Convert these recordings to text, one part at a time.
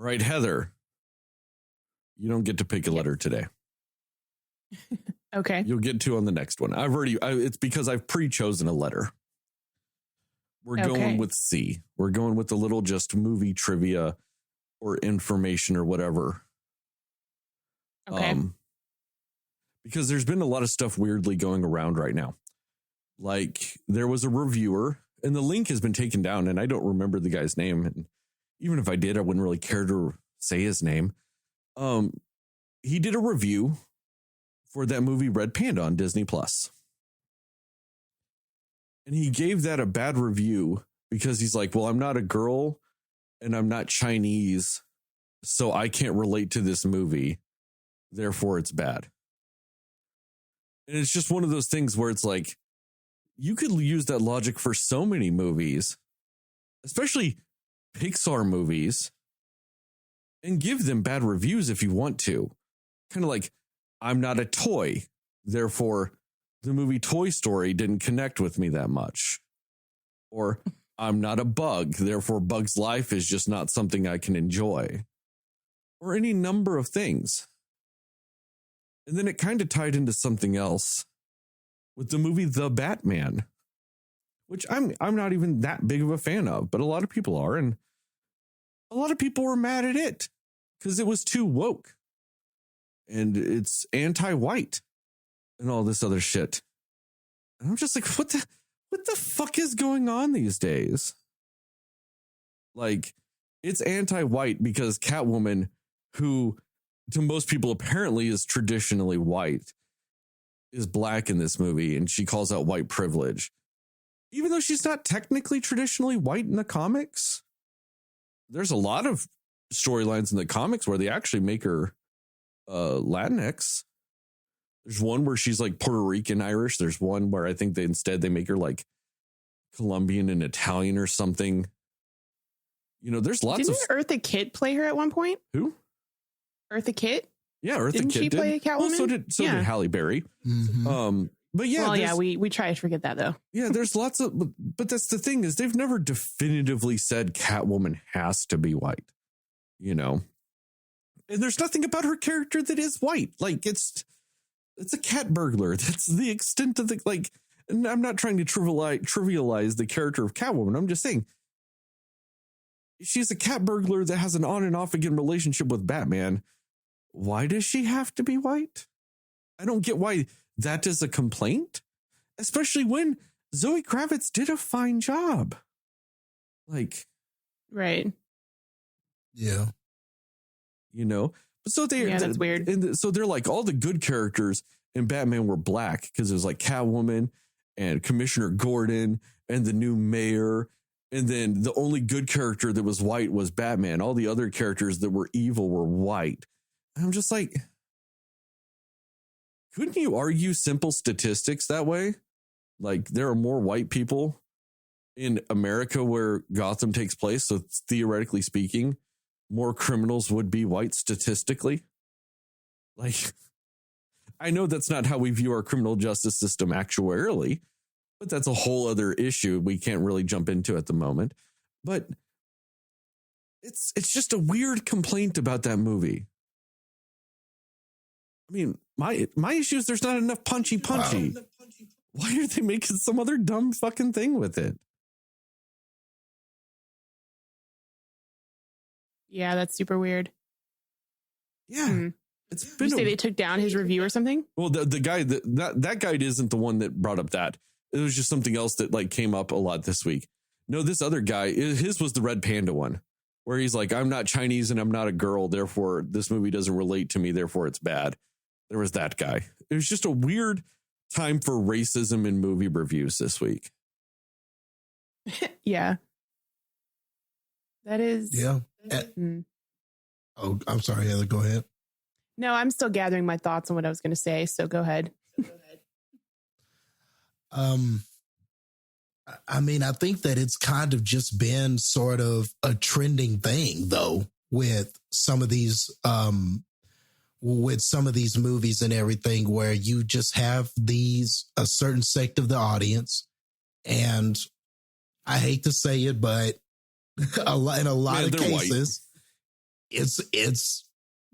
right, Heather, you don't get to pick a letter today. Okay. You'll get to on the next one. It's because I've pre-chosen a letter. We're going with C. We're going with a little just movie trivia or information or whatever. Okay. Because there's been a lot of stuff weirdly going around right now. Like there was a reviewer and the link has been taken down and I don't remember the guy's name. And even if I did, I wouldn't really care to say his name. He did a review for that movie Red Panda on Disney Plus. And he gave that a bad review because he's like, well, I'm not a girl and I'm not Chinese, so I can't relate to this movie. Therefore, it's bad. And it's just one of those things where it's like, you could use that logic for so many movies, especially Pixar movies, and give them bad reviews if you want to. Kind of like, I'm not a toy, therefore the movie Toy Story didn't connect with me that much. Or I'm not a bug, therefore Bug's Life is just not something I can enjoy. Or any number of things. And then it kind of tied into something else with the movie The Batman, which I'm not even that big of a fan of, but a lot of people are. And a lot of people were mad at it because it was too woke. And it's anti-white and all this other shit. And I'm just like, what the fuck is going on these days? Like, it's anti-white because Catwoman, who to most people apparently is traditionally white, is black in this movie, and she calls out white privilege. Even though she's not technically traditionally white in the comics, there's a lot of storylines in the comics where they actually make her Latinx. There's one where she's like Puerto Rican Irish. There's one where I think they make her like Colombian and Italian or something. You know, there's lots Didn't Eartha Kitt play her at one point? Who? Eartha Kitt? Yeah, Eartha Didn't Kitt she play Catwoman? Well, so did Halle Berry. Mm-hmm. But yeah, well, yeah, we try to forget that though. Yeah, there's lots of, but that's the thing is they've never definitively said Catwoman has to be white, you know. And there's nothing about her character that is white. Like it's a cat burglar. That's the extent of the like. And I'm not trying to trivialize the character of Catwoman. I'm just saying she's a cat burglar that has an on and off again relationship with Batman. Why does she have to be white? I don't get why that is a complaint, especially when Zoe Kravitz did a fine job. Like, right. Yeah. You know, so that's weird. And so they're like all the good characters in Batman were black because it was like Catwoman and Commissioner Gordon and the new mayor. And then the only good character that was white was Batman. All the other characters that were evil were white. And I'm just like, couldn't you argue simple statistics that way? Like there are more white people in America where Gotham takes place. So theoretically speaking, more criminals would be white statistically. Like, I know that's not how we view our criminal justice system actuarially, but that's a whole other issue we can't really jump into at the moment. But it's just a weird complaint about that movie. I mean, my issue is there's not enough punchy. Wow. Why are they making some other dumb fucking thing with it? Yeah, that's super weird. Yeah. It's been you say they took down his review or something? Well, the guy that guy isn't the one that brought up that. It was just something else that like came up a lot this week. No, this other guy, his was the Red Panda one, where he's like, I'm not Chinese and I'm not a girl, therefore this movie doesn't relate to me, therefore it's bad. There was that guy. It was just a weird time for racism in movie reviews this week. Yeah. That is. Yeah. Oh, I'm sorry, Heather. Go ahead. No, I'm still gathering my thoughts on what I was going to say. So go ahead. I mean, I think that it's kind of just been sort of a trending thing, though, with some of these movies and everything, where you just have a certain sect of the audience, and I hate to say it, but in a lot of cases, it's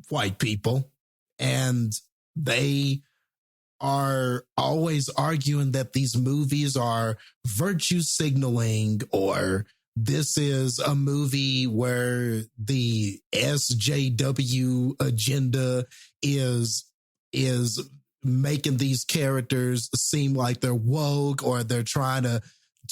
white people, and they are always arguing that these movies are virtue signaling, or this is a movie where the SJW agenda is making these characters seem like they're woke, or they're trying to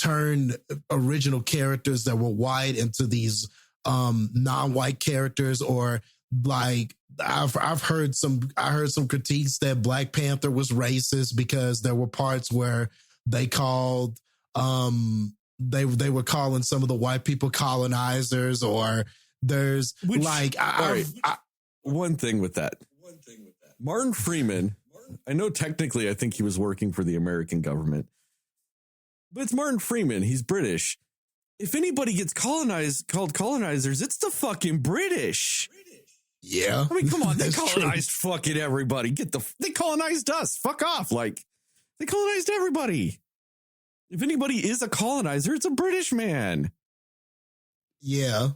turn original characters that were white into these non-white characters, or like I heard some critiques that Black Panther was racist because there were parts where they called they were calling some of the white people colonizers, or there's one thing with that. Martin Freeman, I know technically I think he was working for the American government, but it's Martin Freeman. He's British. If anybody gets called colonizers, it's the fucking British. Yeah. I mean, come on. They colonized fucking everybody. They colonized us. Fuck off. Like, they colonized everybody. If anybody is a colonizer, it's a British man. Yeah,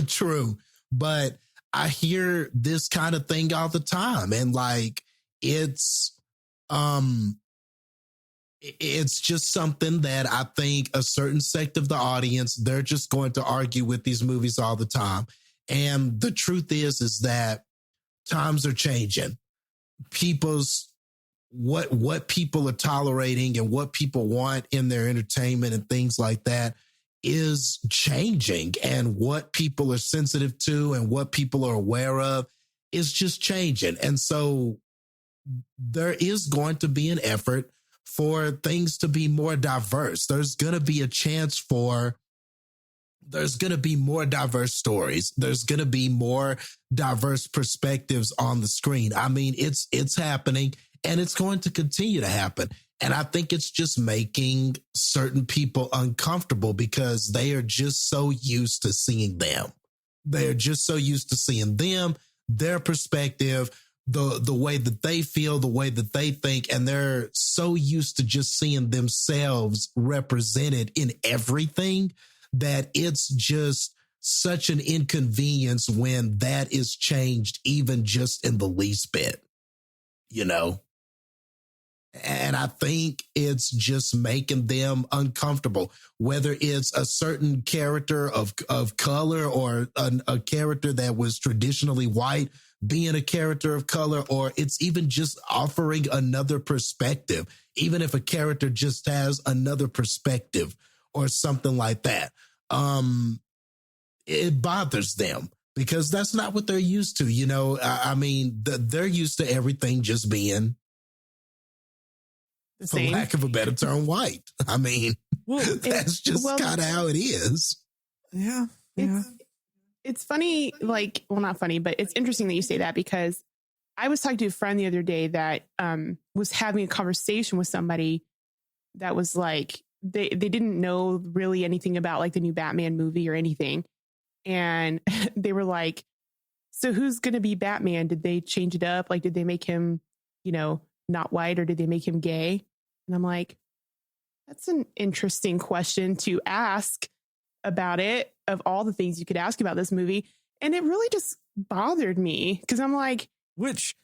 true. But I hear this kind of thing all the time. And like, it's just something that I think a certain sect of the audience, they're just going to argue with these movies all the time. And the truth is that times are changing. What people are tolerating and what people want in their entertainment and things like that is changing. And what people are sensitive to and what people are aware of is just changing. And so there is going to be an effort for things to be more diverse. There's going to be a chance there's going to be more diverse stories. There's going to be more diverse perspectives on the screen. I mean, it's happening, and it's going to continue to happen. And I think it's just making certain people uncomfortable because they are just so used to seeing them. They're just so used to seeing them, their perspective, the way that they feel, the way that they think, and they're so used to just seeing themselves represented in everything that it's just such an inconvenience when that is changed even just in the least bit, you know? And I think it's just making them uncomfortable, whether it's a certain character of color or a character that was traditionally white being a character of color, or it's even just offering another perspective, even if a character just has another perspective or something like that. It bothers them because that's not what they're used to. You know, I mean, they're used to everything just being, for lack of a better term, white. I mean, that's just kind of how it is. Yeah. It's funny, like, well, not funny, but it's interesting that you say that, because I was talking to a friend the other day that was having a conversation with somebody that was like, they didn't know really anything about like the new Batman movie or anything. And they were like, so who's going to be Batman? Did they change it up? Like, did they make him, you know, not white, or did they make him gay? And I'm like, that's an interesting question to ask about it, of all the things you could ask about this movie. And it really just bothered me because I'm like,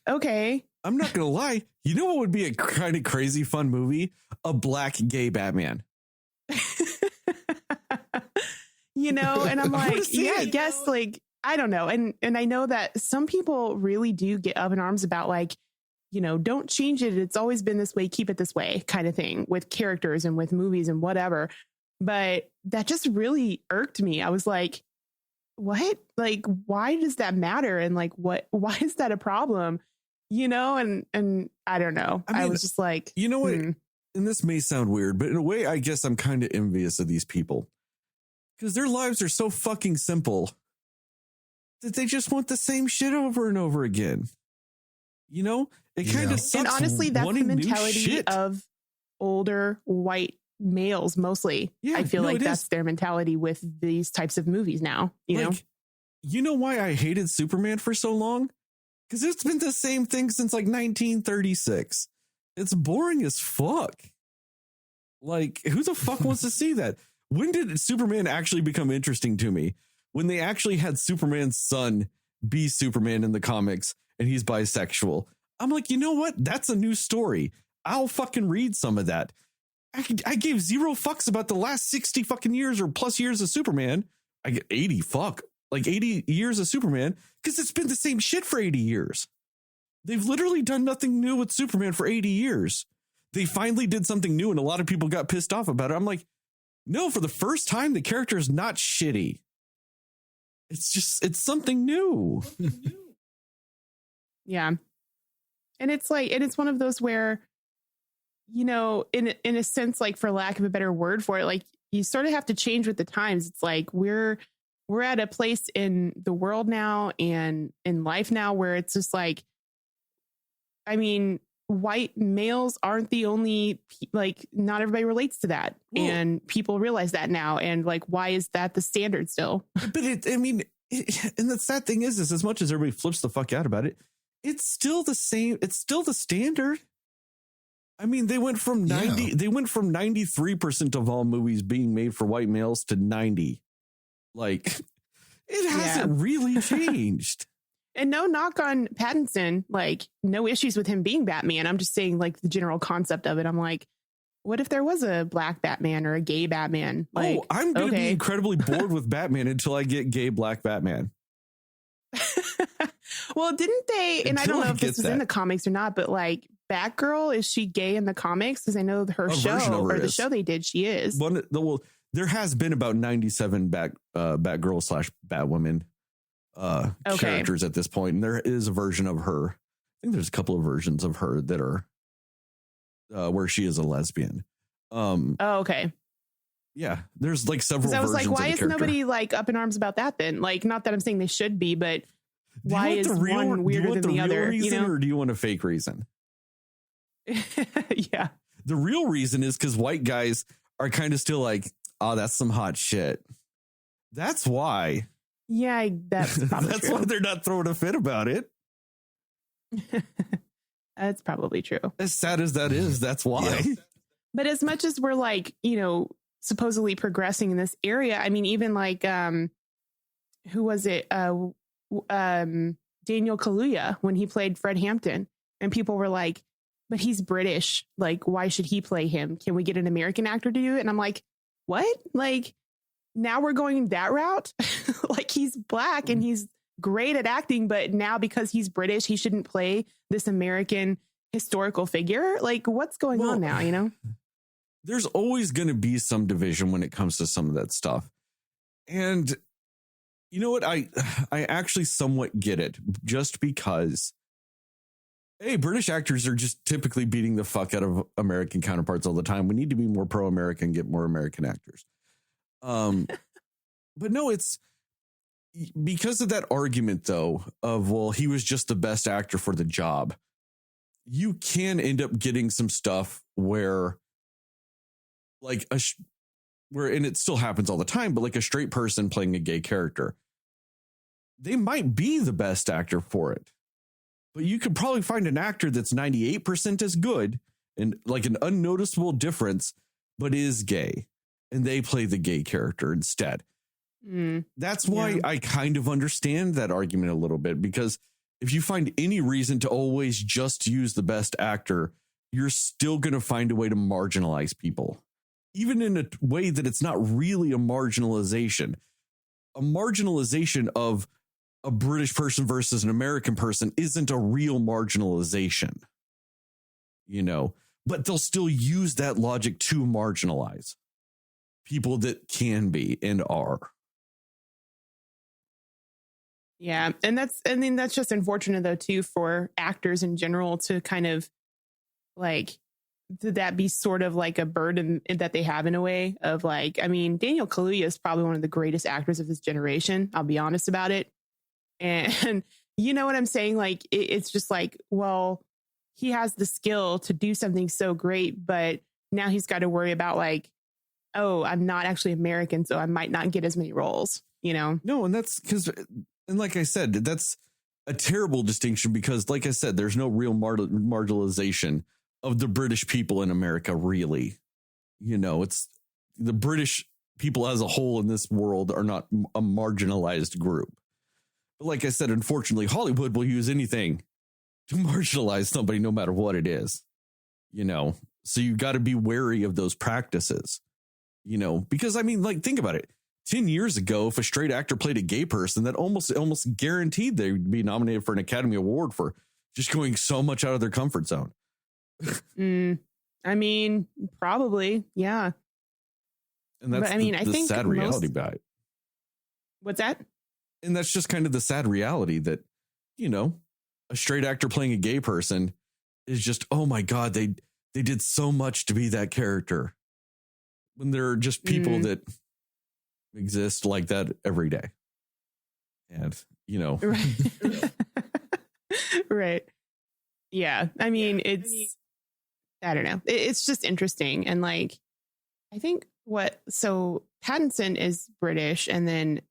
okay. I'm not going to lie. You know what would be a kind of crazy fun movie? A black gay Batman. You know, and I'm like, yeah, I guess, like, I don't know. And I know that some people really do get up in arms about, like, you know, don't change it. It's always been this way. Keep it this way kind of thing with characters and with movies and whatever. But that just really irked me. I was like, what? Like, why does that matter? And like, why is that a problem? You know, and I don't know. I was just like, you know what? And this may sound weird, but in a way, I guess I'm kind of envious of these people because their lives are so fucking simple that they just want the same shit over and over again. You know, it kind of sucks. And honestly, that's the mentality of older white males mostly. Yeah, I feel like that's their mentality with these types of movies now. You know why I hated Superman for so long? Because it's been the same thing since like 1936. It's boring as fuck. Like, who the fuck wants to see that? When did Superman actually become interesting to me? When they actually had Superman's son be Superman in the comics and he's bisexual. I'm like, you know what? That's a new story. I'll fucking read some of that. I gave zero fucks about the last 60 fucking years or plus years of Superman. I get 80 like 80 years of Superman because it's been the same shit for 80 years. They've literally done nothing new with Superman for 80 years. They finally did something new and a lot of people got pissed off about it. I'm like, no, for the first time, the character is not shitty. It's something new. Yeah. And it's like, and it's one of those where, you know, in a sense, like for lack of a better word for it, like you sort of have to change with the times. It's like we're at a place in the world now and in life now where it's just like, I mean, white males aren't the only, like, not everybody relates to that. Well, and people realize that now. And like, why is that the standard still? But and the sad thing is as much as everybody flips the fuck out about it, it's still the same. It's still the standard. I mean, they went from 93% of all movies being made for white males to 90. Like, it hasn't really changed. And no knock on Pattinson, like no issues with him being Batman. I'm just saying like the general concept of it. I'm like, what if there was a black Batman or a gay Batman? Like, I'm going to be incredibly bored with Batman until I get gay black Batman. Well, didn't they, and I don't know if this was in the comics or not, but like Batgirl, is she gay in the comics? Because I know her show or the show they did, she is. Well, there has been about 97 Batgirl / Batwoman characters at this point, and there is a version of her. I think there's a couple of versions of her that are where she is a lesbian. Okay. Yeah, there's like several versions. I was like, why is nobody like up in arms about that then? Like, not that I'm saying they should be, but why is one weirder than the other? Reason, you know? Or do you want a fake reason? Yeah. The real reason is because white guys are kind of still like, oh, that's some hot shit. That's why. Yeah, that's probably that's true. why they're not throwing a fit about it. That's probably true. As sad as that is, that's why. Yeah. But as much as we're like, you know, supposedly progressing in this area, I mean, even like, who was it? Daniel Kaluuya, when he played Fred Hampton, and people were like, but he's British. Like, why should he play him? Can we get an American actor to do it? And I'm like, what? Like, now we're going that route? Like, he's black and he's great at acting, but now because he's British, he shouldn't play this American historical figure? Like, what's going on now, you know? There's always going to be some division when it comes to some of that stuff. And you know what? I actually somewhat get it, just because, hey, British actors are just typically beating the fuck out of American counterparts all the time. We need to be more pro-American, get more American actors. But no, it's because of that argument, though, of, well, he was just the best actor for the job. You can end up getting some stuff where, like, and it still happens all the time, but like a straight person playing a gay character, they might be the best actor for it. But you could probably find an actor that's 98% as good and like an unnoticeable difference, but is gay, and they play the gay character instead. That's why I kind of understand that argument a little bit, because if you find any reason to always just use the best actor, you're still going to find a way to marginalize people, even in a way that it's not really a marginalization. A marginalization of a British person versus an American person isn't a real marginalization, you know, but they'll still use that logic to marginalize people that can be and are. Yeah. And that's just unfortunate, though, too, for actors in general to kind of like, did that be sort of like a burden that they have in a way of like, I mean, Daniel Kaluuya is probably one of the greatest actors of this generation. I'll be honest about it. And you know what I'm saying? Like, it's just like, well, he has the skill to do something so great, but now he's got to worry about like, oh, I'm not actually American, so I might not get as many roles, you know? No, and that's because, and like I said, that's a terrible distinction because, like I said, there's no real marginalization of the British people in America, really. You know, it's the British people as a whole in this world are not a marginalized group. But like I said, unfortunately, Hollywood will use anything to marginalize somebody, no matter what it is, so you got to be wary of those practices, because I mean, like, think about it. 10 years ago, if a straight actor played a gay person, that almost guaranteed they'd be nominated for an Academy Award for just going so much out of their comfort zone. I mean, probably. Yeah. And that's I think sad reality about it. What's that? And that's just kind of the sad reality that, a straight actor playing a gay person is just, oh my God, they did so much to be that character, when there are just people that exist like that every day. And, Right. Right. Yeah. I mean, I don't know. It's just interesting. And like, I think so Pattinson is British, and then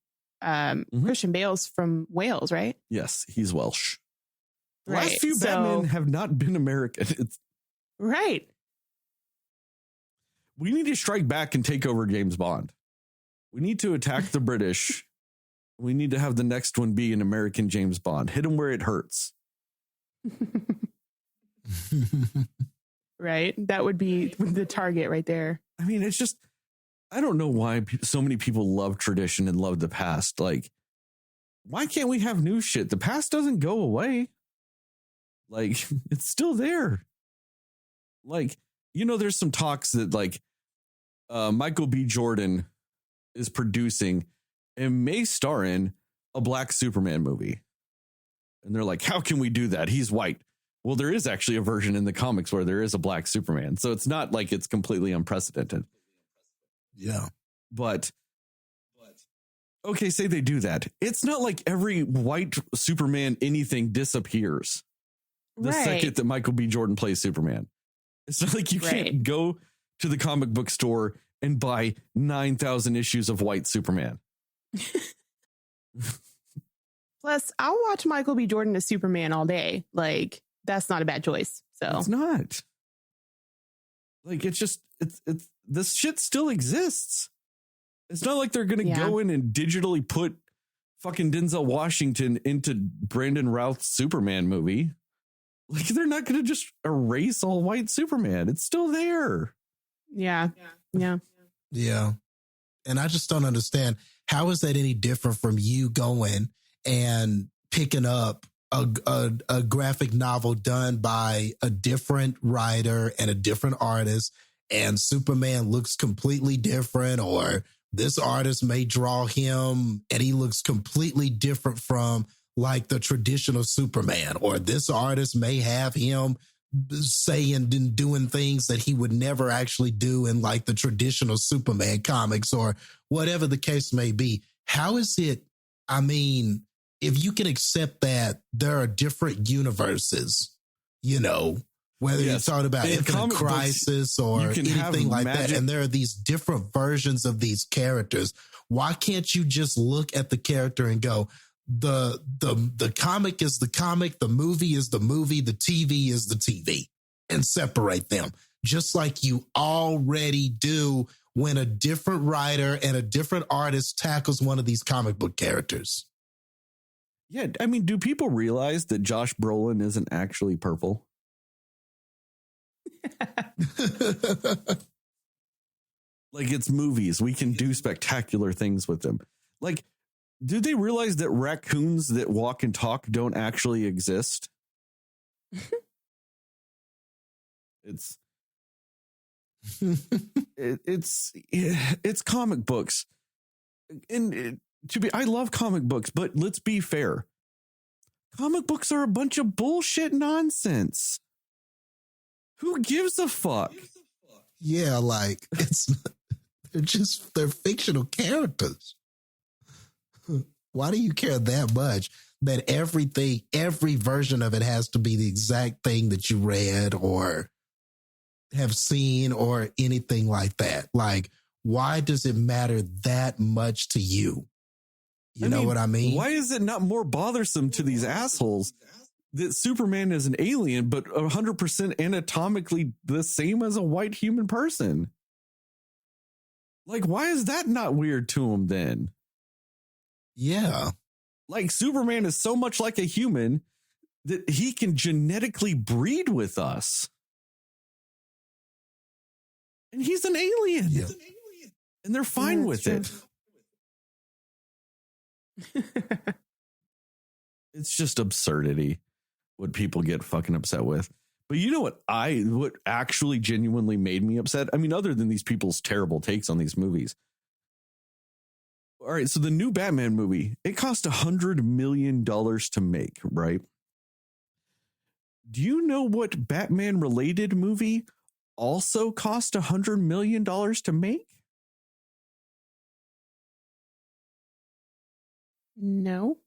Christian Bale's from Wales, right? Yes, he's Welsh. The right. last few Batman have not been American. Right. We need to strike back and take over James Bond. We need to attack the British. We need to have the next one be an American James Bond. Hit him where it hurts. Right. That would be the target right there. I mean, it's just, I don't know why so many people love tradition and love the past. Like, why can't we have new shit? The past doesn't go away. Like, it's still there. Like, there's some talks that like Michael B. Jordan is producing and may star in a Black Superman movie. And they're like, how can we do that? He's white. Well, there is actually a version in the comics where there is a Black Superman. So it's not like it's completely unprecedented. Yeah. But okay, say they do that. It's not like every white Superman anything disappears the second that Michael B. Jordan plays Superman. It's not like you can't go to the comic book store and buy 9,000 issues of white Superman. Plus, I'll watch Michael B. Jordan as Superman all day. Like, that's not a bad choice. So it's not. Like, it's just, it's this shit still exists. It's not like they're going to go in and digitally put fucking Denzel Washington into Brandon Routh's Superman movie. Like, they're not going to just erase all white Superman. It's still there. Yeah. And I just don't understand, how is that any different from you going and picking up a graphic novel done by a different writer and a different artist, and Superman looks completely different, or this artist may draw him and he looks completely different from like the traditional Superman, or this artist may have him saying and doing things that he would never actually do in like the traditional Superman comics, or whatever the case may be. How is it? I mean, if you can accept that there are different universes, whether you're talking about Infinite Crisis or anything like that, and there are these different versions of these characters, why can't you just look at the character and go, the comic is the comic, the movie is the movie, the TV is the TV, and separate them, just like you already do when a different writer and a different artist tackles one of these comic book characters? Yeah, I mean, do people realize that Josh Brolin isn't actually purple? Like, it's movies. We can do spectacular things with them. Like, do they realize that raccoons that walk and talk don't actually exist? It's comic books. And I love comic books, but let's be fair. Comic books are a bunch of bullshit nonsense. Who gives a fuck? Yeah, like they're fictional characters. Why do you care that much that every version of it has to be the exact thing that you read or have seen or anything like that? Like, why does it matter that much to you? You know what I mean? Why is it not more bothersome to these assholes that Superman is an alien, but 100% anatomically the same as a white human person? Like, why is that not weird to them then? Yeah. Like Superman is so much like a human that he can genetically breed with us. And he's an alien. Yeah. And they're fine with it. It's just absurdity what people get fucking upset with. But you know what actually genuinely made me upset? I mean, other than these people's terrible takes on these movies. All right, so the new Batman movie, it cost $100 million to make, right? Do you know what Batman related movie also cost $100 million to make? No.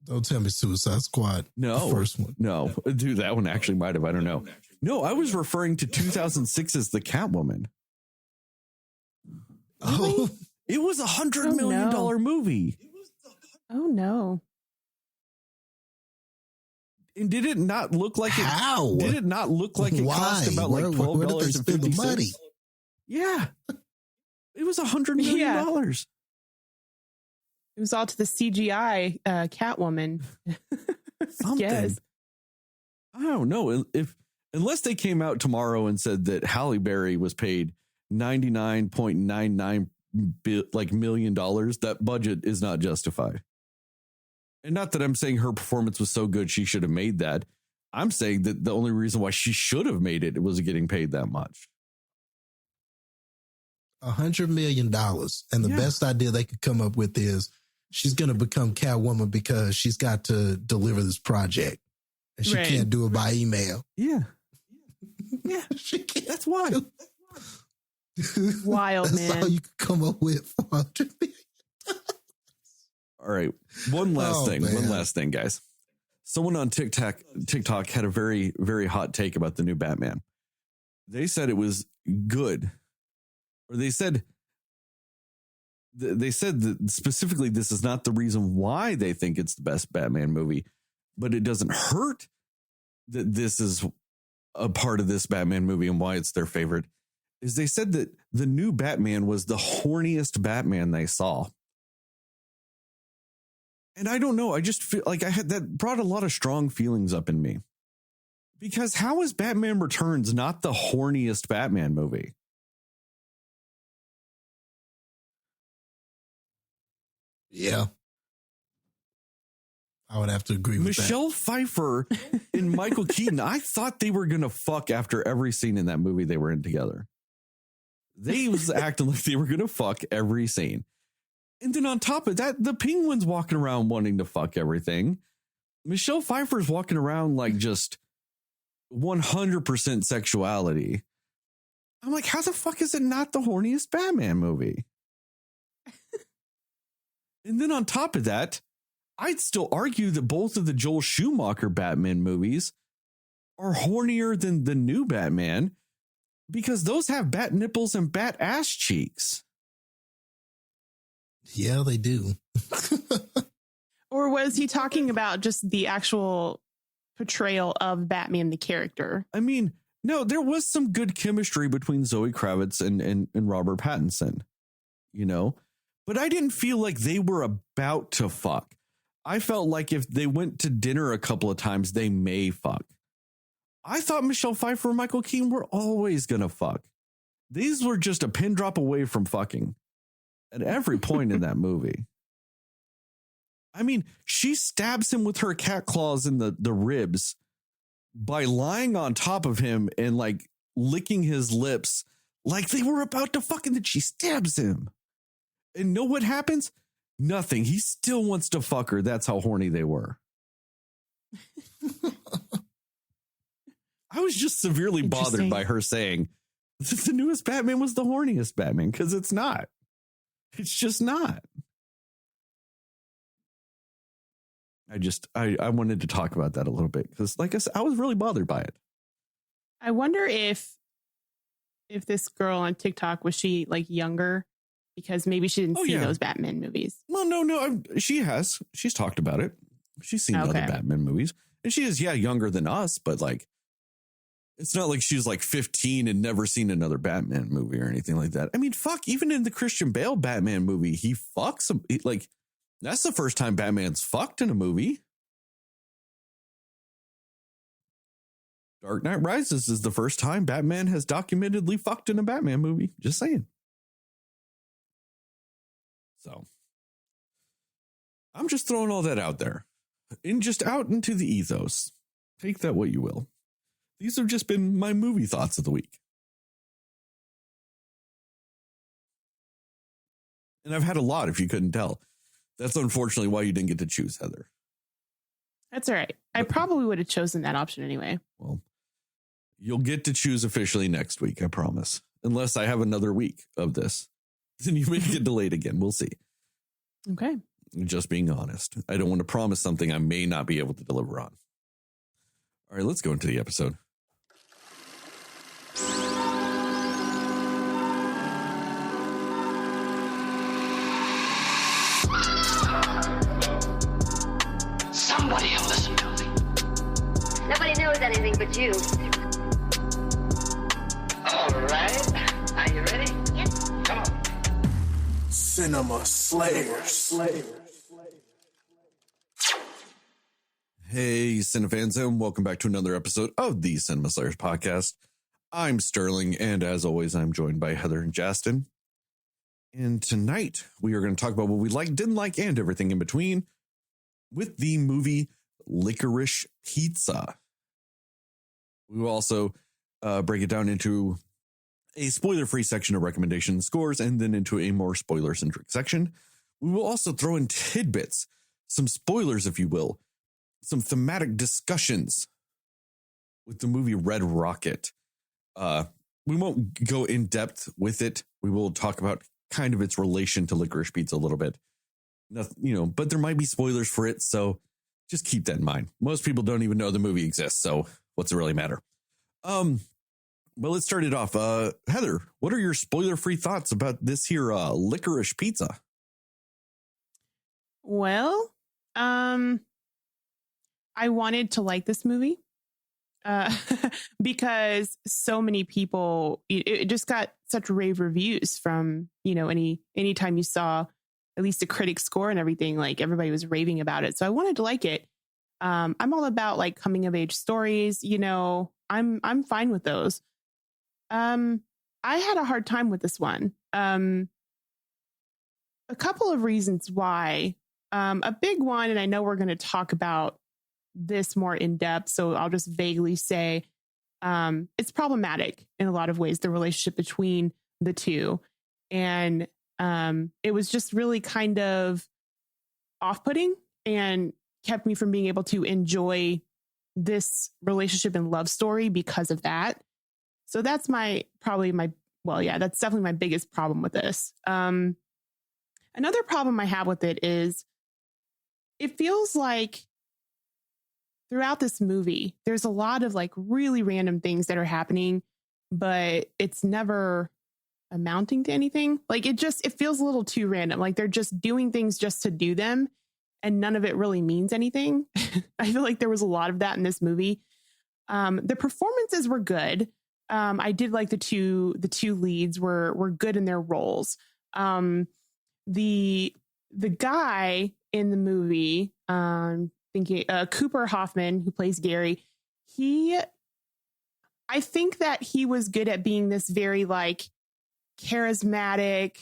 Don't tell me Suicide Squad. No. The first one. No. Dude, that one actually might have. I don't know. No, I was referring to 2006's The Catwoman. Oh, It was $100 million movie. Oh, no. And did it not look like it? How? Did it not look like it cost about like $12.50? Where did they spend the money? Yeah. It was $100 million. Yeah. It was all to the CGI Catwoman. Something. Yes. I don't know. Unless they came out tomorrow and said that Halle Berry was paid $99.99 million, that budget is not justified. And not that I'm saying her performance was so good she should have made that. I'm saying that the only reason why she should have made it was getting paid that much. $100 million. And the best idea they could come up with is she's going to become Catwoman because she's got to deliver this project. And she can't do it by email. Yeah. Yeah. She can't. That's why. Wild, That's man. all you could come up with for $100 million. All right. One last thing. Man. One last thing, guys. Someone on TikTok had a very, very hot take about the new Batman. They said it was good. Or they said that specifically this is not the reason why they think it's the best Batman movie, but it doesn't hurt that this is a part of this Batman movie and why it's their favorite. Is they said that the new Batman was the horniest Batman they saw. And I don't know. I just feel like that brought a lot of strong feelings up in me. Because how is Batman Returns not the horniest Batman movie? Yeah. I would have to agree with Michelle Pfeiffer and Michael Keaton, I thought they were going to fuck after every scene in that movie they were in together. They was acting like they were going to fuck every scene. And then on top of that, the Penguin's walking around wanting to fuck everything. Michelle Pfeiffer's walking around like just 100% sexuality. I'm like, how the fuck is it not the horniest Batman movie? And then on top of that, I'd still argue that both of the Joel Schumacher Batman movies are hornier than the new Batman because those have bat nipples and bat ass cheeks. Yeah, they do. Or was he talking about just the actual portrayal of Batman, the character? I mean, no, there was some good chemistry between Zoe Kravitz and Robert Pattinson, you know, but I didn't feel like they were about to fuck. I felt like if they went to dinner a couple of times, they may fuck. I thought Michelle Pfeiffer and Michael Keaton were always going to fuck. These were just a pin drop away from fucking at every point in that movie. I mean, she stabs him with her cat claws in the ribs by lying on top of him and like licking his lips like they were about to fuck, and then she stabs him. And know what happens? Nothing. He still wants to fuck her. That's how horny they were. I was just severely bothered by her saying the newest Batman was the horniest Batman, because it's not. It's just not. I wanted to talk about that a little bit because, like I said, I was really bothered by it. I wonder if this girl on TikTok, was she like younger? Because maybe she didn't see those Batman movies. Well, no, she has. She's talked about it. She's seen other Batman movies, and she is, younger than us, but like, it's not like she's like 15 and never seen another Batman movie or anything like that. I mean, fuck, even in the Christian Bale Batman movie, he fucks him. Like, That's the first time Batman's fucked in a movie. Dark Knight Rises is the first time Batman has documentedly fucked in a Batman movie. Just saying. So, I'm just throwing all that out there. And just out into the ethos. Take that what you will. These have just been my movie thoughts of the week. And I've had a lot, if you couldn't tell. That's unfortunately why you didn't get to choose, Heather. That's all right. I probably would have chosen that option anyway. Well, you'll get to choose officially next week, I promise. Unless I have another week of this. Then you may get delayed again. We'll see. Okay. Just being honest. I don't want to promise something I may not be able to deliver on. All right, let's go into the episode. Somebody will listen to me. Nobody knows anything but you. All right. Are you ready? Yes. Come on. Cinema Slayers. Hey, Cinefans, and welcome back to another episode of the Cinema Slayers podcast. I'm Sterling, and as always, I'm joined by Heather and Justin. And tonight, we are going to talk about what we liked, didn't like, and everything in between with the movie Licorice Pizza. We will also break it down into a spoiler-free section of recommendations, scores, and then into a more spoiler-centric section. We will also throw in tidbits, some spoilers, if you will, some thematic discussions with the movie Red Rocket. We won't go in depth with it. We will talk about kind of its relation to Licorice Pizza a little bit. Nothing, but there might be spoilers for it, so just keep that in mind. Most people don't even know the movie exists, so what's it really matter? Well, let's start it off. Heather, what are your spoiler-free thoughts about this here Licorice Pizza? Well, I wanted to like this movie because so many people, it just got such rave reviews from, anytime you saw at least a critic score and everything, like everybody was raving about it. So I wanted to like it. I'm all about like coming of age stories, I'm fine with those. I had a hard time with this one. A couple of reasons why. A big one, and I know we're going to talk about this more in depth, so I'll just vaguely say it's problematic in a lot of ways, the relationship between the two. And it was just really kind of off-putting and kept me from being able to enjoy this relationship and love story because of that. So that's that's definitely my biggest problem with this. Another problem I have with it is it feels like throughout this movie, there's a lot of like really random things that are happening, but it's never amounting to anything. Like it feels a little too random. Like they're just doing things just to do them and none of it really means anything. I feel like there was a lot of that in this movie. The performances were good. I did like the two leads were good in their roles. The guy in the movie, thinking Cooper Hoffman, who plays Gary, I think that he was good at being this very like charismatic,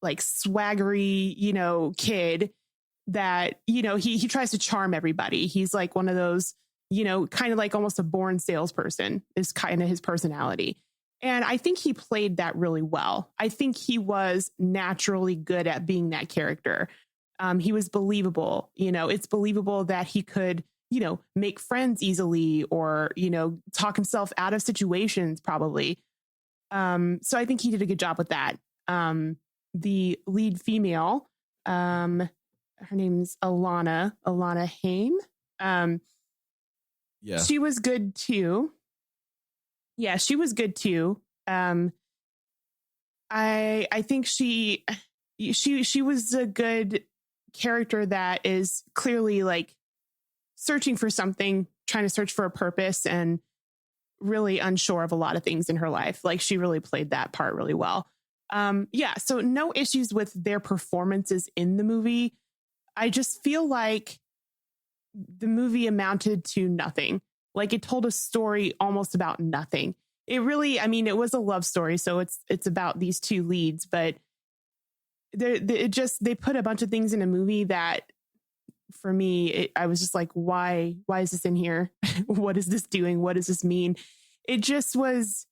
like swaggery, kid that, he tries to charm everybody. He's like one of those, kind of like almost a born salesperson is kind of his personality. And I think he played that really well. I think he was naturally good at being that character. He was believable. It's believable that he could, make friends easily or, talk himself out of situations probably. So I think he did a good job with that. The lead female, her name's Alana Haim. Yeah. She was good too. Yeah, she was good too. I think she was a good character that is clearly like searching for something, trying to search for a purpose and really unsure of a lot of things in her life. Like she really played that part really well. So no issues with their performances in the movie. I just feel like the movie amounted to nothing. Like it told a story almost about nothing. It really, I mean, it was a love story, so it's about these two leads, but they put a bunch of things in a movie that, for me, I was just like, why is this in here? What is this doing? What does this mean? It just was.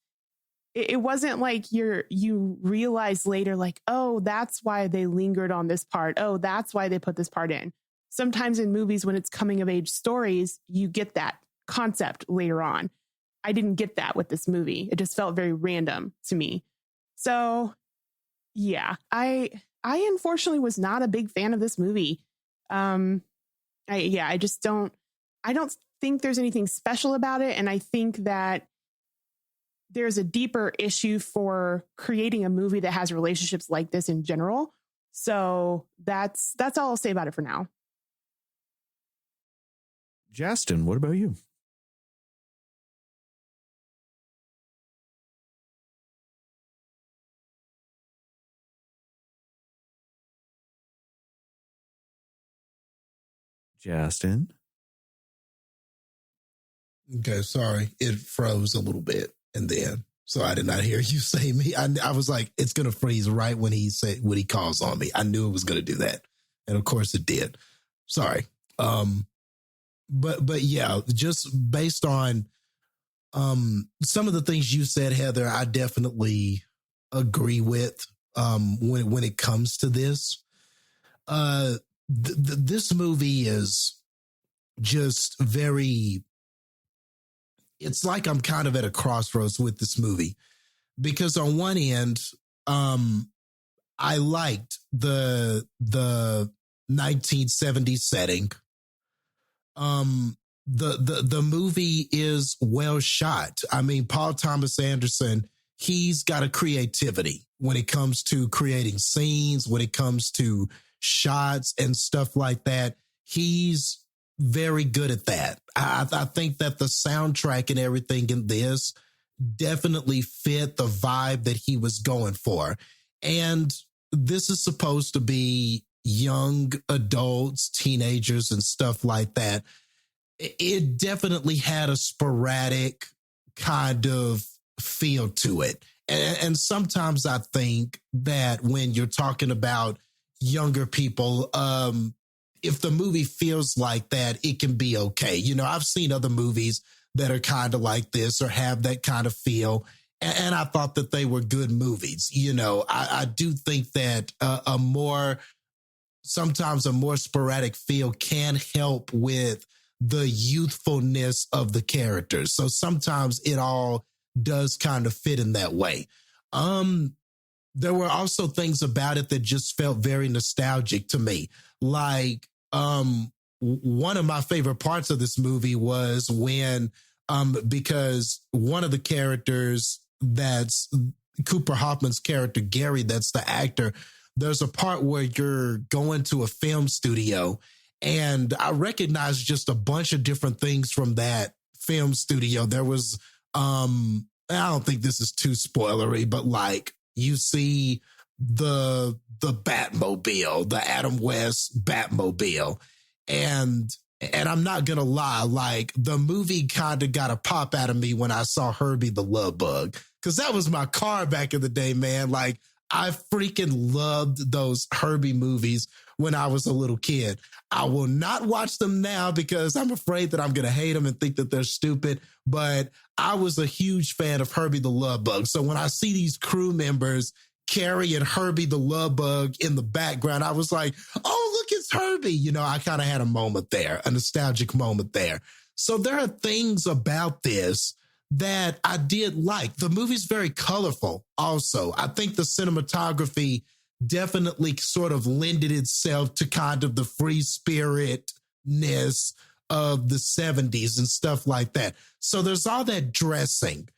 It wasn't like you realize later, like, oh, that's why they lingered on this part. Oh, that's why they put this part in. Sometimes in movies, when it's coming of age stories, you get that concept later on. I didn't get that with this movie. It just felt very random to me. So yeah, I unfortunately was not a big fan of this movie. I don't think there's anything special about it. And I think that there's a deeper issue for creating a movie that has relationships like this in general. So that's all I'll say about it for now. Justin, what about you? Justin? Okay, sorry. It froze a little bit and then, so I did not hear you say me. I was like, it's going to freeze right when he calls on me. I knew it was going to do that. And of course it did. Sorry. But yeah, just based on some of the things you said, Heather, I definitely agree with when it comes to this. This movie is just very, it's like I'm kind of at a crossroads with this movie, because on one end, I liked the 1970s setting. The movie is well shot. I mean, Paul Thomas Anderson, he's got a creativity when it comes to creating scenes, when it comes to shots and stuff like that. He's very good at that. I think that the soundtrack and everything in this definitely fit the vibe that he was going for. And this is supposed to be young adults, teenagers, and stuff like that. It definitely had a sporadic kind of feel to it. And sometimes I think that when you're talking about younger people, if the movie feels like that, it can be okay. You know, I've seen other movies that are kind of like this or have that kind of feel, and I thought that they were good movies. You know, I do think that sometimes a more sporadic feel can help with the youthfulness of the characters. So sometimes it all does kind of fit in that way. There were also things about it that just felt very nostalgic to me. Like, one of my favorite parts of this movie was when, because one of the characters, that's Cooper Hoffman's character, Gary, that's the actor, there's a part where you're going to a film studio, and I recognized just a bunch of different things from that film studio. There was, I don't think this is too spoilery, but like you see the Batmobile, the Adam West Batmobile. And I'm not going to lie, like the movie kind of got a pop out of me when I saw Herbie the Love Bug, because that was my car back in the day, man. Like I freaking loved those Herbie movies when I was a little kid. I will not watch them now because I'm afraid that I'm going to hate them and think that they're stupid. But I was a huge fan of Herbie the Love Bug. So when I see these crew members carrying Herbie the Love Bug in the background, I was like, oh, look, it's Herbie. You know, I kind of had a moment there, a nostalgic moment there. So there are things about this that I did like. The movie's very colorful also. I think the cinematography definitely sort of lended itself to kind of the free spiritness of the 70s and stuff like that. So there's all that dressing.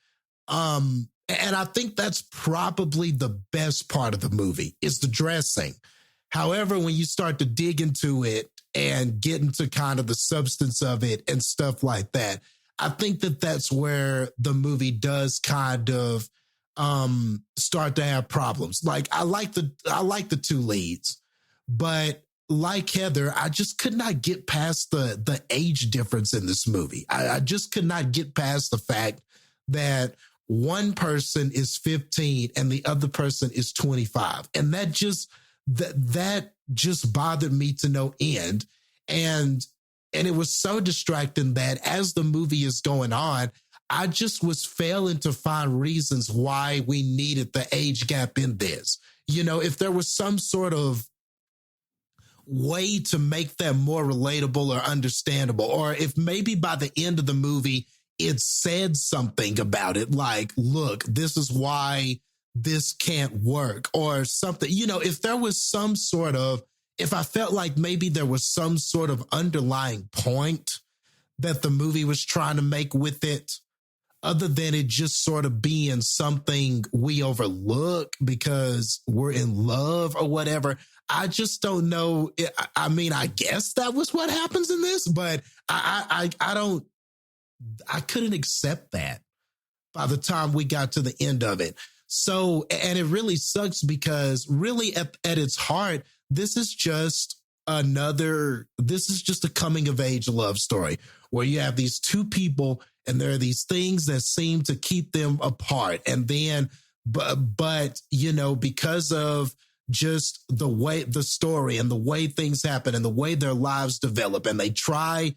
And I think that's probably the best part of the movie is the dressing. However, when you start to dig into it and get into kind of the substance of it and stuff like that, I think that that's where the movie does kind of start to have problems. Like I like the two leads, but like Heather, I just could not get past the age difference in this movie. I just could not get past the fact that one person is 15 and the other person is 25. And that just bothered me to no end. And it was so distracting that as the movie is going on, I just was failing to find reasons why we needed the age gap in this. You know, if there was some sort of way to make that more relatable or understandable, or if maybe by the end of the movie, it said something about it, like, look, this is why this can't work or something. You know, if there was some sort of, if I felt like maybe there was some sort of underlying point that the movie was trying to make with it, other than it just sort of being something we overlook because we're in love or whatever. I just don't know. I mean, I guess that was what happens in this, but I couldn't accept that by the time we got to the end of it. So, and it really sucks because really at its heart, this is just a coming of age love story where you have these two people and there are these things that seem to keep them apart. And then, but you know, because of just the way the story and the way things happen and the way their lives develop, and they try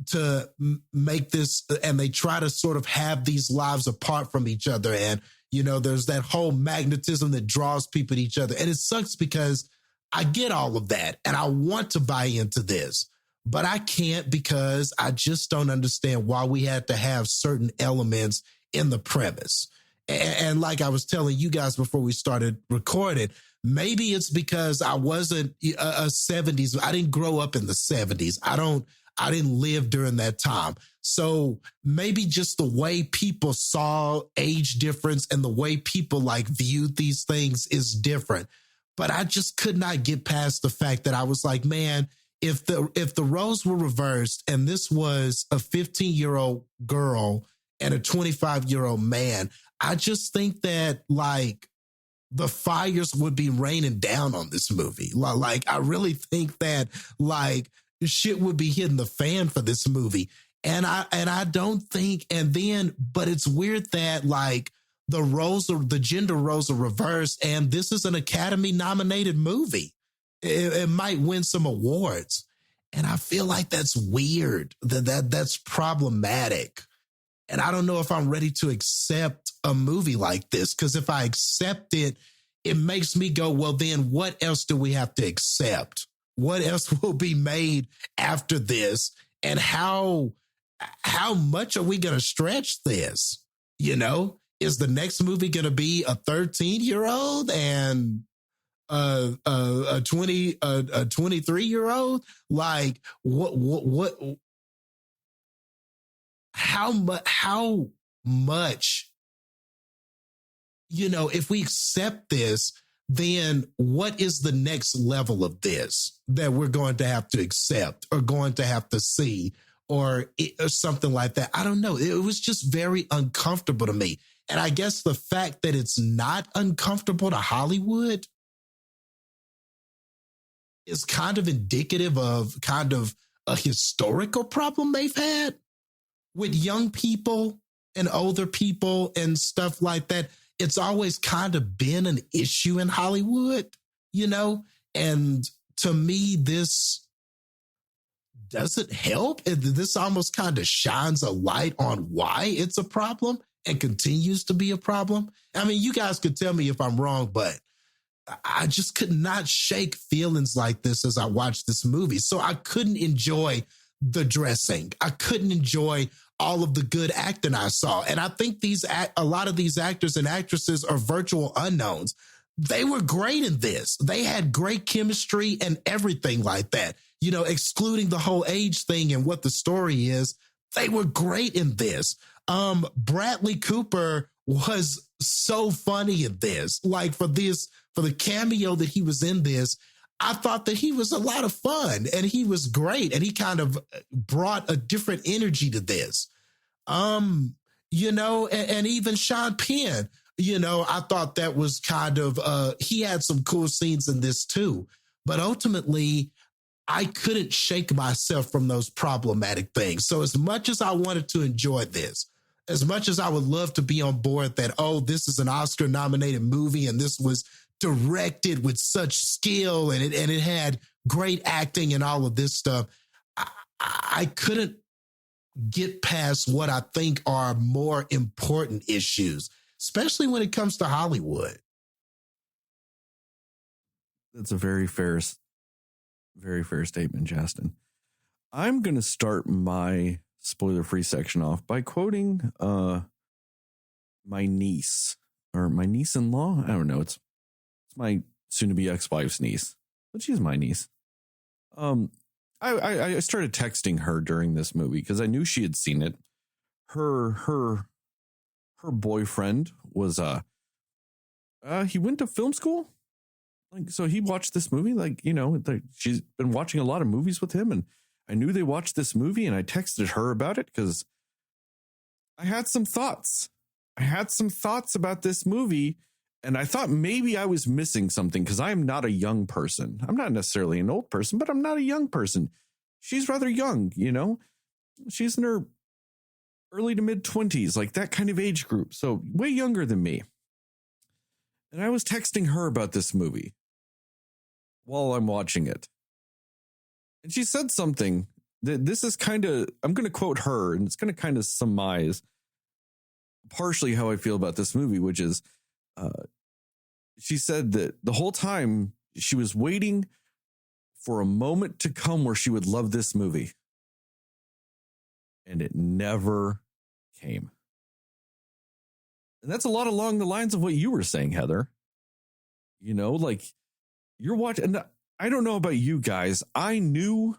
to make this and they try to sort of have these lives apart from each other. And, you know, there's that whole magnetism that draws people to each other. And it sucks because I get all of that and I want to buy into this, but I can't because I just don't understand why we had to have certain elements in the premise. And like I was telling you guys before we started recording, maybe it's because I wasn't a 70s. I didn't grow up in the 70s. I didn't live during that time. So maybe just the way people saw age difference and the way people like viewed these things is different. But I just could not get past the fact that I was like, man, if the roles were reversed and this was a 15-year-old girl and a 25-year-old man, I just think that like the fires would be raining down on this movie. Like, I really think that like shit would be hitting the fan for this movie. And I don't think, but it's weird that like the gender roles are reversed and this is an Academy nominated movie. It might win some awards. And I feel like that's weird, that's problematic. And I don't know if I'm ready to accept a movie like this, because if I accept it, it makes me go, well, then what else do we have to accept? What else will be made after this? And how much are we going to stretch this? You know, is the next movie going to be a 13-year-old and a 23-year-old? Like what, how much, you know, if we accept this, then what is the next level of this that we're going to have to accept or going to have to see or something like that? I don't know. It was just very uncomfortable to me. And I guess the fact that it's not uncomfortable to Hollywood is kind of indicative of kind of a historical problem they've had with young people and older people and stuff like that. It's always kind of been an issue in Hollywood, you know? And to me, this doesn't help. This almost kind of shines a light on why it's a problem and continues to be a problem. I mean, you guys could tell me if I'm wrong, but I just could not shake feelings like this as I watched this movie. So I couldn't enjoy the dressing. I couldn't enjoy all of the good acting I saw. And I think a lot of these actors and actresses are virtual unknowns. They were great in this. They had great chemistry and everything like that. You know, excluding the whole age thing and what the story is, they were great in this. Bradley Cooper was so funny in this. Like for the cameo that he was in this, I thought that he was a lot of fun and he was great. And he kind of brought a different energy to this. You know, and even Sean Penn, you know, I thought that was kind of, he had some cool scenes in this too. But ultimately, I couldn't shake myself from those problematic things. So as much as I wanted to enjoy this, as much as I would love to be on board that, oh, this is an Oscar nominated movie and this was directed with such skill and it had great acting and all of this stuff, I couldn't get past what I think are more important issues, especially when it comes to Hollywood. That's a very fair statement, Justin. I'm going to start my spoiler-free section off by quoting my niece or my niece-in-law. I don't know. It's my soon-to-be ex-wife's niece, but she's my niece. I started texting her during this movie because I knew she had seen it. Her boyfriend was he went to film school. Like, so he watched this movie, like, you know, she's been watching a lot of movies with him, and I knew they watched this movie, and I texted her about it because I had some thoughts. I had some thoughts about this movie, and I thought maybe I was missing something because I am not a young person. I'm not necessarily an old person, but I'm not a young person. She's rather young, you know? She's in her early to mid-20s, like that kind of age group, so way younger than me. And I was texting her about this movie while I'm watching it. And she said something that this is kind of, I'm going to quote her, and it's going to kind of surmise partially how I feel about this movie, which is, she said that the whole time she was waiting for a moment to come where she would love this movie. And it never came. And that's a lot along the lines of what you were saying, Heather. You know, like you're watching, and I don't know about you guys. I knew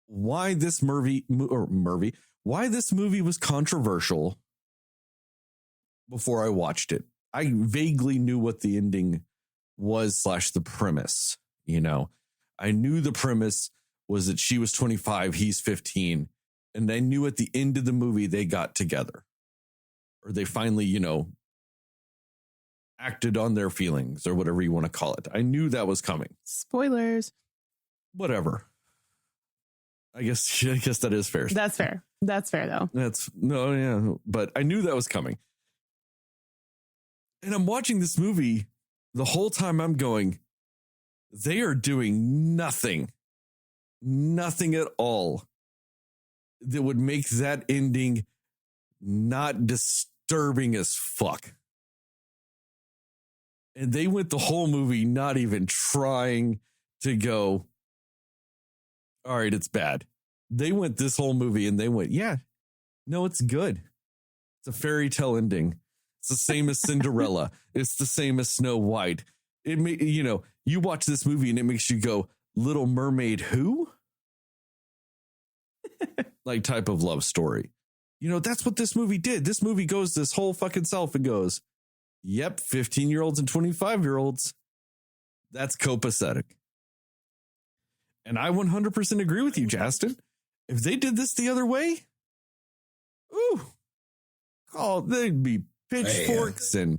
why this movie was controversial before I watched it. I vaguely knew what the ending was / the premise. You know, I knew the premise was that she was 25, he's 15. And I knew at the end of the movie, they got together. Or they finally, you know, acted on their feelings or whatever you want to call it. I knew that was coming. Spoilers. Whatever. I guess that is fair. That's fair. That's fair, though. But I knew that was coming. And I'm watching this movie the whole time I'm going, they are doing nothing at all that would make that ending not disturbing as fuck. And they went the whole movie not even trying to go, all right, it's bad. They went this whole movie and they went, yeah, no, it's good. It's a fairy tale ending. It's the same as Cinderella. It's the same as Snow White. You watch this movie and it makes you go, Little Mermaid who? Like type of love story. You know, that's what this movie did. This movie goes this whole fucking self and goes, yep, 15-year-olds and 25-year-olds. That's copacetic. And I 100% agree with you, Justin. If they did this the other way, they'd be pitchforks and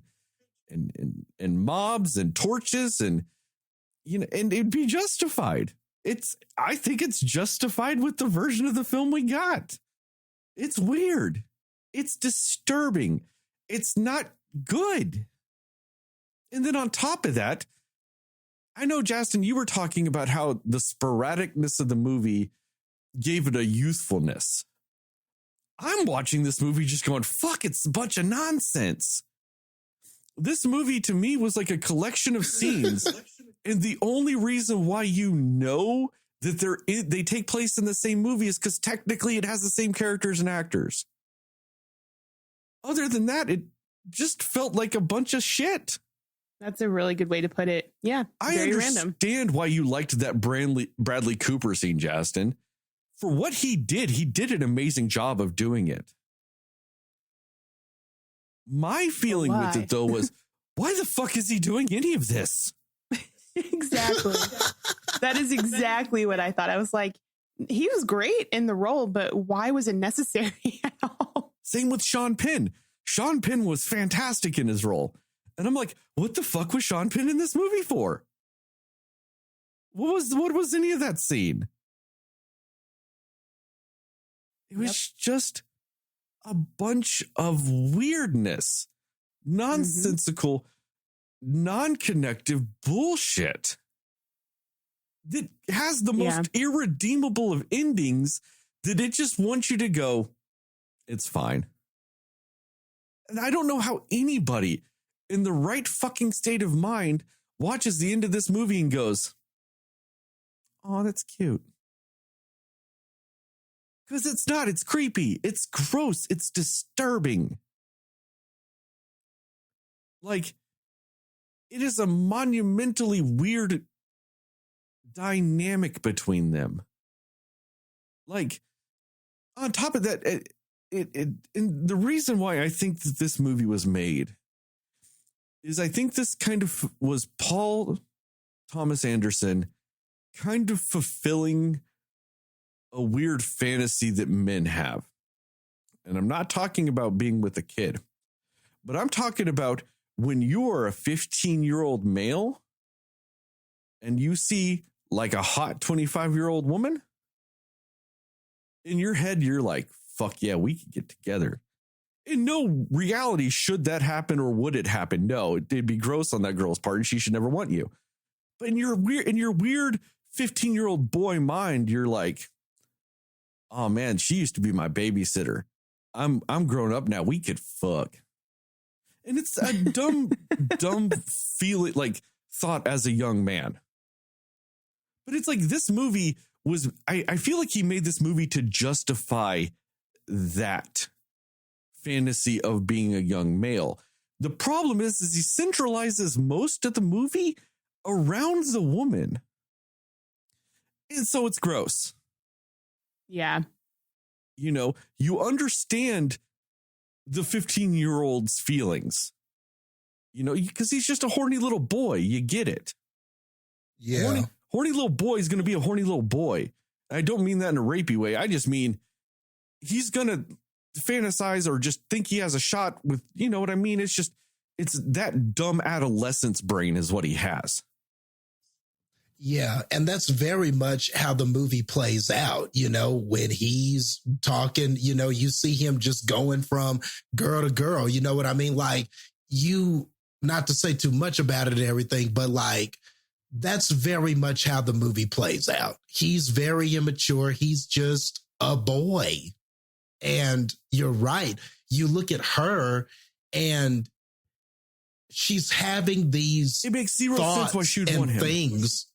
mobs and torches and, you know, and it'd be justified. I think it's justified with the version of the film we got. It's weird. It's disturbing. It's not good. And then on top of that, I know, Justin, you were talking about how the sporadicness of the movie gave it a youthfulness. I'm watching this movie just going, fuck, it's a bunch of nonsense. This movie to me was like a collection of scenes. And the only reason why you know that they take place in the same movie is because technically it has the same characters and actors. Other than that, it just felt like a bunch of shit. That's a really good way to put it. Yeah, I understand why you liked that Bradley Cooper scene, Justin. For what he did an amazing job of doing it. My feeling with it, though, was, why the fuck is he doing any of this? Exactly. That is exactly what I thought. I was like, he was great in the role, but why was it necessary at all? Same with Sean Penn. Sean Penn was fantastic in his role. And I'm like, what the fuck was Sean Penn in this movie for? What was any of that scene? It was just a bunch of weirdness, nonsensical, non-connective bullshit that has the most irredeemable of endings that it just wants you to go, it's fine. And I don't know how anybody in the right fucking state of mind watches the end of this movie and goes, oh, that's cute. Because it's not. It's creepy. It's gross. It's disturbing. Like, it is a monumentally weird dynamic between them. Like, on top of that, and the reason why I think that this movie was made is I think this kind of was Paul Thomas Anderson kind of fulfilling a weird fantasy that men have. And I'm not talking about being with a kid, but I'm talking about when you are a 15-year-old male and you see like a hot 25-year-old woman, in your head, you're like, fuck yeah, we could get together. In no reality should that happen or would it happen. No, it'd be gross on that girl's part and she should never want you. But in your weird 15-year-old boy mind, you're like, oh man, she used to be my babysitter. I'm grown up now. We could fuck. And it's a dumb feeling, like thought as a young man. But it's like this movie was, I feel like he made this movie to justify that fantasy of being a young male. The problem is he centralizes most of the movie around the woman. And so it's gross. Yeah. You know, you understand the 15-year-old's feelings, you know, because he's just a horny little boy. You get it. Yeah. Horny little boy is going to be a horny little boy. I don't mean that in a rapey way. I just mean he's going to fantasize or just think he has a shot with, you know what I mean? It's that dumb adolescence brain is what he has. Yeah, and that's very much how the movie plays out. You know, when he's talking, you know, you see him just going from girl to girl. You know what I mean? Like, not to say too much about it and everything, but like, that's very much how the movie plays out. He's very immature. He's just a boy. And you're right. You look at her and she's having these it makes zero sense why she'd want him. Things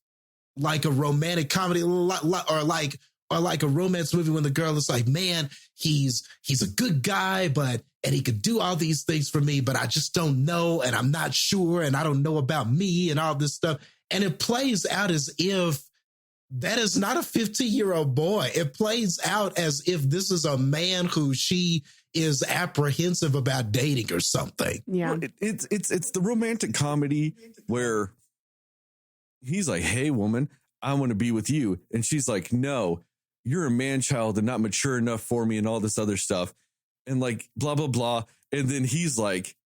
like a romantic comedy or like a romance movie when the girl is like, man, he's a good guy, and he could do all these things for me, but I just don't know. And I'm not sure. And I don't know about me and all this stuff. And it plays out as if that is not a 15-year-old boy. It plays out as if this is a man who she is apprehensive about dating or something. Yeah. It's the romantic comedy where he's like, hey, woman, I want to be with you. And she's like, no, you're a man child and not mature enough for me and all this other stuff. And like, blah, blah, blah. And then he's like,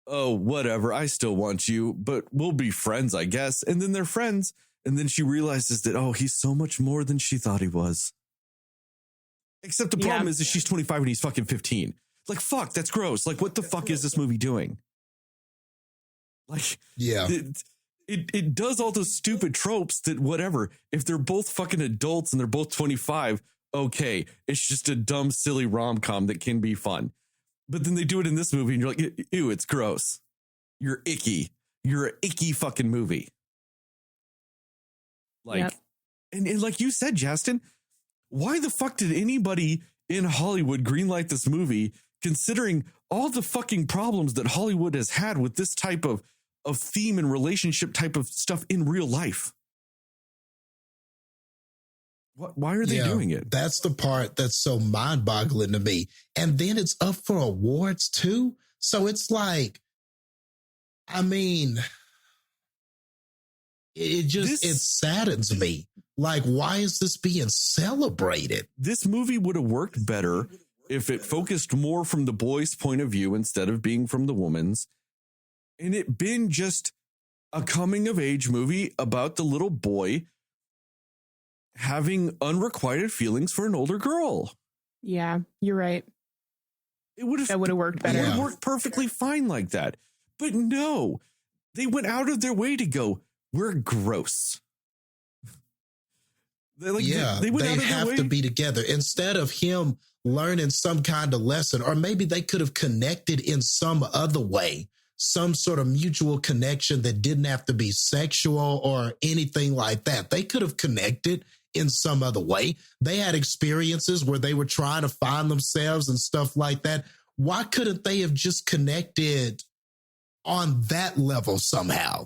oh, whatever. I still want you, but we'll be friends, I guess. And then they're friends. And then she realizes that, oh, he's so much more than she thought he was. Except the problem is that she's 25 and he's fucking 15. Like, fuck, that's gross. Like, what the fuck is this movie doing? Like, yeah. It does all those stupid tropes that whatever, if they're both fucking adults and they're both 25, okay, it's just a dumb, silly rom-com that can be fun. But then they do it in this movie and you're like, ew, it's gross. You're icky. You're an icky fucking movie. Like, and like you said, Justin, why the fuck did anybody in Hollywood greenlight this movie, considering all the fucking problems that Hollywood has had with this type of theme and relationship type of stuff in real life? Why are they doing it? That's the part that's so mind-boggling to me. And then it's up for awards too. So it's like, I mean, it saddens me. Like, why is this being celebrated? This movie would have worked better if it focused more from the boy's point of view instead of being from the woman's. And it been just a coming of age movie about the little boy having unrequited feelings for an older girl. Yeah, you're right. It would have worked It better. would have worked perfectly fine like that. But no, they went out of their way to go, we're gross. They went they out of their have way. to be together instead of him learning some kind of lesson, or maybe they could have connected in some other way, some sort of mutual connection that didn't have to be sexual or anything like that. They could have connected in some other way. They had experiences where they were trying to find themselves and stuff like that. Why couldn't they have just connected on that level somehow?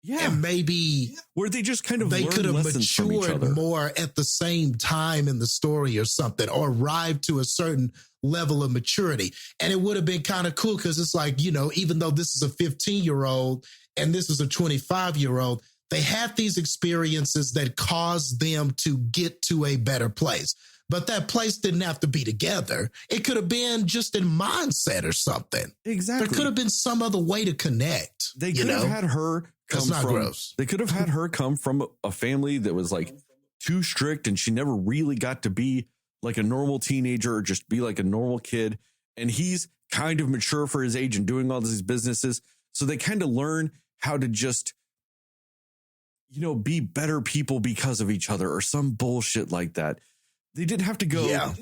Yeah. And maybe where they just kind of they learned could have lessons from each matured other. more at the same time in the story or something, or arrived to a certain level of maturity. And it would have been kind of cool because it's like, you know, even though this is a 15-year-old and this is a 25-year-old, they had these experiences that caused them to get to a better place. But that place didn't have to be together. It could have been just in mindset or something. Exactly. There could have been some other way to connect. They could have had her come That's not from, gross. They could have had her come from a family that was like too strict, and she never really got to be like a normal teenager or just be like a normal kid. And he's kind of mature for his age and doing all these businesses. So they kind of learn how to just, you know, be better people because of each other or some bullshit like that. They didn't have to go,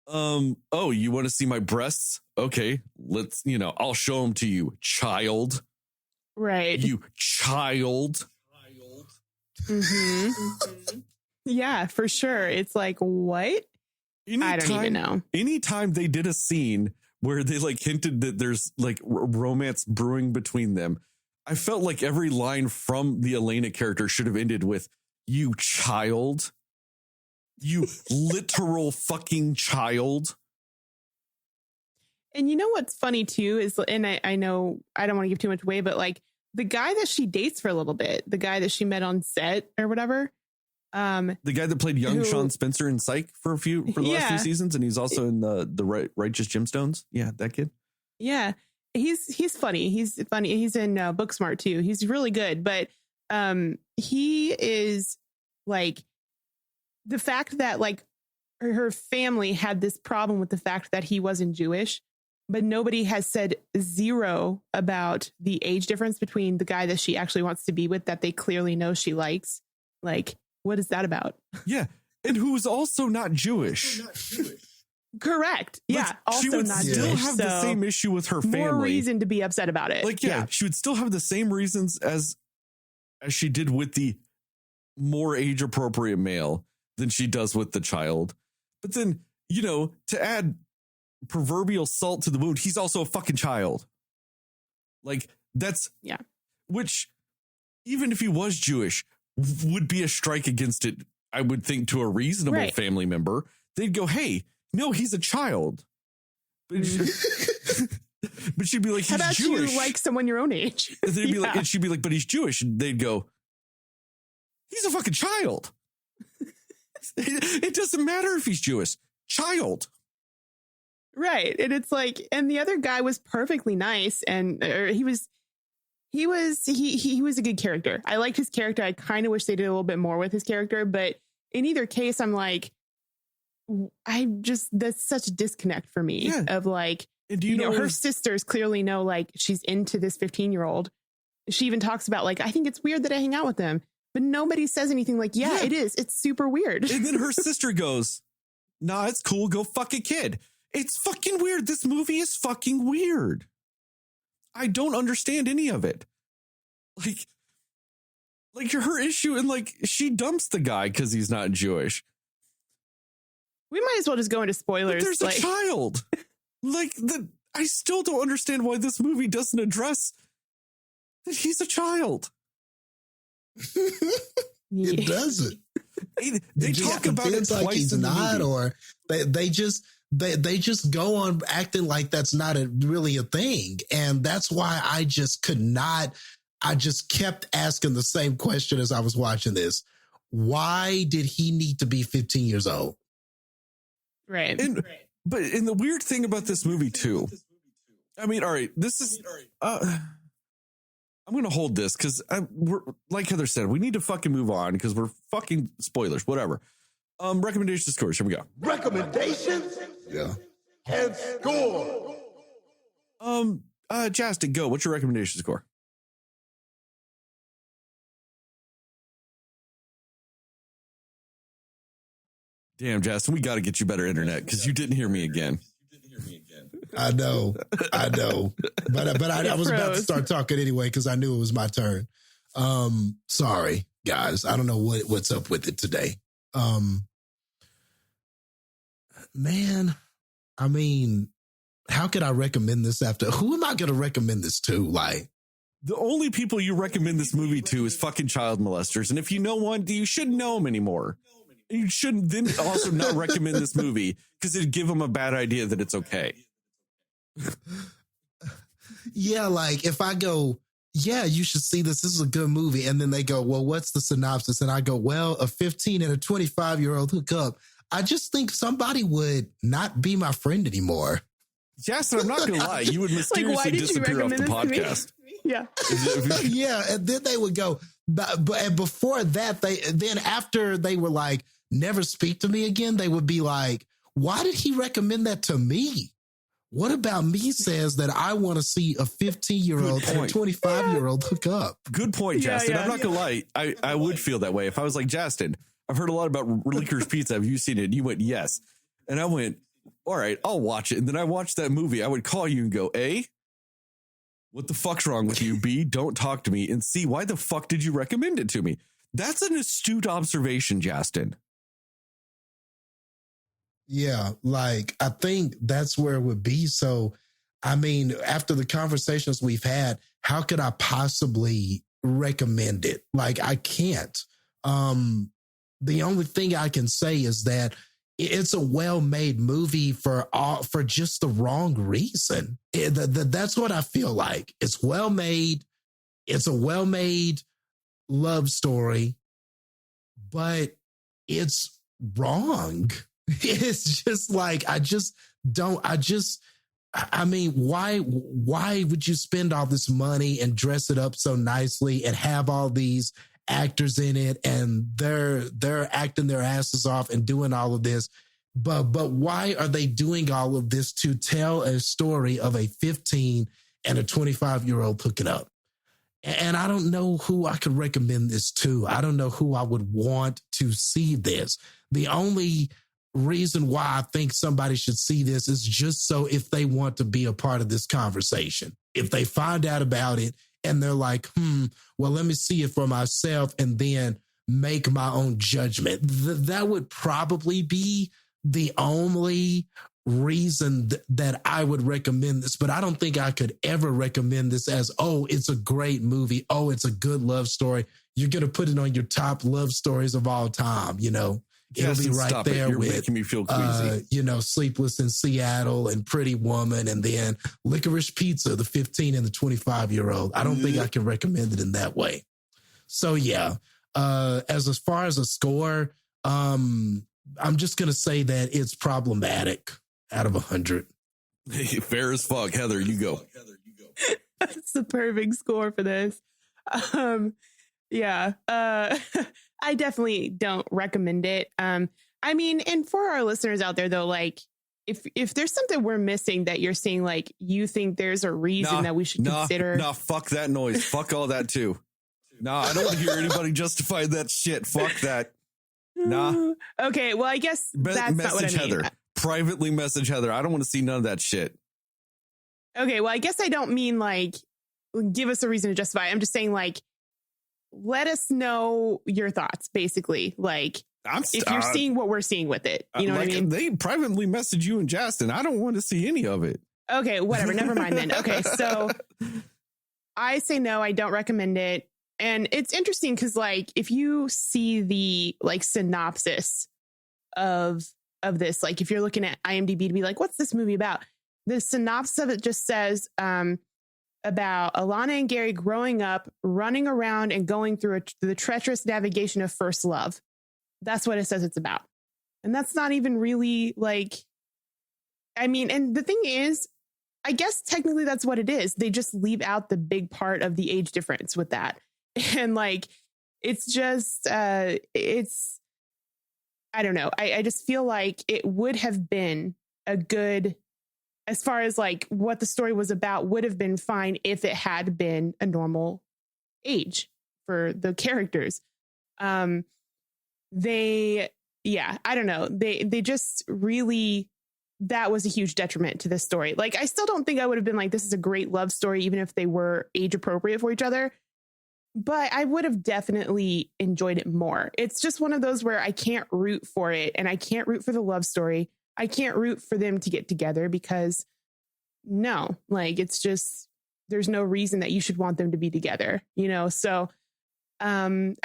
oh, you want to see my breasts? Okay, let's, you know, I'll show them to you, child. Right. You child. Mm-hmm. Yeah, for sure. It's like, what? I don't even know. Anytime they did a scene where they like hinted that there's like romance brewing between them, I felt like every line from the Elena character should have ended with, you child. You literal fucking child. And you know what's funny too is, and I know I don't want to give too much away, but like the guy that she dates for a little bit, the guy that she met on set or whatever. The guy that played young Sean Spencer in Psych for the last 2 seasons, and he's also in the Righteous Gemstones. Yeah, that kid. Yeah, he's funny. He's funny. He's in Booksmart too. He's really good, but he is like the fact that like her family had this problem with the fact that he wasn't Jewish, but nobody has said zero about the age difference between the guy that she actually wants to be with that they clearly know she likes. Like, what is that about? Yeah. And who is also not Jewish. Correct. Yeah. Like, Also she would not still Jewish, have the same issue with her family. More reason to be upset about it. Like, yeah, she would still have the same reasons as she did with the more age appropriate male than she does with the child. But then, you know, to add proverbial salt to the wound, he's also a fucking child. Like, that's, yeah. Which, even if he was Jewish, would be a strike against it, I would think, to a reasonable family member. They'd go, hey, no, he's a child. But, but she'd be like, he's How about Jewish. you like someone your own age? And they'd be like, and she'd be like, but he's Jewish. And they'd go, he's a fucking child. It doesn't matter if he's Jewish. Child. Right. And it's like, and the other guy was perfectly nice, and he was a good character. I liked his character. I kind of wish they did a little bit more with his character, but in either case, I'm like, that's such a disconnect for me of like, and do you know her sisters clearly know like she's into this 15-year-old. She even talks about like, I think it's weird that I hang out with him, but nobody says anything like, yeah, it is. It's super weird. And then her sister goes, nah, it's cool. Go fuck a kid. It's fucking weird. This movie is fucking weird. I don't understand any of it. Like her issue, and like she dumps the guy because he's not Jewish. We might as well just go into spoilers. But there's a child. I still don't understand why this movie doesn't address that he's a child. It doesn't. They talk about it like twice he's in the not, movie. or they just go on acting like that's not really a thing. And that's why I just kept asking the same question as I was watching this. Why did he need to be 15 years old? Right. But the weird thing about this movie too, I mean, all right, this is, I'm going to hold this because we're like Heather said, we need to fucking move on because we're fucking spoilers, whatever. Recommendation scores. Here we go. Recommendations? Yeah. And score. Justin, go. What's your recommendation score? Damn, Justin, we got to get you better internet because you didn't hear me again. I know. But I was about to start talking anyway because I knew it was my turn. Sorry, guys. I don't know what's up with it today. Man, I mean, how could I recommend this after? Who am I going to recommend this to? Like, the only people you recommend this movie to is fucking child molesters. And if you know one, you shouldn't know them anymore. You shouldn't then also not recommend this movie because it'd give them a bad idea that it's okay. Yeah, like if I go, yeah, you should see this. This is a good movie. And then they go, well, what's the synopsis? And I go, well, a 15 and a 25-year-old hook up. I just think somebody would not be my friend anymore. Justin, I'm not going to lie. You would mysteriously disappear off the podcast. Yeah. Yeah. And then they would go, but and before that, then after they were like, never speak to me again, they would be like, why did he recommend that to me? What about me says that I want to see a 15-year-old and a 25-year-old hook up? Good point, Justin. Yeah. I'm not going to lie. I would feel that way. If I was like, Justin, I've heard a lot about Licorice Pizza. Have you seen it? And you went, yes. And I went, all right, I'll watch it. And then I watched that movie. I would call you and go, A, what the fuck's wrong with you? B, don't talk to me. And C, why the fuck did you recommend it to me? That's an astute observation, Justin. Yeah, like I think that's where it would be. So, I mean, after the conversations we've had, how could I possibly recommend it? Like, I can't. The only thing I can say is that it's a well-made movie for just the wrong reason. That's what I feel like. It's well-made. It's a well-made love story, but it's wrong. It's just like, I mean, why would you spend all this money and dress it up so nicely and have all these actors in it and they're acting their asses off and doing all of this? But why are they doing all of this to tell a story of a 15 and a 25-year-old hooking up? And I don't know who I could recommend this to. I don't know who I would want to see this. The only reason why I think somebody should see this is just so if they want to be a part of this conversation. If they find out about it and they're like, well, let me see it for myself and then make my own judgment. That would probably be the only reason that I would recommend this. But I don't think I could ever recommend this as, oh, it's a great movie. Oh, it's a good love story. You're going to put it on your top love stories of all time, you know? It'll be right there You're with, making me feel queasy. Sleepless in Seattle and Pretty Woman, and then Licorice Pizza, the 15 and the 25-year-old. I don't think I can recommend it in that way. So yeah, as far as a score, I'm just gonna say that it's problematic out of 100. Hey, fair as fuck. Heather, you go. That's the perfect score for this. I definitely don't recommend it. I mean, and for our listeners out there though, like if there's something we're missing that you're seeing, like you think there's a reason that we should consider. Fuck that noise. Fuck all that too. I don't want to hear anybody justify that shit. Fuck that. Okay, well, I guess that's not what I mean. Heather. Privately message Heather. I don't want to see none of that shit. Okay, well, I guess I don't mean like give us a reason to justify. I'm just saying like let us know your thoughts, basically. Like if you're seeing what we're seeing with it, you know what I mean? They privately message you and Justin. I don't want to see any of it. Okay, whatever. Never mind then. Okay, so I say no, I don't recommend it. And it's interesting because like if you see the like synopsis of this, like if you're looking at IMDb to be like, what's this movie about? The synopsis of it just says about Alana and Gary growing up, running around and going through the treacherous navigation of first love. That's what it says it's about. And that's not even really like, I mean, and the thing is, I guess technically that's what it is. They just leave out the big part of the age difference with that. And like, it's just, I don't know. I just feel like it would have been a good, as far as like what the story was about, would have been fine if it had been a normal age for the characters. I don't know. They just really, that was a huge detriment to this story. Like, I still don't think I would have been like, this is a great love story, even if they were age appropriate for each other. But I would have definitely enjoyed it more. It's just one of those where I can't root for it, and I can't root for the love story. I can't root for them to get together because no, like, it's just, there's no reason that you should want them to be together, you know? So I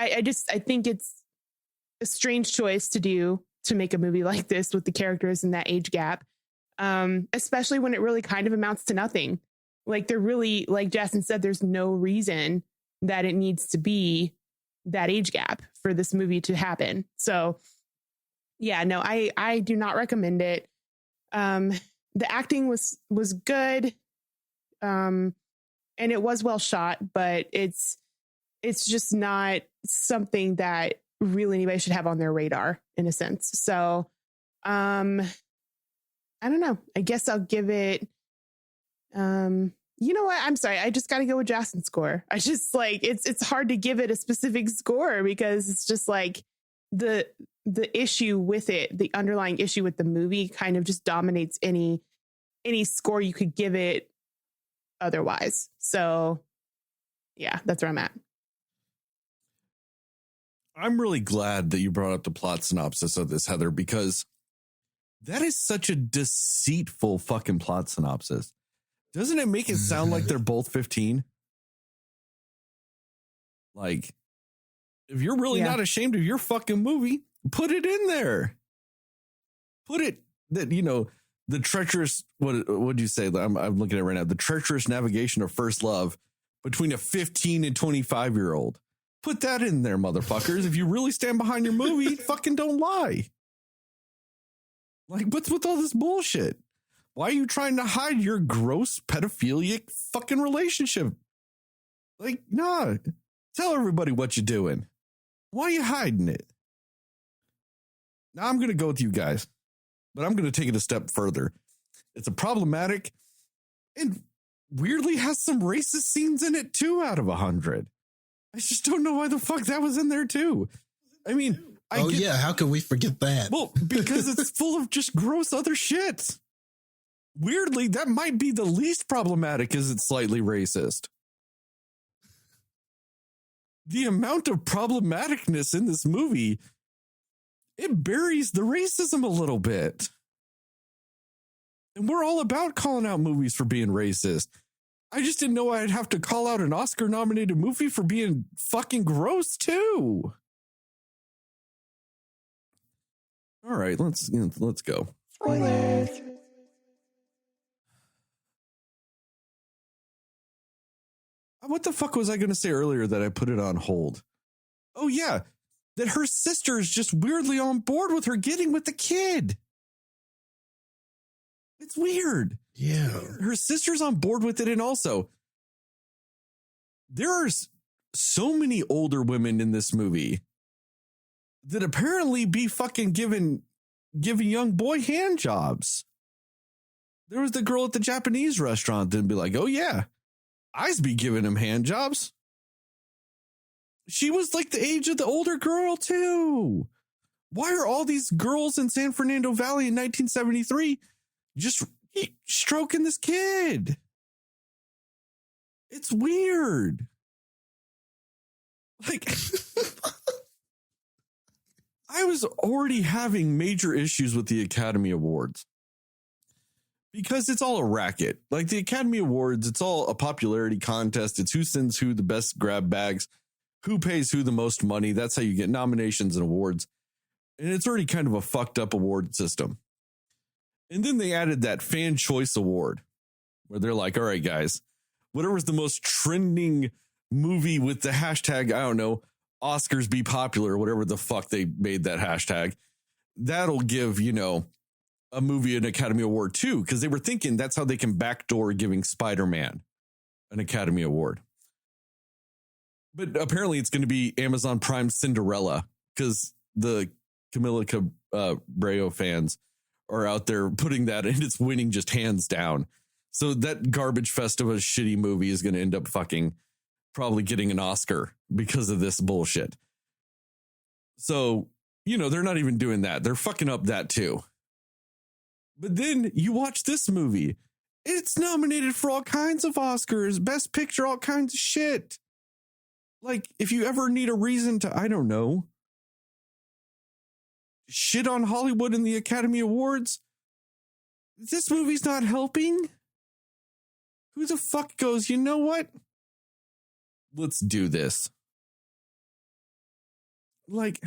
think it's a strange choice to make a movie like this with the characters in that age gap, especially when it really kind of amounts to nothing. Like, they're really, like Jason said, there's no reason that it needs to be that age gap for this movie to happen. So yeah, no, I do not recommend it. The acting was good. And it was well shot, but it's just not something that really anybody should have on their radar in a sense. So, I don't know. I guess I'll give it, you know what? I'm sorry. I just got to go with Jason's score. I just like, it's hard to give it a specific score because it's just like the issue with it, the underlying issue with the movie kind of just dominates any score you could give it otherwise. So yeah, that's where I'm at. I'm really glad that you brought up the plot synopsis of this, Heather, because that is such a deceitful fucking plot synopsis. Doesn't it make it sound like they're both 15? Like, if you're really not ashamed of your fucking movie, put it in there. Put it that, you know, the treacherous, what would you say? I'm looking at it right now. The treacherous navigation of first love between a 15 and 25-year-old. Put that in there, motherfuckers. If you really stand behind your movie, fucking don't lie. Like, what's with all this bullshit? Why are you trying to hide your gross pedophilic fucking relationship? Like, nah, tell everybody what you're doing. Why are you hiding it? Now I'm going to go with you guys, but I'm going to take it a step further. It's a problematic and weirdly has some racist scenes in it, 2 out of 100. I just don't know why the fuck that was in there too. I mean, how can we forget that? Well, because it's full of just gross other shit. Weirdly, that might be the least problematic, is it's slightly racist. The amount of problematicness in this movie, it buries the racism a little bit. And we're all about calling out movies for being racist. I just didn't know I'd have to call out an Oscar-nominated movie for being fucking gross, too. All right, let's go. Spoilers. What the fuck was I going to say earlier that I put it on hold? Oh, yeah, that her sister is just weirdly on board with her getting with the kid. It's weird. Yeah. Her sister's on board with it. And also, there are so many older women in this movie that apparently be fucking giving young boy hand jobs. There was the girl at the Japanese restaurant that'd be like, oh, yeah, I'd be giving him hand jobs. She was like the age of the older girl, too. Why are all these girls in San Fernando Valley in 1973 just stroking this kid? It's weird. Like, I was already having major issues with the Academy Awards because it's all a racket. Like, the Academy Awards, it's all a popularity contest. It's who sends who the best grab bags, who pays who the most money. That's how you get nominations and awards. And it's already kind of a fucked up award system. And then they added that fan choice award where they're like, all right, guys, whatever's the most trending movie with the hashtag, I don't know, Oscars be popular, whatever the fuck they made that hashtag, that'll give, you know, a movie an Academy Award too, because they were thinking that's how they can backdoor giving Spider-Man an Academy Award. But apparently it's going to be Amazon Prime Cinderella, because the Camila Cabello fans are out there putting that, and it's winning just hands down. So that garbage fest of a shitty movie is going to end up probably getting an Oscar because of this bullshit. So, they're not even doing that. They're fucking up that too. But then you watch this movie. It's nominated for all kinds of Oscars, Best Picture, all kinds of shit. Like, if you ever need a reason to, I don't know, shit on Hollywood and the Academy Awards, this movie's not helping. Who the fuck goes, you know what? Let's do this. Like,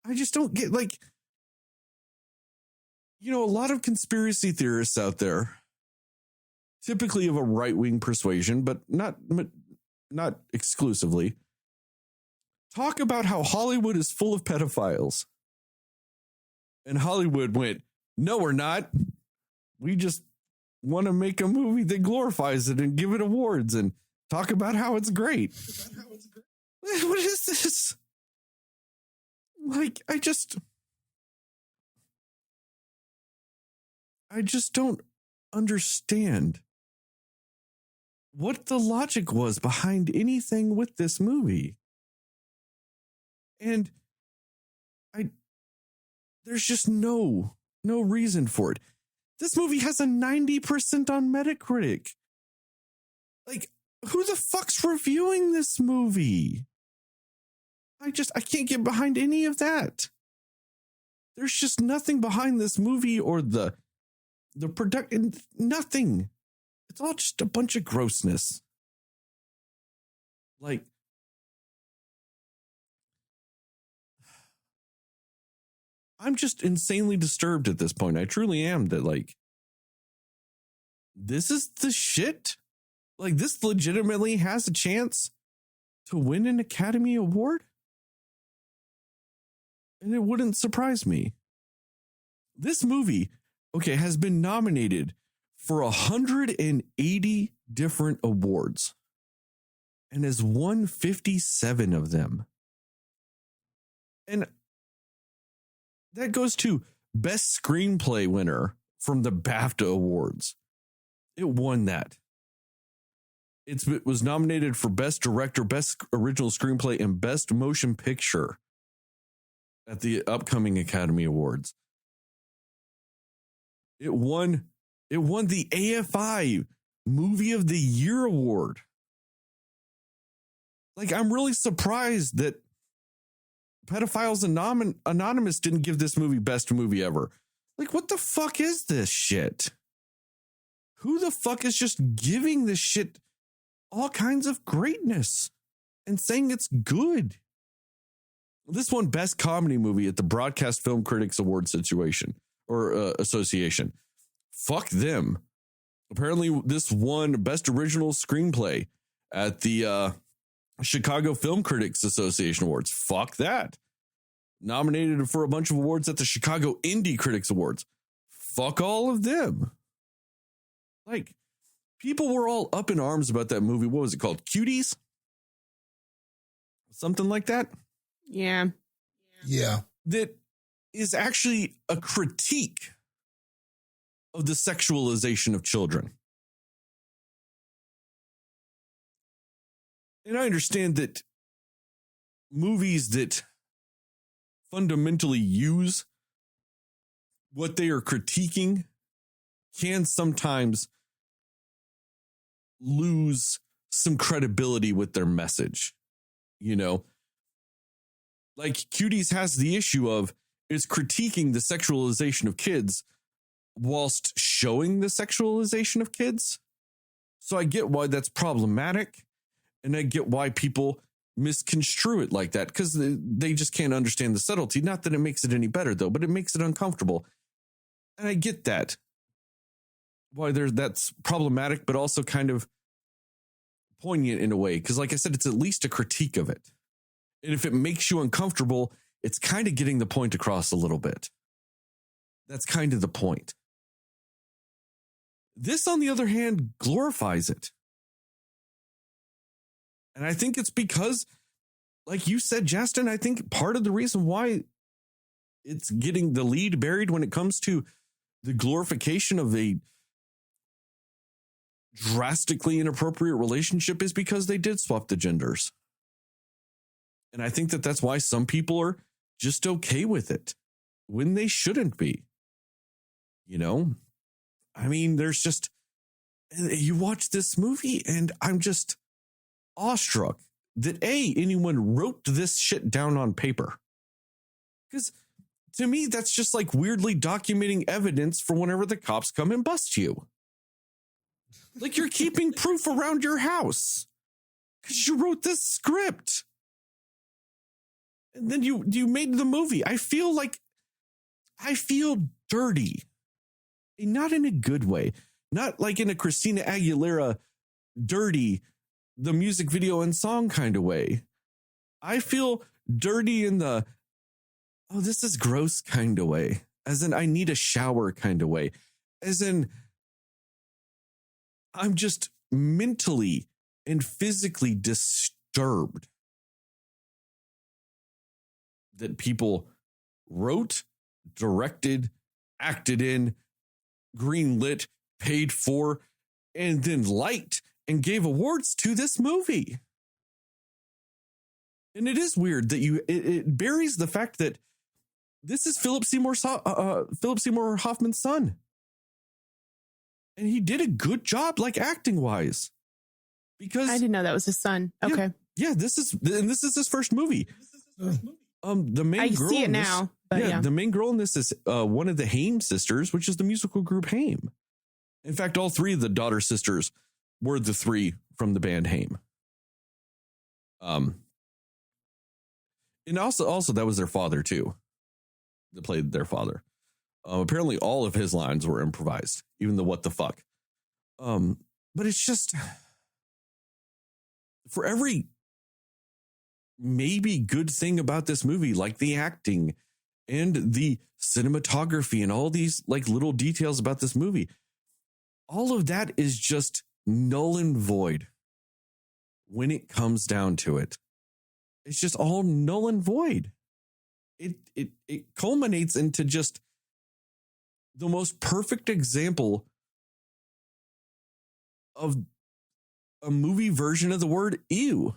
I just don't get, like, a lot of conspiracy theorists out there, typically of a right-wing persuasion, but not exclusively, talk about how Hollywood is full of pedophiles. And Hollywood went, no, we're not. We just want to make a movie that glorifies it and give it awards and talk about how it's great. What is this? Like, I just don't understand what the logic was behind anything with this movie. And there's just no reason for it. This movie has a 90% on Metacritic. Like, who the fuck's reviewing this movie? I can't get behind any of that. There's just nothing behind this movie or the production, nothing. It's all just a bunch of grossness. Like, I'm just insanely disturbed at this point. I truly am, that, like, this is the shit. Like, this legitimately has a chance to win an Academy Award. And it wouldn't surprise me. This movie, has been nominated for 180 different awards and has won 57 of them. And that goes to Best Screenplay winner from the BAFTA Awards. It won that. It was nominated for Best Director, Best Original Screenplay, and Best Motion Picture at the upcoming Academy Awards. It won the AFI Movie of the Year Award. Like, I'm really surprised that Pedophiles Anonymous didn't give this movie Best Movie Ever. Like, what the fuck is this shit? Who the fuck is just giving this shit all kinds of greatness and saying it's good? This won Best Comedy Movie at the Broadcast Film Critics Award Association. Fuck them. Apparently, this won Best Original Screenplay at the Chicago Film Critics Association Awards. Fuck that. Nominated for a bunch of awards at the Chicago Indie Critics Awards. Fuck all of them. Like, people were all up in arms about that movie. What was it called? Cuties? Something like that? Yeah. That is actually a critique of the sexualization of children. And I understand that movies that fundamentally use what they are critiquing can sometimes lose some credibility with their message. Like, Cuties has the issue of is critiquing the sexualization of kids whilst showing the sexualization of kids. So I get why that's problematic, and I get why people misconstrue it like that, because they just can't understand the subtlety. Not that it makes it any better, though, but it makes it uncomfortable. And I get that. Why that's problematic, but also kind of poignant in a way. Because like I said, it's at least a critique of it. And if it makes you uncomfortable, it's kind of getting the point across a little bit. That's kind of the point. This, on the other hand, glorifies it. And I think it's because, like you said, Justin, I think part of the reason why it's getting the lead buried when it comes to the glorification of a drastically inappropriate relationship is because they did swap the genders. And I think that that's why some people are just okay with it when they shouldn't be. You know, I mean, there's just, you watch this movie and I'm just awestruck that anyone wrote this shit down on paper. Because to me, that's just like weirdly documenting evidence for whenever the cops come and bust you. Like you're keeping proof around your house because you wrote this script. And then you made the movie. I feel dirty. And not in a good way. Not like in a Christina Aguilera dirty, the music video and song kind of way. I feel dirty in the, oh, this is gross kind of way. As in, I need a shower kind of way. As in, I'm just mentally and physically disturbed that people wrote, directed, acted in, greenlit, paid for, and then liked and gave awards to this movie. And it is weird that it buries the fact that this is Philip Seymour Hoffman's son. And he did a good job, like acting wise. Because I didn't know that was his son. Okay. Yeah, this is his first movie. The main I girl see it in this, now. But the main girl in this is one of the Haim sisters, which is the musical group Haim. In fact, all three of the daughter sisters were the three from the band Haim. And also that was their father too. That played their father. Apparently, all of his lines were improvised, even the "what the fuck." But it's just for every maybe good thing about this movie, like the acting and the cinematography and all these like little details about this movie, all of that is just null and void when it comes down to it. It's just all null and void. It culminates into just the most perfect example of a movie version of the word ew.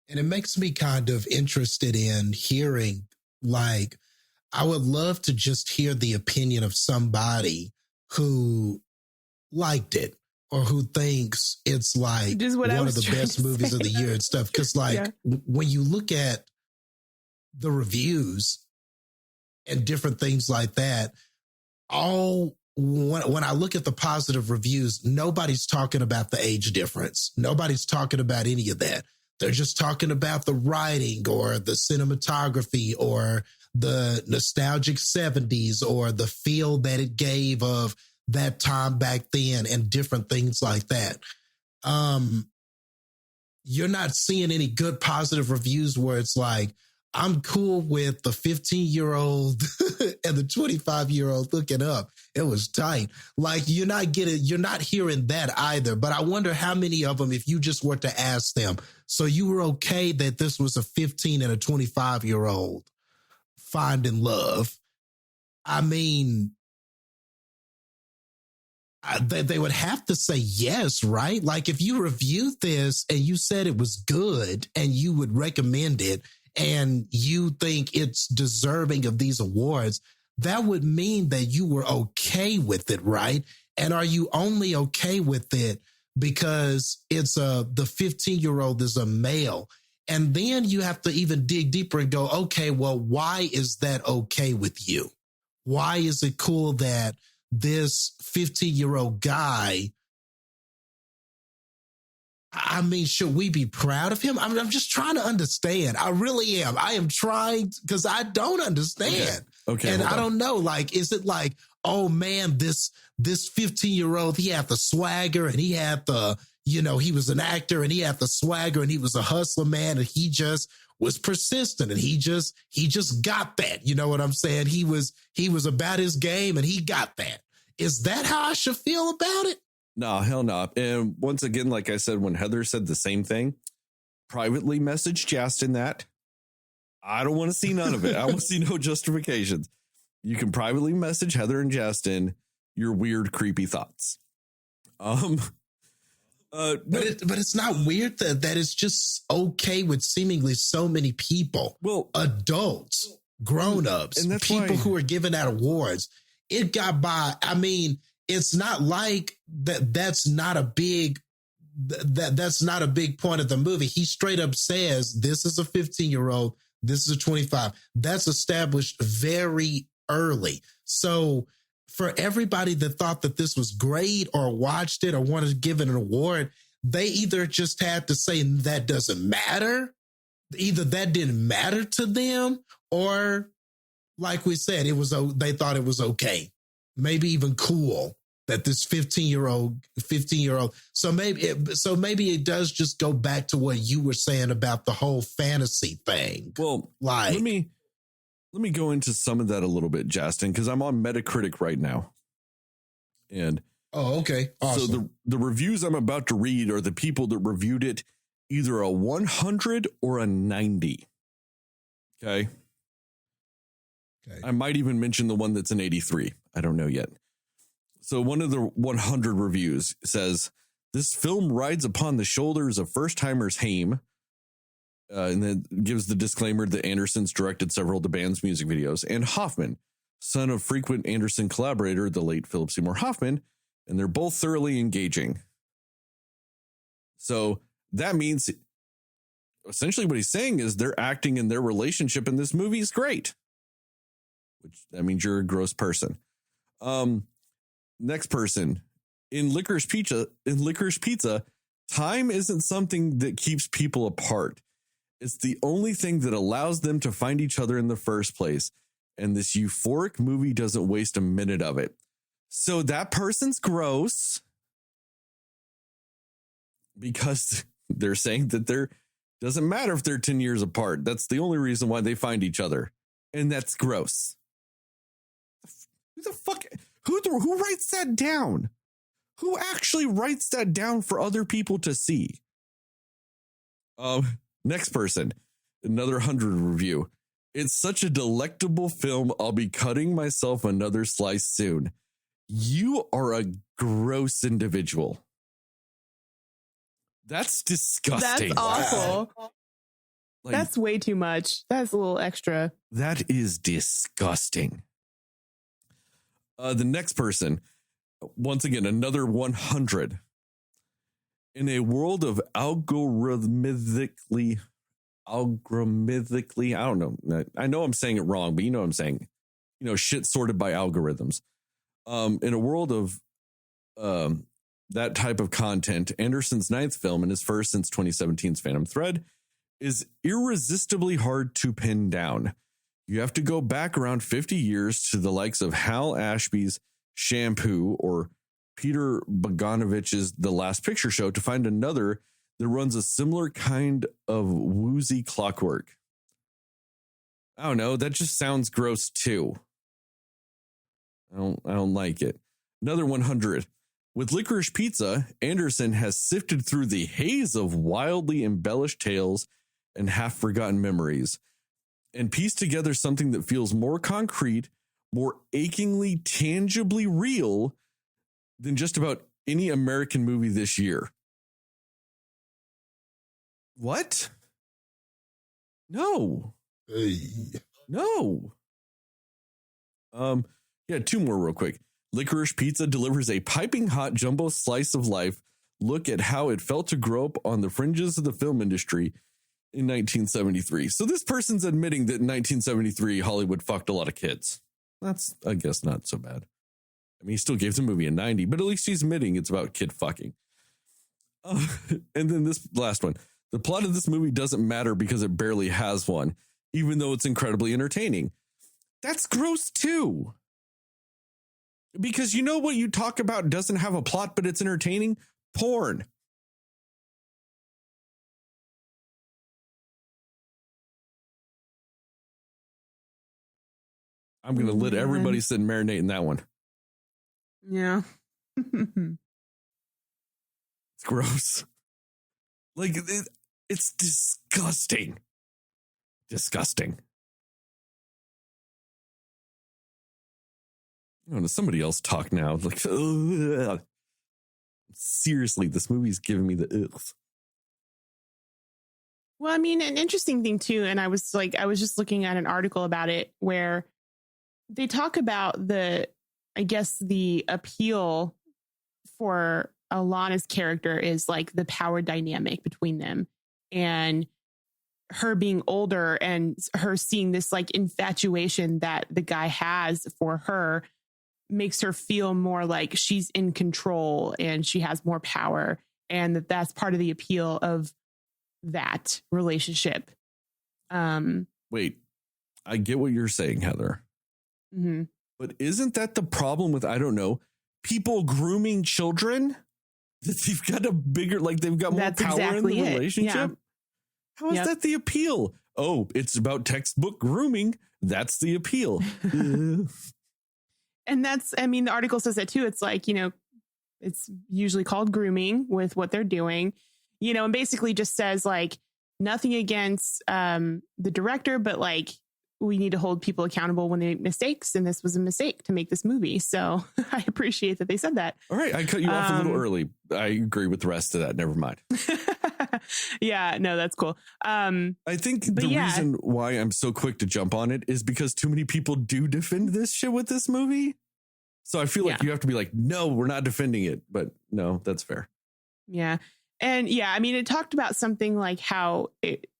And it makes me kind of interested in hearing, like, I would love to just hear the opinion of somebody who liked it or who thinks it's like one of the best movies of the year and stuff. Because like when you look at the reviews and different things like that, when I look at the positive reviews, nobody's talking about the age difference. Nobody's talking about any of that. They're just talking about the writing or the cinematography or the nostalgic 70s or the feel that it gave of that time back then and different things like that. You're not seeing any good positive reviews where it's like, I'm cool with the 15-year-old and the 25-year-old hooking up. It was tight. Like you're not hearing that either. But I wonder how many of them, if you just were to ask them, so you were okay that this was a 15 and a 25-year-old finding love. I mean, they would have to say yes, right? Like if you reviewed this and you said it was good and you would recommend it and you think it's deserving of these awards, that would mean that you were okay with it, right? And are you only okay with it because it's the 15-year-old is a male? And then you have to even dig deeper and go, okay, well, why is that okay with you? Why is it cool that this 15-year-old guy, I mean, should we be proud of him? I'm just trying to understand. I really am. I am trying because I don't understand. Okay. And I don't know, like, is it like, oh man, this 15-year-old, he had the swagger and he had the, he was an actor and he had the swagger and he was a hustler, man. And he just was persistent, and he just got that. You know what I'm saying? He was about his game, and he got that. Is that how I should feel about it? No, hell no. And once again, like I said, when Heather said the same thing, privately messaged Justin that I don't want to see none of it. I want to see no justifications. You can privately message Heather and Justin your weird, creepy thoughts. But it's not weird that it's just okay with seemingly so many people. Well, adults, grown-ups, and that's people why, who are giving out awards. It got by. I mean, it's not like that's not a big point of the movie. He straight up says this is a 15-year-old, this is a 25. That's established very early. So for everybody that thought that this was great or watched it or wanted to give it an award, they either just had to say that doesn't matter, either that didn't matter to them, or like we said, they thought it was okay, maybe even cool that this 15-year-old. So maybe it does just go back to what you were saying about the whole fantasy thing. Well, like let me go into some of that a little bit, Justin, because I'm on Metacritic right now. And okay. Awesome. So the reviews I'm about to read are the people that reviewed it either a 100 or a 90. Okay. I might even mention the one that's an 83. I don't know yet. So one of the 100 reviews says, this film rides upon the shoulders of first-timers Haim, and then gives the disclaimer that Anderson's directed several of the band's music videos, and Hoffman, son of frequent Anderson collaborator, the late Philip Seymour Hoffman, and they're both thoroughly engaging. So that means essentially what he's saying is their acting and their relationship in this movie is great, which that means you're a gross person. Next person, in Licorice Pizza, time isn't something that keeps people apart. It's the only thing that allows them to find each other in the first place. And this euphoric movie doesn't waste a minute of it. So that person's gross because they're saying that doesn't matter if they're 10 years apart. That's the only reason why they find each other. And that's gross. Who the fuck? Who writes that down? Who actually writes that down for other people to see? Next person, another 100 review. It's such a delectable film. I'll be cutting myself another slice soon. You are a gross individual. That's disgusting. That's awful. Like, that's way too much. That's a little extra. That is disgusting. The next person, once again, another 100. In a world of algorithmically, I don't know. I know I'm saying it wrong, but you know what I'm saying. Shit sorted by algorithms. In a world of that type of content, Anderson's ninth film and his first since 2017's Phantom Thread is irresistibly hard to pin down. You have to go back around 50 years to the likes of Hal Ashby's Shampoo or Peter Bogdanovich's The Last Picture Show to find another that runs a similar kind of woozy clockwork. I don't know. That just sounds gross too. I don't like it. Another 100. With Licorice Pizza, Anderson has sifted through the haze of wildly embellished tales and half-forgotten memories and pieced together something that feels more concrete, more achingly, tangibly real than just about any American movie this year. What? No. Hey. No. Yeah, two more real quick. Licorice Pizza delivers a piping hot jumbo slice of life look at how it felt to grow up on the fringes of the film industry in 1973. So this person's admitting that in 1973, Hollywood fucked a lot of kids. That's, I guess, not so bad. I mean, he still gave the movie a 90, but at least he's admitting it's about kid fucking. And then this last one. The plot of this movie doesn't matter because it barely has one, even though it's incredibly entertaining. That's gross too. Because you know what you talk about doesn't have a plot, but it's entertaining? Porn. I'm going to let everybody sit and marinate in that one. Yeah. It's gross. Like, it's disgusting. Disgusting. I don't know, somebody else talk now. Like, ugh. Seriously, this movie's giving me the ugh. Well, I mean, an interesting thing too, and I was just looking at an article about it where they talk about the appeal for Alana's character is like the power dynamic between them, and her being older and her seeing this like infatuation that the guy has for her makes her feel more like she's in control and she has more power, and that's part of the appeal of that relationship. Wait, I get what you're saying, Heather. Mm-hmm. But isn't that the problem with, I don't know, people grooming children? That they've got a bigger, like they've got more power exactly in the relationship? Yeah. How is that the appeal? Oh, it's about textbook grooming. That's the appeal. And that's, I mean, the article says that too. It's like, you know, it's usually called grooming with what they're doing, you know, and basically just says like nothing against the director, but like we need to hold people accountable when they make mistakes. And this was a mistake to make this movie. So I appreciate that they said that. All right. I cut you off a little early. I agree with the rest of that. Never mind. Yeah, no, that's cool. I think the reason why I'm so quick to jump on it is because too many people do defend this shit with this movie. So I feel like you have to be like, no, we're not defending it. But no, that's fair. Yeah. And yeah, I mean, it talked about something like how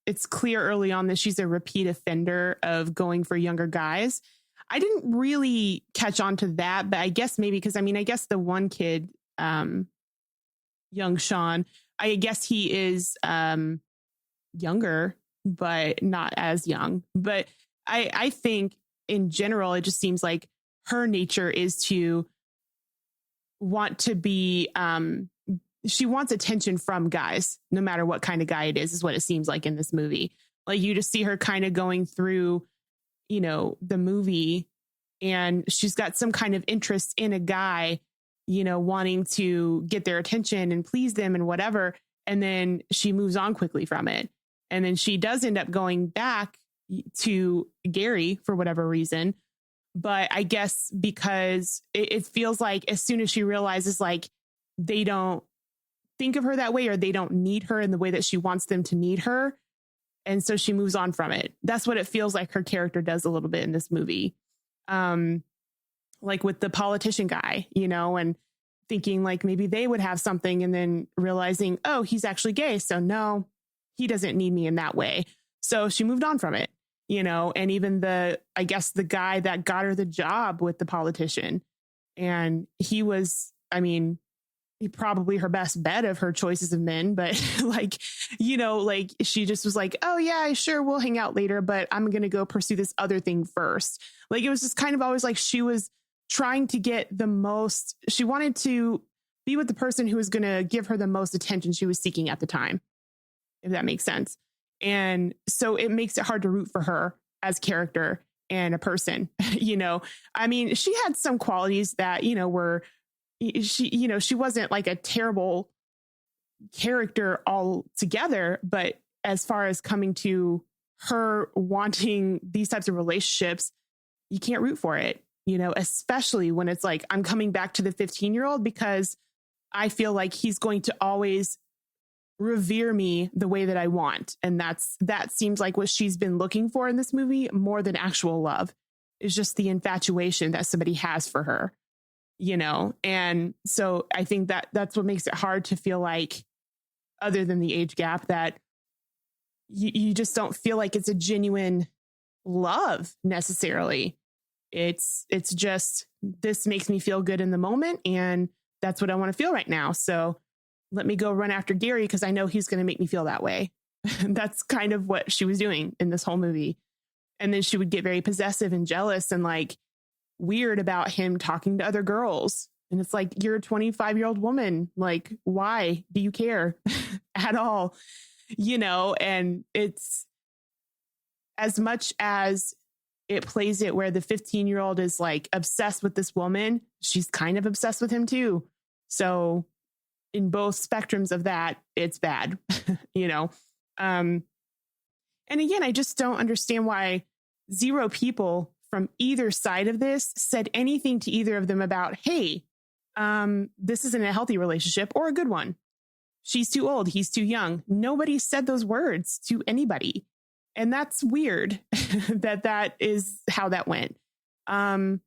it's clear early on that she's a repeat offender of going for younger guys. I didn't really catch on to that, but I guess maybe because, I mean, I guess the one kid, young Sean, I guess he is younger, but not as young. But I think in general, it just seems like her nature is to want to be, she wants attention from guys, no matter what kind of guy it is what it seems like in this movie. Like you just see her kind of going through, you know, the movie, and she's got some kind of interest in a guy, you know, wanting to get their attention and please them and whatever. And then she moves on quickly from it. And then she does end up going back to Gary for whatever reason. But I guess because it feels like as soon as she realizes like they don't think of her that way, or they don't need her in the way that she wants them to need her. And so she moves on from it. That's what it feels like her character does a little bit in this movie. Like with the politician guy, you know, and thinking like maybe they would have something, and then realizing, oh, he's actually gay. So no, he doesn't need me in that way. So she moved on from it, you know, and even I guess the guy that got her the job with the politician, and he was, I mean, he probably her best bet of her choices of men, but like, you know, like she just was like, oh yeah, sure, we'll hang out later, but I'm going to go pursue this other thing first. Like it was just kind of always like she was trying to get the most, she wanted to be with the person who was going to give her the most attention she was seeking at the time, if that makes sense. And so it makes it hard to root for her as character and a person, you know. I mean, she had some qualities that, you know, were, she wasn't like a terrible character altogether, but as far as coming to her wanting these types of relationships, you can't root for it, you know, especially when it's like, I'm coming back to the 15-year-old because I feel like he's going to always revere me the way that I want. And that seems like what she's been looking for in this movie more than actual love, is just the infatuation that somebody has for her, you know? And so I think that's what makes it hard to feel like, other than the age gap, that you just don't feel like it's a genuine love necessarily. It's just, this makes me feel good in the moment, and that's what I want to feel right now. So let me go run after Gary because I know he's going to make me feel that way. That's kind of what she was doing in this whole movie. And then she would get very possessive and jealous and like weird about him talking to other girls. And it's like, you're a 25-year-old woman. Like, why do you care at all? You know, and it's, as much as it plays it where the 15-year-old is like obsessed with this woman. She's kind of obsessed with him too. So in both spectrums of that, it's bad, you know? And again, I just don't understand why zero people from either side of this said anything to either of them about, hey, this isn't a healthy relationship or a good one. She's too old. He's too young. Nobody said those words to anybody. And that's weird that is how that went. I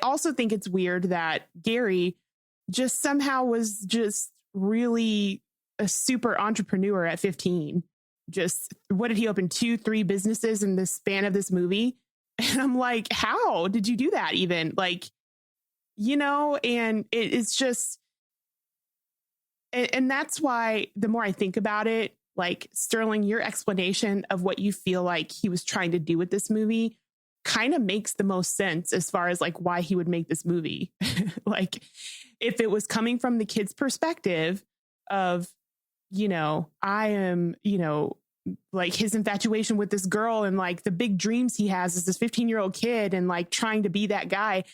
also think it's weird that Gary just somehow was just really a super entrepreneur at 15. Just, what did he open? 2-3 businesses in the span of this movie? And I'm like, how did you do that even? Like, you know, and it's just, and that's why the more I think about it, like, Sterling, your explanation of what you feel like he was trying to do with this movie kind of makes the most sense as far as like why he would make this movie. Like, if it was coming from the kid's perspective of, you know, I am, you know, like his infatuation with this girl and like the big dreams he has as this 15-year-old kid and like trying to be that guy.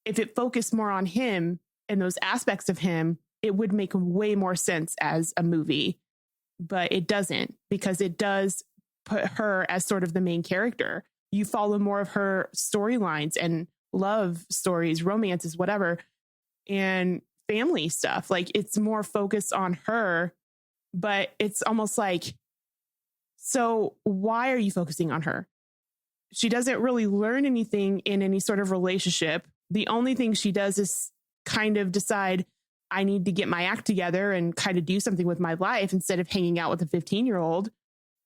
If it focused more on him and those aspects of him, it would make way more sense as a movie. But it doesn't, because it does put her as sort of the main character. You follow more of her storylines and love stories, romances, whatever, and family stuff. Like, it's more focused on her, but it's almost like, so why are you focusing on her? She doesn't really learn anything in any sort of relationship. The only thing she does is kind of decide, I need to get my act together and kind of do something with my life instead of hanging out with a 15-year-old.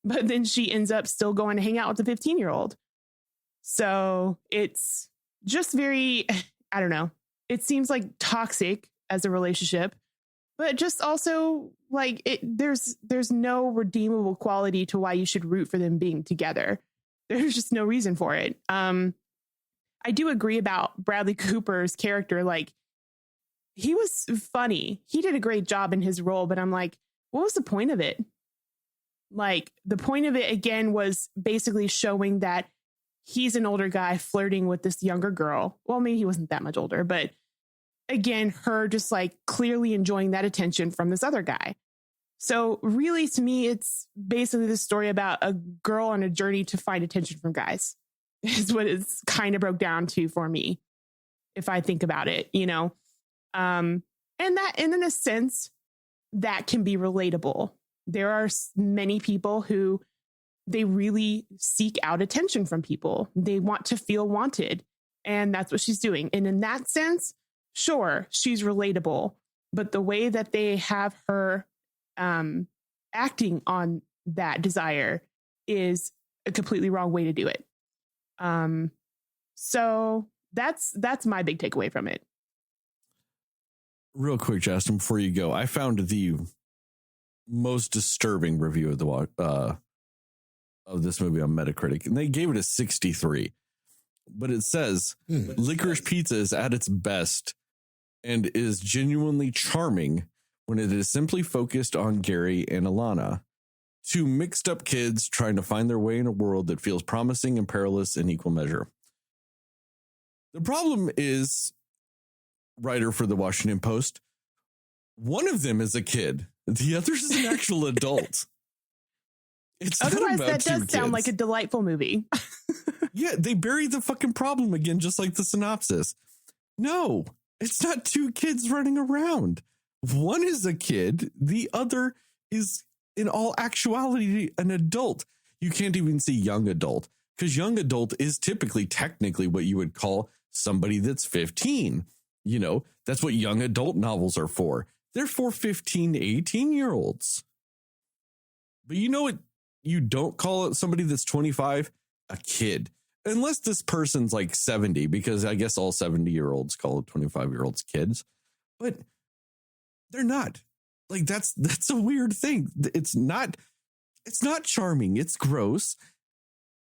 But then she ends up still going to hang out with the 15-year-old. So it's just very, I don't know. It seems like toxic as a relationship, but just also like there's no redeemable quality to why you should root for them being together. There's just no reason for it. I do agree about Bradley Cooper's character. Like, he was funny. He did a great job in his role, but I'm like, what was the point of it? Like, the point of it again was basically showing that he's an older guy flirting with this younger girl. Well, maybe he wasn't that much older, but again, her just like clearly enjoying that attention from this other guy. So really, to me, it's basically the story about a girl on a journey to find attention from guys is what it's kind of broke down to for me, if I think about it, you know? And in a sense, that can be relatable. There are many people who they really seek out attention from people. They want to feel wanted. And that's what she's doing. And in that sense, sure, she's relatable. But the way that they have her acting on that desire is a completely wrong way to do it. So that's my big takeaway from it. Real quick, Justin, before you go, I found the most disturbing review of this movie on Metacritic, and they gave it a 63. But it says Licorice Pizza is at its best and is genuinely charming when it is simply focused on Gary and Alana, two mixed up kids trying to find their way in a world that feels promising and perilous in equal measure. The problem is, writer for the Washington Post, one of them is a kid. The other is an actual adult. It's otherwise, not about that does kids. sound like a delightful movie. Yeah, they buried the fucking problem again, just like the synopsis. No, it's not two kids running around. One is a kid. The other is, in all actuality, an adult. You can't even see young adult, because young adult is typically, technically, what you would call somebody that's 15. You know, that's what young adult novels are for. They're for 15 to 18-year-olds. But you know what? You don't call it somebody that's 25 a kid. Unless this person's like 70, because I guess all 70-year-olds call 25-year-olds kids. But they're not. Like, that's a weird thing. It's not charming. It's gross.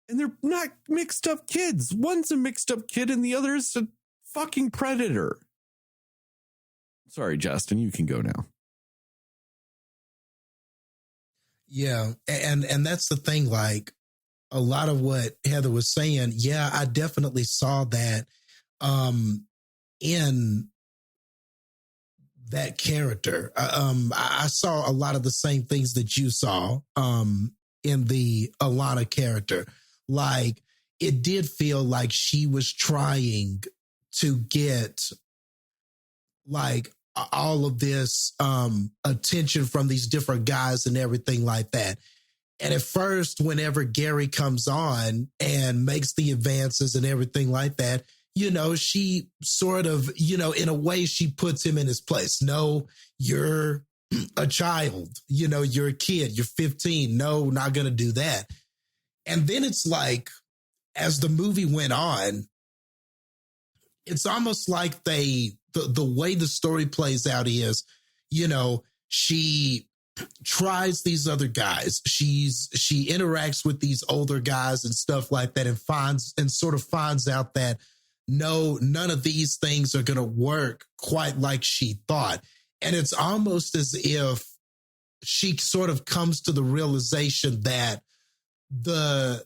And they're not mixed up kids. One's a mixed up kid and the other is a fucking predator. Sorry, Justin, you can go now. Yeah. And that's the thing, like, a lot of what Heather was saying, yeah, I definitely saw that in that character. I saw a lot of the same things that you saw in the Alana character. Like, it did feel like she was trying to get like all of this attention from these different guys and everything like that. And at first, whenever Gary comes on and makes the advances and everything like that, you know, she sort of, you know, in a way, she puts him in his place. No, you're a child, you know, you're a kid, you're 15. No, not going to do that. And then it's like, as the movie went on, it's almost like the way the story plays out is, you know, she tries these other guys. She interacts with these older guys and stuff like that, and finds out that no, none of these things are going to work quite like she thought. And it's almost as if she sort of comes to the realization that the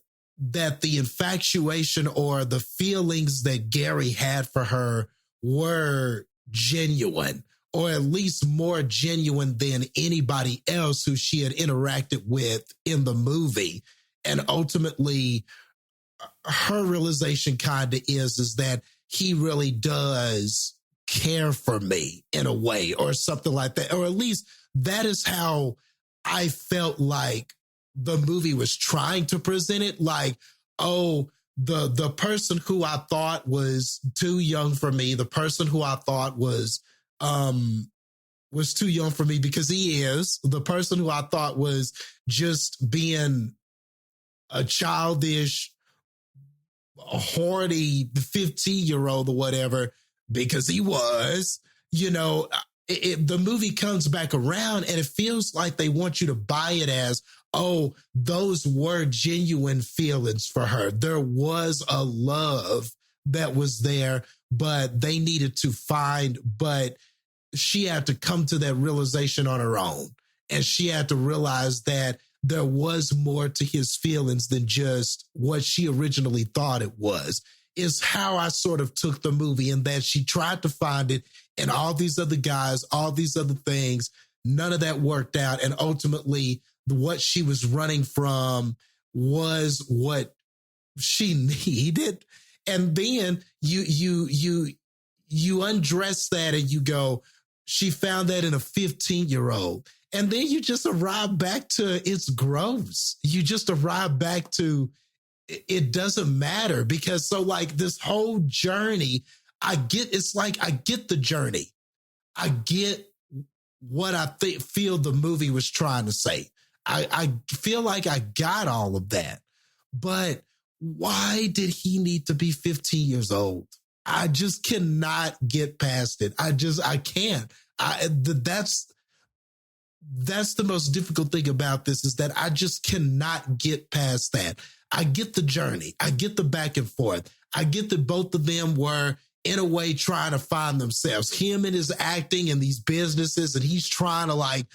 infatuation or the feelings that Gary had for her were genuine, or at least more genuine than anybody else who she had interacted with in the movie. And ultimately, her realization kind of is that he really does care for me in a way, or something like that. Or at least that is how I felt like the movie was trying to present it. Like, oh, the person who I thought was too young for me, the person who I thought was too young for me, because he is, the person who I thought was just being a childish, horny 15-year-old or whatever, because he was, you know, the movie comes back around and it feels like they want you to buy it as, oh, those were genuine feelings for her. There was a love that was there, but they needed to but she had to come to that realization on her own. And she had to realize that there was more to his feelings than just what she originally thought it was, is how I sort of took the movie, and that she tried to find it in all these other guys, all these other things. None of that worked out. And ultimately, what she was running from was what she needed. And then you undress that and you go, she found that in a 15-year-old. And then you just arrive back to it's gross. You just arrive back to it doesn't matter, because so like this whole journey, I get the journey. I get what I feel the movie was trying to say. I feel like I got all of that. But why did he need to be 15 years old? I just cannot get past it. I can't. That's the most difficult thing about this, is that I just cannot get past that. I get the journey. I get the back and forth. I get that both of them were, in a way, trying to find themselves. Him and his acting and these businesses, and he's trying to like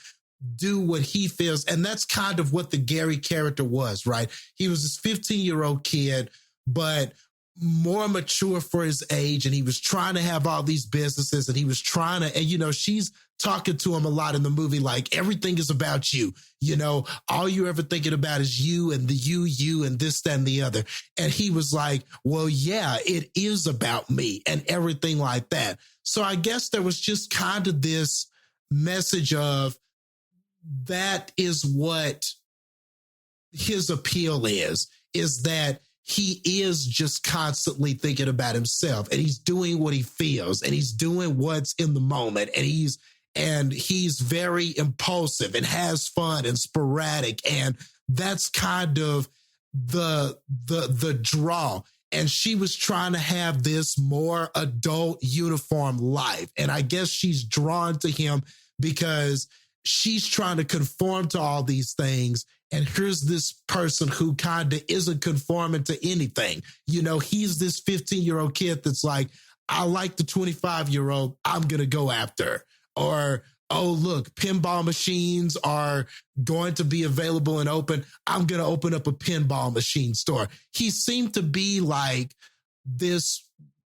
do what he feels. And that's kind of what the Gary character was, right? He was this 15-year-old kid, but more mature for his age. And he was trying to have all these businesses, and he was trying to, and, you know, she's talking to him a lot in the movie, like, everything is about you. You know, all you're ever thinking about is you and you and this, that, and the other. And he was like, well, yeah, it is about me and everything like that. So I guess there was just kind of this message of that is what his appeal is that he is just constantly thinking about himself, and he's doing what he feels, and he's doing what's in the moment, and he's very impulsive and has fun and sporadic. And that's kind of the draw. And she was trying to have this more adult uniform life. And I guess she's drawn to him because she's trying to conform to all these things. And here's this person who kind of isn't conforming to anything. You know, he's this 15-year-old kid that's like, I like the 25-year-old, I'm going to go after her. Or oh, look, pinball machines are going to be available and open. I'm going to open up a pinball machine store. He seemed to be like this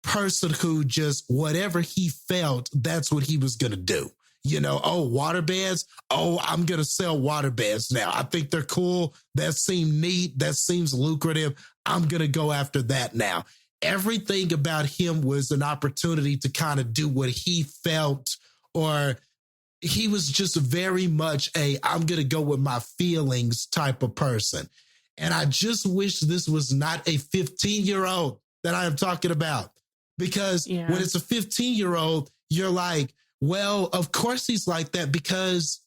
person who just whatever he felt, that's what he was going to do. You know, oh, waterbeds. Oh, I'm going to sell waterbeds now. I think they're cool. That seems neat. That seems lucrative. I'm going to go after that now. Everything about him was an opportunity to kind of do what he felt, or he was just very much I'm going to go with my feelings type of person. And I just wish this was not a 15-year-old that I am talking about, because when it's a 15-year-old, you're like, well, of course he's like that because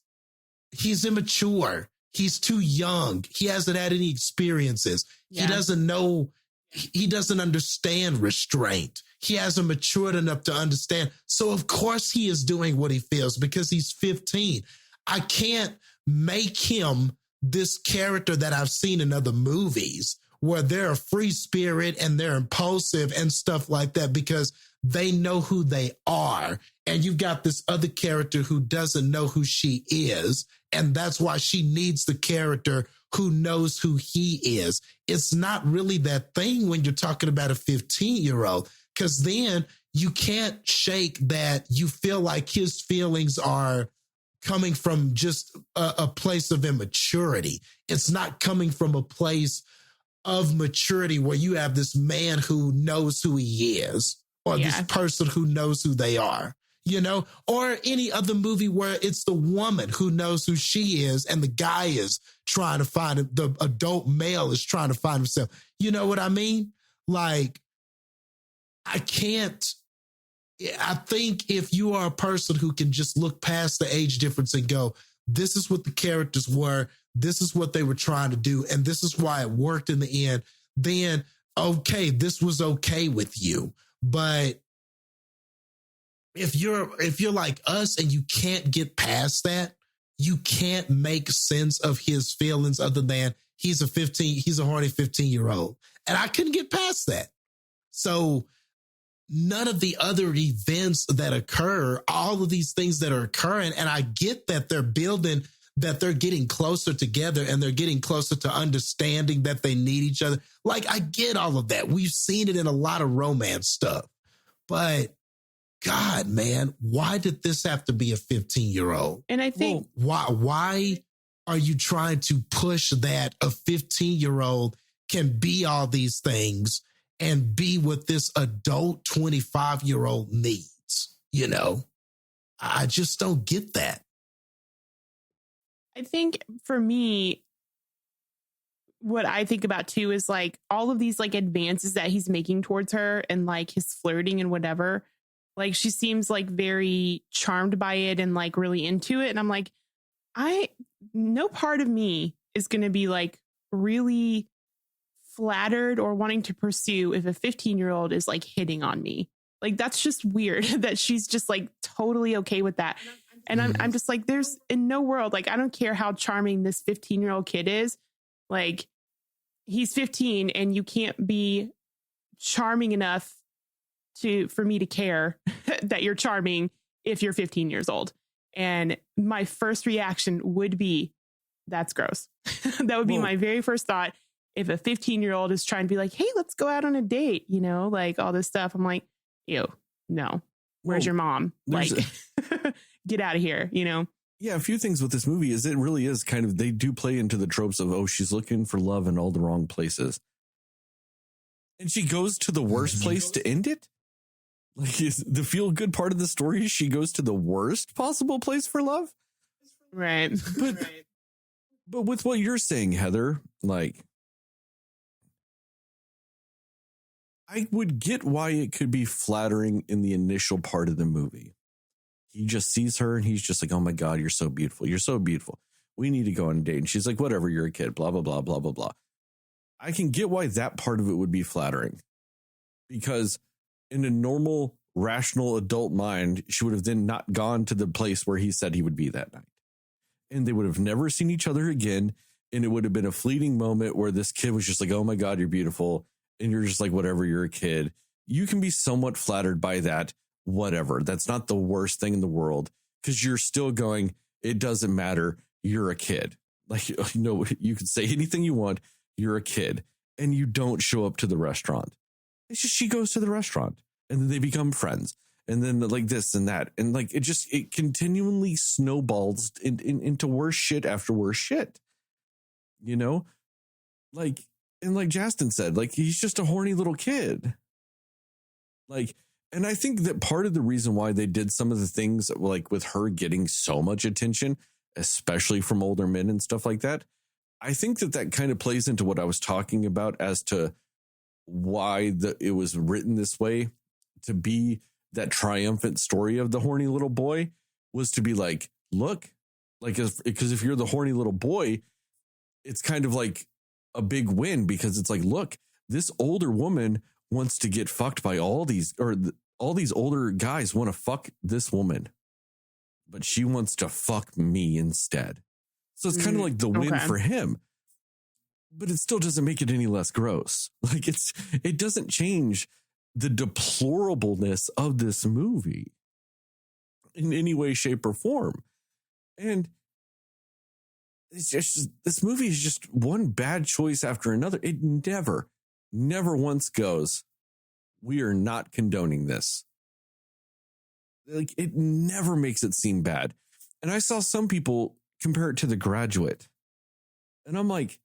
he's immature. He's too young. He hasn't had any experiences. Yeah. He doesn't know. He doesn't understand restraint. He hasn't matured enough to understand. So, of course, he is doing what he feels because he's 15. I can't make him this character that I've seen in other movies where they're a free spirit and they're impulsive and stuff like that because they know who they are. And you've got this other character who doesn't know who she is. And that's why she needs the character who knows who he is. It's not really that thing when you're talking about a 15-year-old, because then you can't shake that you feel like his feelings are coming from just a place of immaturity. It's not coming from a place of maturity where you have this man who knows who he is, or this person who knows who they are, you know, or any other movie where it's the woman who knows who she is and the guy is trying to find it, the adult male is trying to find himself. You know what I mean? Like, I think if you are a person who can just look past the age difference and go, this is what the characters were, this is what they were trying to do, and this is why it worked in the end, then, okay, this was okay with you. But if you're like us and you can't get past that, you can't make sense of his feelings other than he's a horny 15-year-old. And I couldn't get past that. So none of the other events that occur, all of these things that are occurring, and I get that they're building, that they're getting closer together and they're getting closer to understanding that they need each other. Like, I get all of that. We've seen it in a lot of romance stuff. But God, man, why did this have to be a 15-year-old? And I think why are you trying to push that a 15-year-old can be all these things and be what this adult 25-year-old needs? You know, I just don't get that. I think for me, what I think about too is like all of these like advances that he's making towards her and like his flirting and whatever. Like, she seems like very charmed by it and like really into it. And I'm like, no part of me is going to be like really flattered or wanting to pursue if a 15-year-old is like hitting on me. Like, that's just weird that she's just like totally okay with that. And I'm just like, there's in no world, like, I don't care how charming this 15-year-old kid is. Like, he's 15 and you can't be charming enough for me to care that you're charming if you're 15 years old. And my first reaction would be, that's gross. That would be my very first thought. If a 15-year-old is trying to be like, hey, let's go out on a date, you know, like all this stuff. I'm like, ew, no. Where's your mom? Like, get out of here, you know? Yeah, a few things with this movie is it really is kind of, they do play into the tropes of, oh, she's looking for love in all the wrong places. And she goes to the worst place to end it? Like, is the feel-good part of the story, she goes to the worst possible place for love? Right. But with what you're saying, Heather, like, I would get why it could be flattering in the initial part of the movie. He just sees her and he's just like, oh my God, you're so beautiful. You're so beautiful. We need to go on a date. And she's like, whatever, you're a kid, blah, blah, blah, blah, blah, blah. I can get why that part of it would be flattering, because in a normal, rational adult mind, she would have then not gone to the place where he said he would be that night. And they would have never seen each other again. And it would have been a fleeting moment where this kid was just like, oh my God, you're beautiful. And you're just like, whatever, you're a kid. You can be somewhat flattered by that, whatever. That's not the worst thing in the world. because you're still going, it doesn't matter. You're a kid. Like, you can say anything you want. You're a kid and you don't show up to the restaurant. It's just, she goes to the restaurant and then they become friends. And then like this and that. And like, it continually snowballs into worse shit after worse shit, like, and like Justin said, like, he's just a horny little kid. Like, and I think that part of the reason why they did some of the things like with her getting so much attention, especially from older men and stuff like that, I think that kind of plays into what I was talking about as to why it was written this way, to be that triumphant story of the horny little boy, was to be like, look, like, because if you're the horny little boy, it's kind of like a big win, because it's like, look, this older woman wants to get fucked by all these older guys want to fuck this woman, but she wants to fuck me instead. So it's kind of like the win for him, but it still doesn't make it any less gross. Like, it doesn't change the deplorableness of this movie in any way, shape, or form. And it's just, this movie is just one bad choice after another. It never once goes, we are not condoning this. Like, it never makes it seem bad. And I saw some people compare it to The Graduate. And I'm like,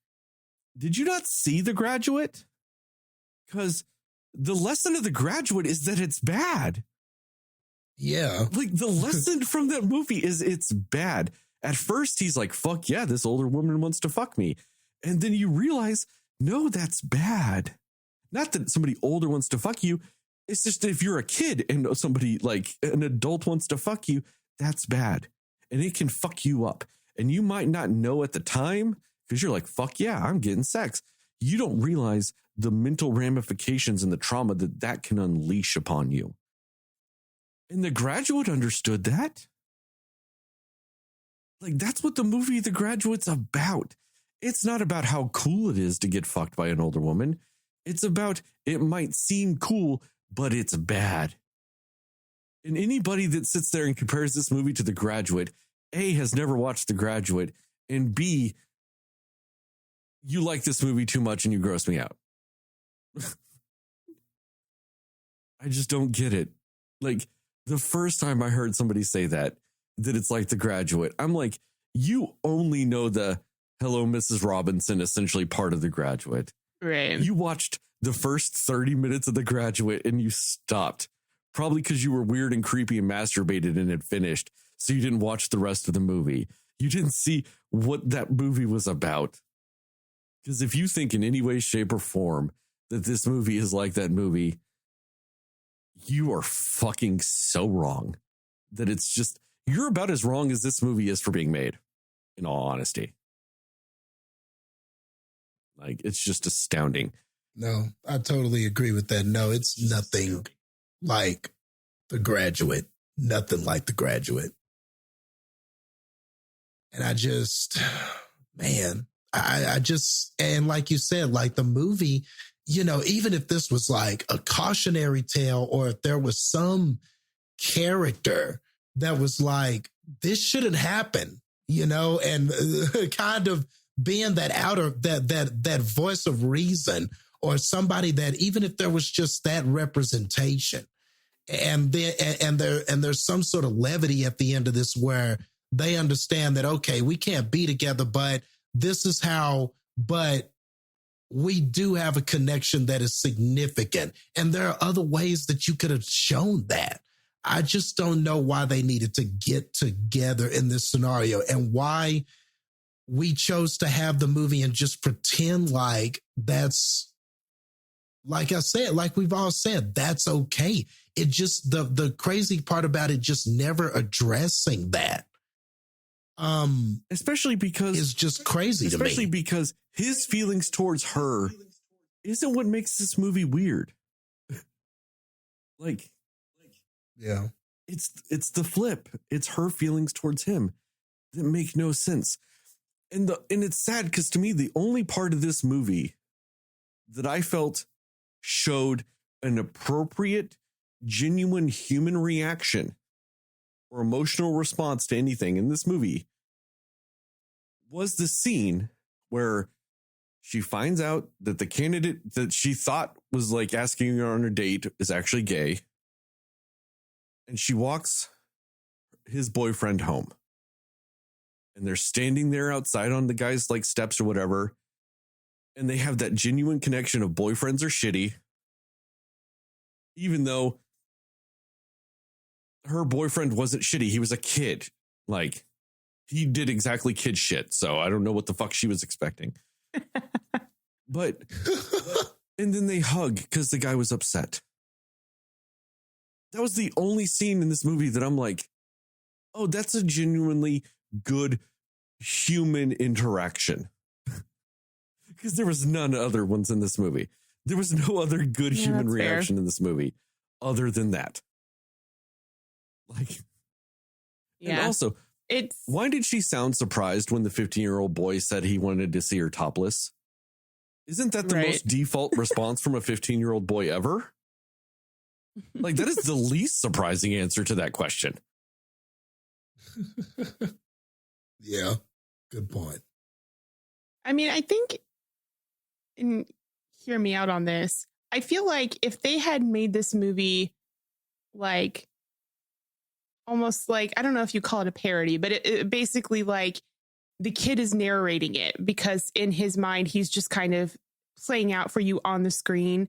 did you not see The Graduate? Because the lesson of The Graduate is that it's bad. Yeah. Like, the lesson from that movie is it's bad. At first, he's like, fuck yeah, this older woman wants to fuck me. And then you realize, no, that's bad. Not that somebody older wants to fuck you. It's just that if you're a kid and somebody like an adult wants to fuck you, that's bad. And it can fuck you up. And you might not know at the time because you're like, fuck yeah, I'm getting sex. You don't realize the mental ramifications and the trauma that can unleash upon you. And The Graduate understood that. Like, that's what the movie The Graduate's about. It's not about how cool it is to get fucked by an older woman. It's about, it might seem cool, but it's bad. And anybody that sits there and compares this movie to The Graduate, A, has never watched The Graduate, and B, you like this movie too much and you gross me out. I just don't get it. Like, the first time I heard somebody say that it's like The Graduate, I'm like, you only know the Hello, Mrs. Robinson, essentially part of The Graduate. Right. You watched the first 30 minutes of The Graduate and you stopped. Probably because you were weird and creepy and masturbated and had finished. So you didn't watch the rest of the movie. You didn't see what that movie was about. Because if you think in any way, shape, or form that this movie is like that movie, you are fucking so wrong. That it's just, you're about as wrong as this movie is for being made, in all honesty. Like, it's just astounding. No, I totally agree with that. No, it's nothing like The Graduate. Nothing like The Graduate. And I just, man, I just, and like you said, like the movie, even if this was like a cautionary tale, or if there was some character that was like, this shouldn't happen, and kind of being that that voice of reason, or somebody that, even if there was just that representation, and there's some sort of levity at the end of this where they understand that, okay, we can't be together, but this is how, but we do have a connection that is significant. And there are other ways that you could have shown that. I just don't know why they needed to get together in this scenario, and why we chose to have the movie and just pretend like that's, like I said, like we've all said, that's okay. It just, the crazy part about it, just never addressing that. Especially because it's just crazy to me. Especially because his feelings towards her isn't what makes this movie weird. Like, yeah, it's the flip. It's her feelings towards him that make no sense. And it's sad because, to me, the only part of this movie that I felt showed an appropriate, genuine human reaction or emotional response to anything in this movie was the scene where she finds out that the candidate that she thought was like asking her on a date is actually gay. And she walks his boyfriend home. And they're standing there outside on the guy's like steps or whatever. And they have that genuine connection of boyfriends are shitty. Even though her boyfriend wasn't shitty. He was a kid. Like, he did exactly kid shit. So I don't know what the fuck she was expecting. But, and then they hug because the guy was upset. That was the only scene in this movie that I'm like, oh, that's a genuinely good human interaction. Because there was none other ones in this movie. There was no other good human reaction in this movie other than that. Like, and also, why did she sound surprised when the 15-year-old boy said he wanted to see her topless? Isn't that the most default response from a 15-year-old boy ever? Like, that is the least surprising answer to that question. Yeah, good point. I mean, I think, and hear me out on this, I feel like if they had made this movie like almost like, I don't know if you call it a parody, but it basically like the kid is narrating it because in his mind, he's just kind of playing out for you on the screen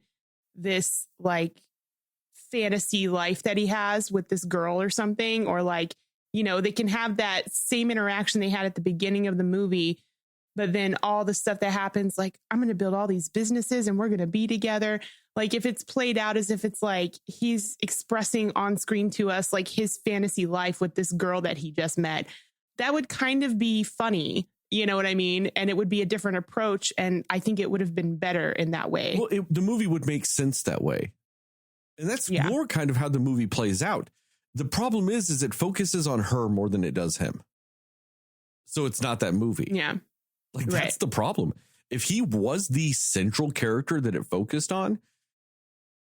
this like fantasy life that he has with this girl or something, or like, you know, they can have that same interaction they had at the beginning of the movie, but then all the stuff that happens, like, I'm going to build all these businesses and we're going to be together. Like, if it's played out as if it's like he's expressing on screen to us like his fantasy life with this girl that he just met, that would kind of be funny. You know what I mean? And it would be a different approach. And I think it would have been better in that way. Well, the movie would make sense that way. And that's more kind of how the movie plays out. The problem is it focuses on her more than it does him. So it's not that movie. Yeah. Like, that's the problem. If he was the central character that it focused on,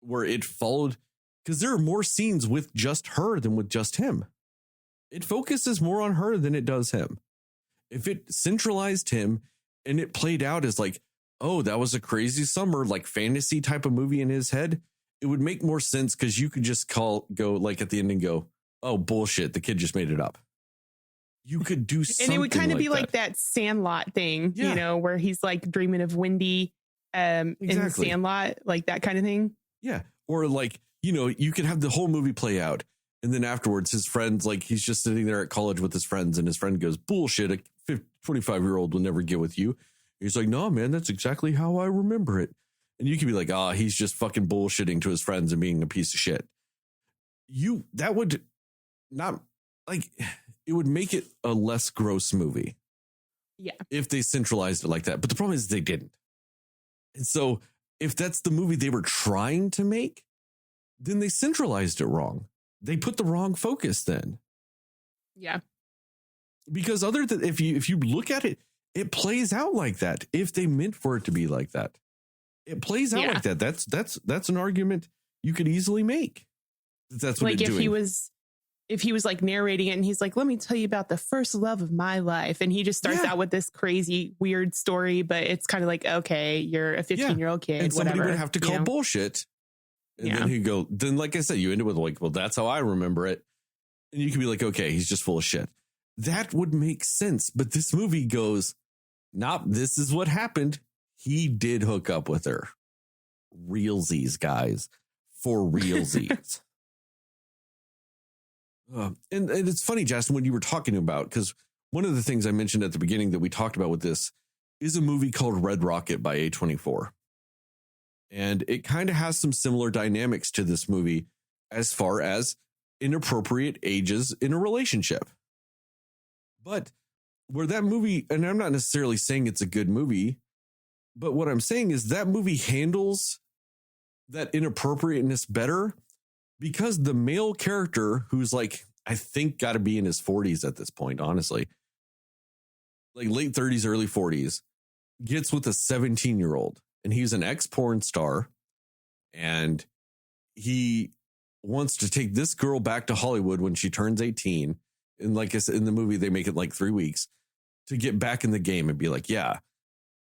where it followed, because there are more scenes with just her than with just him. It focuses more on her than it does him. If it centralized him and it played out as like, oh, that was a crazy summer, like fantasy type of movie in his head, it would make more sense because you could just go like at the end and go, oh, bullshit, the kid just made it up. You could do something. And it would kind of be like that Sandlot thing, you know, where he's like dreaming of Wendy in the Sandlot, like that kind of thing. Yeah. Or like, you know, you could have the whole movie play out. And then afterwards, his friends, like he's just sitting there at college with his friends and his friend goes, bullshit, a 25-year-old will never get with you. He's like, no, man, that's exactly how I remember it. And you could be like, he's just fucking bullshitting to his friends and being a piece of shit. That would not, like, it would make it a less gross movie. Yeah. If they centralized it like that. But the problem is they didn't. And so if that's the movie they were trying to make, then they centralized it wrong. They put the wrong focus then. Yeah. Because other than if you look at it, it plays out like that. If they meant for it to be like that, it plays out like that. That's an argument you could easily make. That's what like if he was like narrating it and he's like, let me tell you about the first love of my life. And he just starts out with this crazy, weird story, but it's kind of like, okay, you're a 15-year-old kid. And somebody would have to call bullshit. And then he'd go, then like I said, you end it with like, well, that's how I remember it. And you could be like, okay, he's just full of shit. That would make sense. But this movie goes, nope, this is what happened. He did hook up with her. Realsies, guys. For realsies. And it's funny, Justin, when you were talking about, because one of the things I mentioned at the beginning that we talked about with this is a movie called Red Rocket by A24. And it kind of has some similar dynamics to this movie as far as inappropriate ages in a relationship. But where that movie, and I'm not necessarily saying it's a good movie, but what I'm saying is that movie handles that inappropriateness better because the male character, who's like, I think got to be in his 40s at this point, honestly, like late 30s, early 40s, gets with a 17-year-old. And he's an ex-porn star. And he wants to take this girl back to Hollywood when she turns 18. And like I said, in the movie, they make it like 3 weeks to get back in the game and be like, yeah,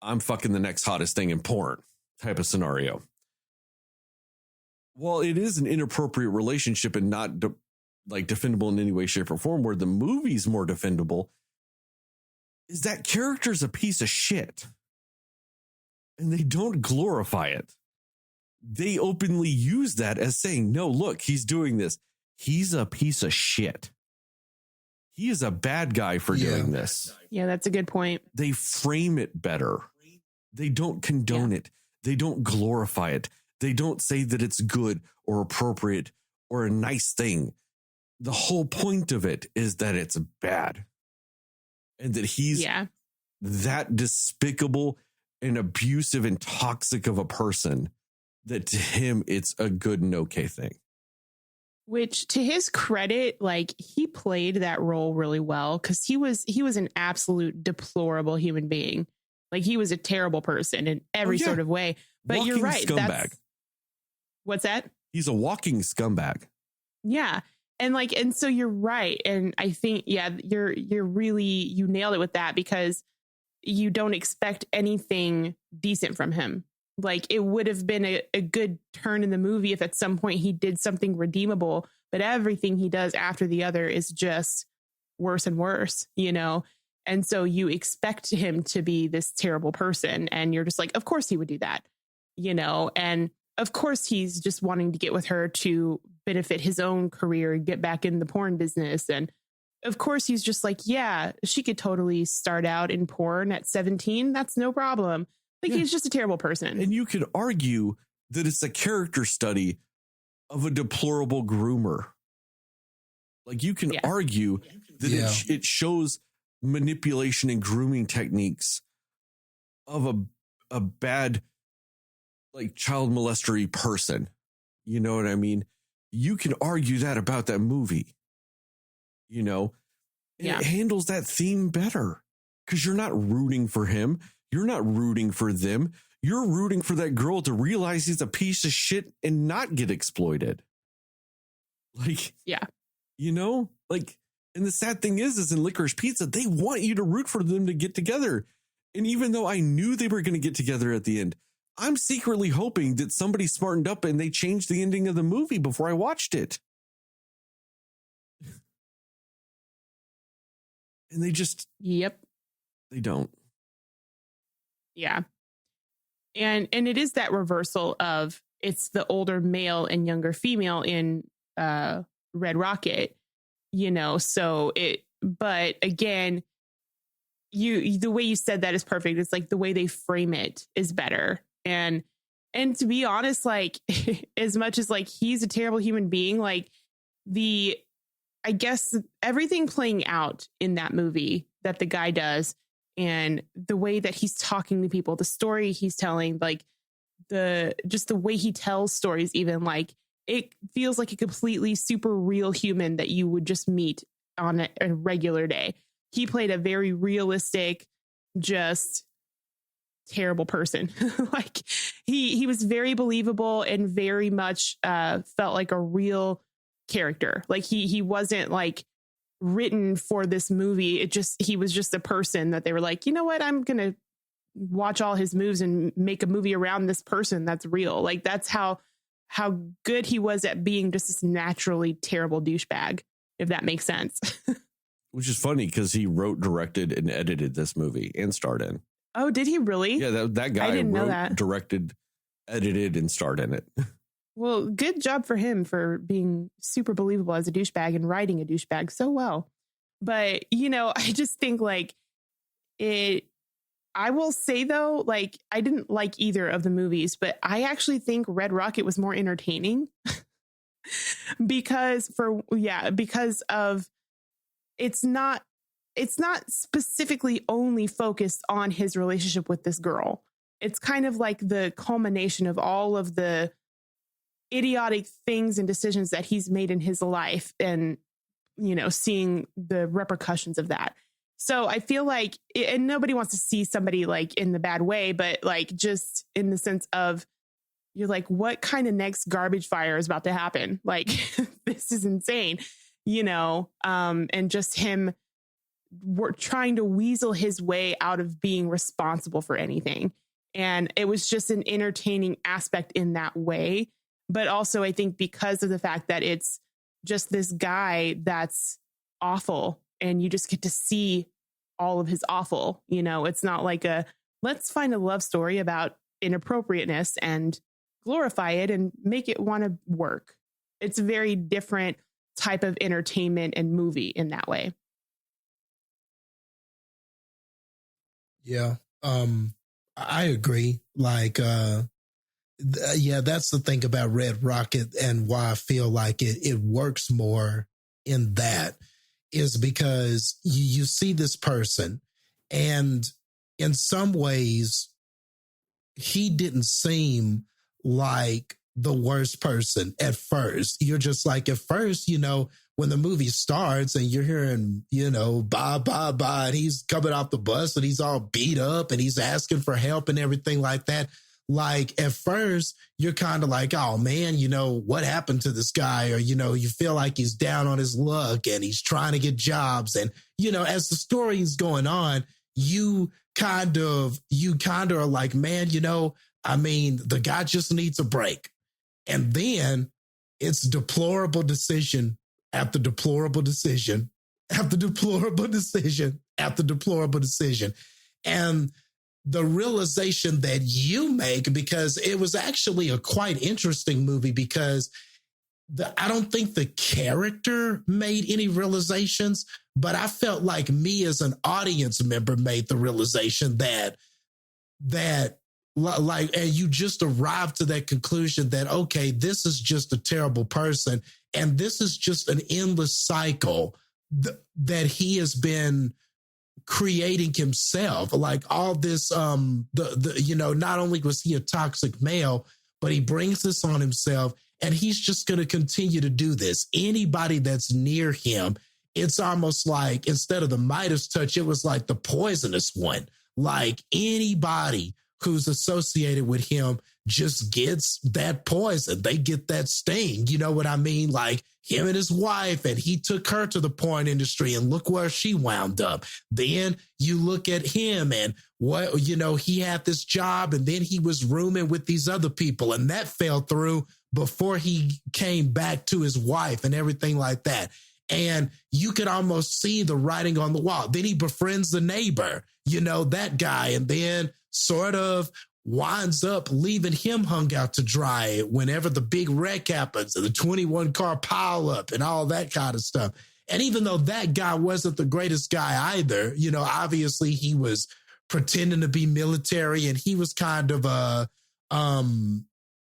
I'm fucking the next hottest thing in porn type of scenario. Well, it is an inappropriate relationship and not like defendable in any way, shape, or form, where the movie's more defendable, is that character's a piece of shit. And they don't glorify it. They openly use that as saying, no, look, he's doing this. He's a piece of shit. He is a bad guy for doing this. Yeah, that's a good point. They frame it better. They don't condone it. They don't glorify it. They don't say that it's good or appropriate or a nice thing. The whole point of it is that it's bad. And that he's that despicable and abusive and toxic of a person that to him it's a good and okay thing. Which, to his credit, like, he played that role really well, because he was an absolute deplorable human being. Like, he was a terrible person in every sort of way. But Walking you're right. Scumbag. What's that? He's a walking scumbag. Yeah. And so you're right. And I think, you're really, you nailed it with that, because you don't expect anything decent from him. Like, it would have been a good turn in the movie if at some point he did something redeemable, but everything he does after the other is just worse and worse, you know? And so you expect him to be this terrible person, and you're just like, of course he would do that, you know? And of course he's just wanting to get with her to benefit his own career and get back in the porn business. And of course he's just like, yeah, she could totally start out in porn at 17. That's no problem. Like, he's just a terrible person. And you could argue that it's a character study of a deplorable groomer. Like, you can argue that it shows manipulation and grooming techniques of a bad, like, child molestery person. You know what I mean? You can argue that about that movie, you know? And it handles that theme better, because you're not rooting for him. You're not rooting for them. You're rooting for that girl to realize he's a piece of shit and not get exploited. Like, you know, like, and the sad thing is in Licorice Pizza, they want you to root for them to get together. And even though I knew they were going to get together at the end, I'm secretly hoping that somebody smartened up and they changed the ending of the movie before I watched it. And they just, they don't. Yeah. And it is that reversal of, it's the older male and younger female in Red Rocket, you know, so but again, the way you said that is perfect. It's like the way they frame it is better. And to be honest, like, as much as like he's a terrible human being, like, I guess everything playing out in that movie that the guy does, and the way that he's talking to people, the story he's telling, like the way he tells stories, even, like, it feels like a completely super real human that you would just meet on a regular day. He played a very realistic, just terrible person. Like, he was very believable and very much felt like a real character. Like, he wasn't like written for this movie. He was just a person that they were like, you know what, I'm gonna watch all his moves and make a movie around this person that's real. Like, that's how good he was at being just this naturally terrible douchebag, if that makes sense. Which is funny, because he wrote, directed, and edited this movie and starred in. Oh, did he really? Yeah, that guy wrote, directed, edited, and starred in it. Well, good job for him for being super believable as a douchebag and writing a douchebag so well. But, you know, I just think, like, I will say, though, like, I didn't like either of the movies, but I actually think Red Rocket was more entertaining because of it's not specifically only focused on his relationship with this girl. It's kind of like the culmination of all of the idiotic things and decisions that he's made in his life, and, you know, seeing the repercussions of that. So I feel like, and nobody wants to see somebody like in the bad way, but like just in the sense of you're like, what kind of next garbage fire is about to happen? Like, this is insane, and just him trying to weasel his way out of being responsible for anything. And it was just an entertaining aspect in that way. But also, I think because of the fact that it's just this guy that's awful and you just get to see all of his awful, it's not like let's find a love story about inappropriateness and glorify it and make it want to work. It's a very different type of entertainment and movie in that way. Yeah. I agree. Like, that's the thing about Red Rocket and why I feel like it works more in that is because you see this person and in some ways he didn't seem like the worst person at first. You're just like, at first, when the movie starts and you're hearing, bye, bye, bye, and he's coming off the bus and he's all beat up and he's asking for help and everything like that. Like, at first, you're kind of like, oh, man, what happened to this guy? Or, you feel like he's down on his luck and he's trying to get jobs. And, as the story is going on, you kind of are like, man, the guy just needs a break. And then it's deplorable decision after deplorable decision after deplorable decision after deplorable decision. And the realization that you make, because it was actually a quite interesting movie because I don't think the character made any realizations, but I felt like me as an audience member made the realization that like, and you just arrived to that conclusion that, okay, this is just a terrible person. And this is just an endless cycle that he has been creating himself. Like all this, not only was he a toxic male, but he brings this on himself and he's just going to continue to do this. Anybody that's near him, it's almost like instead of the Midas touch, it was like the poisonous one. Like anybody who's associated with him just gets that poison. They get that sting. You know what I mean? Like him and his wife, and he took her to the porn industry and look where she wound up. Then you look at him and he had this job and then he was rooming with these other people and that fell through before he came back to his wife and everything like that. And you could almost see the writing on the wall. Then he befriends the neighbor, that guy, and then sort of winds up leaving him hung out to dry whenever the big wreck happens and the 21 car pile up and all that kind of stuff. And even though that guy wasn't the greatest guy either, obviously he was pretending to be military and he was kind of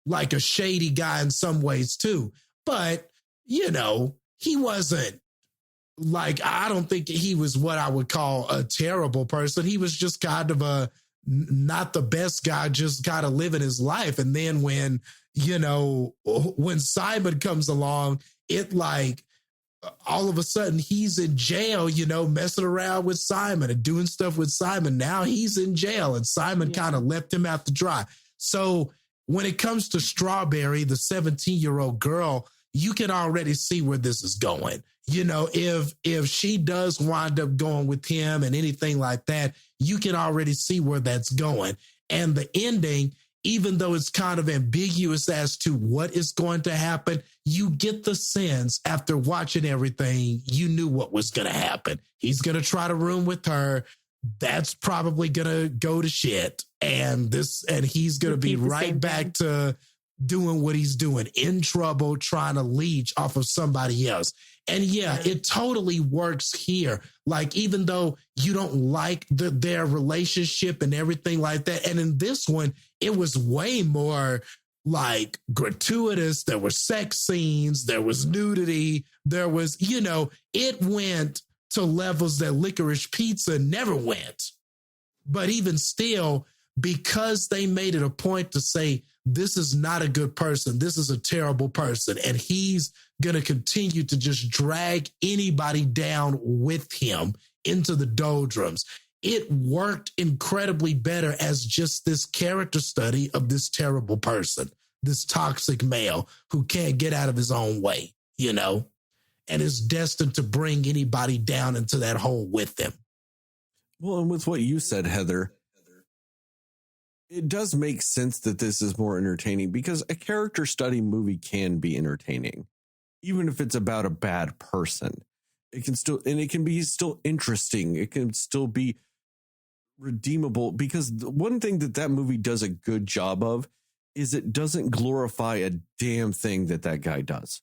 like a shady guy in some ways too. But, he wasn't like, I don't think he was what I would call a terrible person. He was just kind of not the best guy, just kind of living his life. And then when Simon comes along, it like all of a sudden he's in jail, messing around with Simon and doing stuff with Simon. Now he's in jail and Simon kind of left him out to dry. So when it comes to Strawberry, the 17-year-old girl, you can already see where this is going. If she does wind up going with him and anything like that, you can already see where that's going. And the ending, even though it's kind of ambiguous as to what is going to happen, you get the sense after watching everything, you knew what was going to happen. He's going to try to room with her. That's probably going to go to shit. And he's going to be right back to doing what he's doing, in trouble, trying to leech off of somebody else. And it totally works here. Like, even though you don't like their relationship and everything like that. And in this one, it was way more like gratuitous. There were sex scenes. There was nudity. There was, it went to levels that Licorice Pizza never went. But even still, because they made it a point to say, this is not a good person. This is a terrible person. And he's going to continue to just drag anybody down with him into the doldrums. It worked incredibly better as just this character study of this terrible person. this toxic male who can't get out of his own way, you know, and is destined to bring anybody down into that hole with him. Well, and with what you said, Heather, it does make sense that this is more entertaining because a character study movie can be entertaining, even if it's about a bad person. It can still, and it can be still interesting. It can still be redeemable because the one thing that movie does a good job of is it doesn't glorify a damn thing that guy does.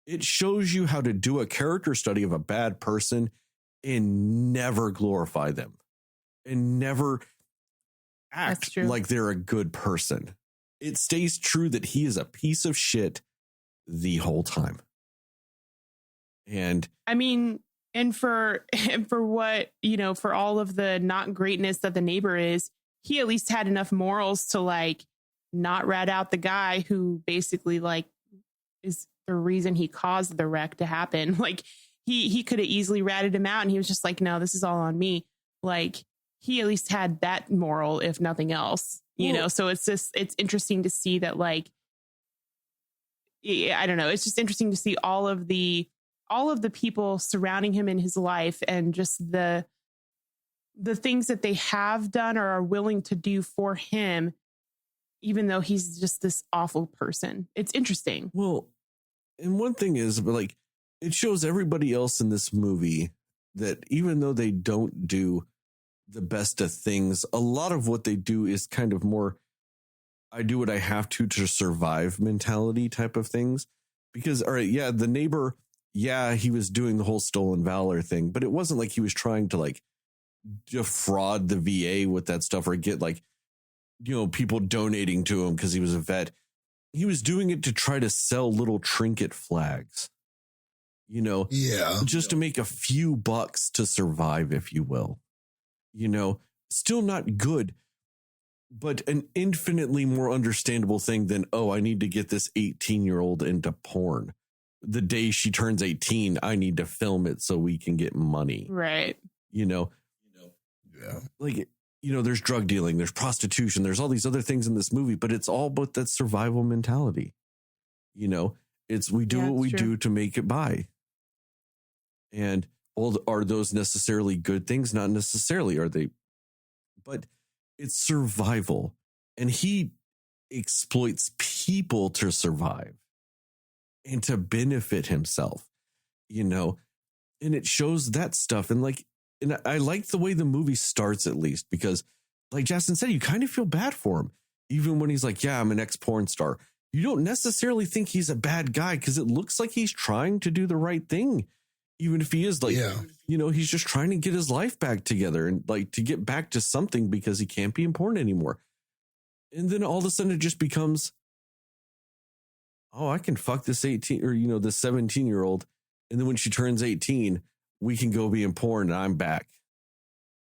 It shows you how to do a character study of a bad person and never glorify them and never act like they're a good person. It stays true that he is a piece of shit the whole time. And I mean, and for what, you know, for all of the not greatness that the neighbor is, he at least had enough morals to like not rat out the guy who basically like is the reason he caused the wreck to happen. Like he could have easily ratted him out and he was just like, no, this is all on me. Like he at least had that moral, if nothing else, you know? So it's interesting to see that, like, I don't know. It's just interesting to see all of the people surrounding him in his life and just the things that they have done or are willing to do for him, even though he's just this awful person. It's interesting. Well, and one thing is, like, it shows everybody else in this movie that even though they don't do the best of things, a lot of what they do is kind of more, I do what I have to survive mentality type of things. Because, all right, yeah, the neighbor, yeah, he was doing the whole stolen valor thing, but it wasn't like he was trying to like defraud the VA with that stuff or get like, you know, people donating to him because he was a vet. He was doing it to try to sell little trinket flags, you know, just to make a few bucks to survive, if you will, you know, still not good, but an infinitely more understandable thing than, oh, I need to get this 18-year-old into porn. The day she turns 18, I need to film it so we can get money. Right. You know, like, you know, there's drug dealing, there's prostitution, there's all these other things in this movie, but it's all about that survival mentality. You know, it's we do what we do to make it by. And are those necessarily good things? Not necessarily, are they? But it's survival. And he exploits people to survive and to benefit himself, you know, and it shows that stuff. And like, and I like the way the movie starts, at least, because like Justin said, you kind of feel bad for him. Even when he's like, yeah, I'm an ex-porn star. You don't necessarily think he's a bad guy because it looks like he's trying to do the right thing. Even if he is like, you know, he's just trying to get his life back together and like to get back to something because he can't be in porn anymore. And then all of a sudden it just becomes, oh, I can fuck this 18 or, you know, this 17-year-old. And then when she turns 18, we can go be in porn and I'm back,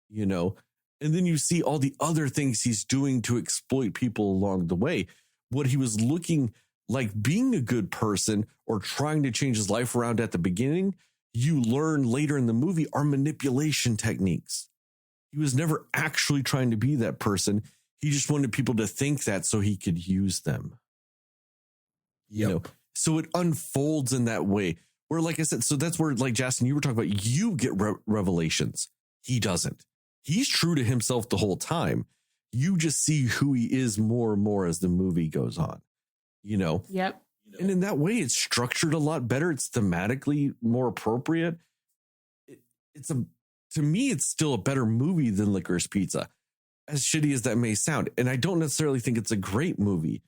you know? And then you see all the other things he's doing to exploit people along the way. What he was looking like being a good person or trying to change his life around at the beginning, you learn later in the movie are manipulation techniques. He was never actually trying to be that person. He just wanted people to think that so he could use them. You know, so it unfolds in that way where, like I said, so that's where, like Justin, you were talking about, you get revelations. He doesn't. He's true to himself the whole time. You just see who he is more and more as the movie goes on, you know? Yep. And in that way, it's structured a lot better. It's thematically more appropriate. To me, it's still a better movie than Licorice Pizza, as shitty as that may sound. And I don't necessarily think it's a great movie.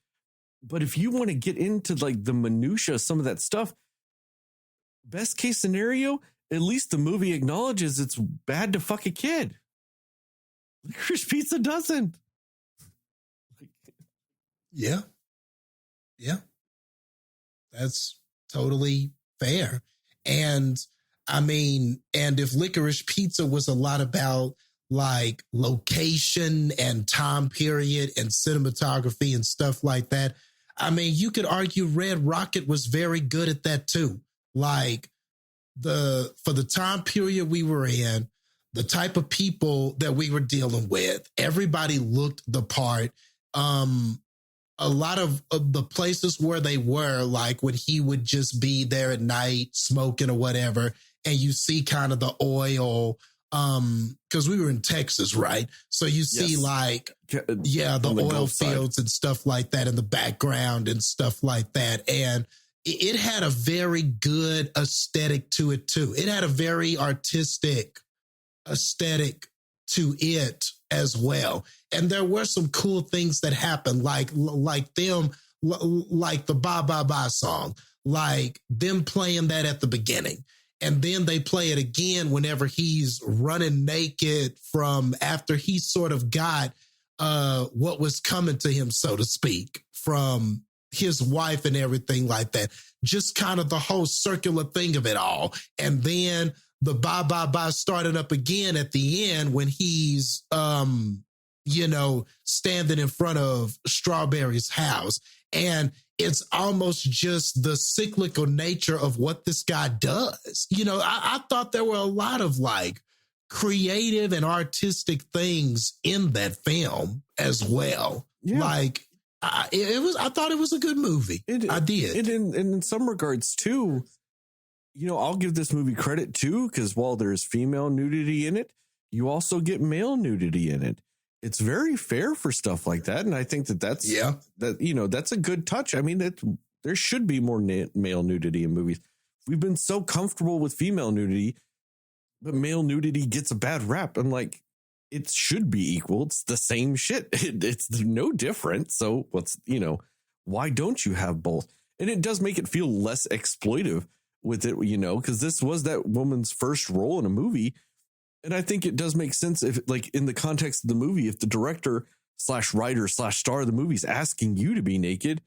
But if you want to get into like the minutia, some of that stuff, best case scenario, at least the movie acknowledges it's bad to fuck a kid. Licorice Pizza doesn't. Yeah. That's totally fair. And I mean, and if Licorice Pizza was a lot about like location and time period and cinematography and stuff like that, I mean, you could argue Red Rocket was very good at that too. Like for the time period we were in, the type of people that we were dealing with, everybody looked the part. a lot of the places where they were, like when he would just be there at night smoking or whatever, and you see kind of the oil, because we were in Texas, right? So you see the oil fields and stuff like that in the background and stuff like that. And it had a very good aesthetic to it too. It had a very artistic aesthetic to it as well. And there were some cool things that happened, like the Bye Bye Bye song, like them playing that at the beginning. And then they play it again whenever he's running naked from after he sort of got what was coming to him, so to speak, from his wife and everything like that. Just kind of the whole circular thing of it all. And then the Bye Bye Bye started up again at the end when he's, standing in front of Strawberry's house. And it's almost just the cyclical nature of what this guy does. I thought there were a lot of like creative and artistic things in that film as well. Yeah. Like I thought it was a good movie. I did. And in some regards too, I'll give this movie credit too, because while there's female nudity in it, you also get male nudity in it. It's very fair for stuff like that. And I think that's a good touch. I mean, there should be more male nudity in movies. We've been so comfortable with female nudity, but male nudity gets a bad rap. I'm like, it should be equal. It's the same shit. It's no different. So why don't you have both? And it does make it feel less exploitive with it, because this was that woman's first role in a movie. And I think it does make sense if, like, in the context of the movie, if the director / writer / star of the movie is asking you to be naked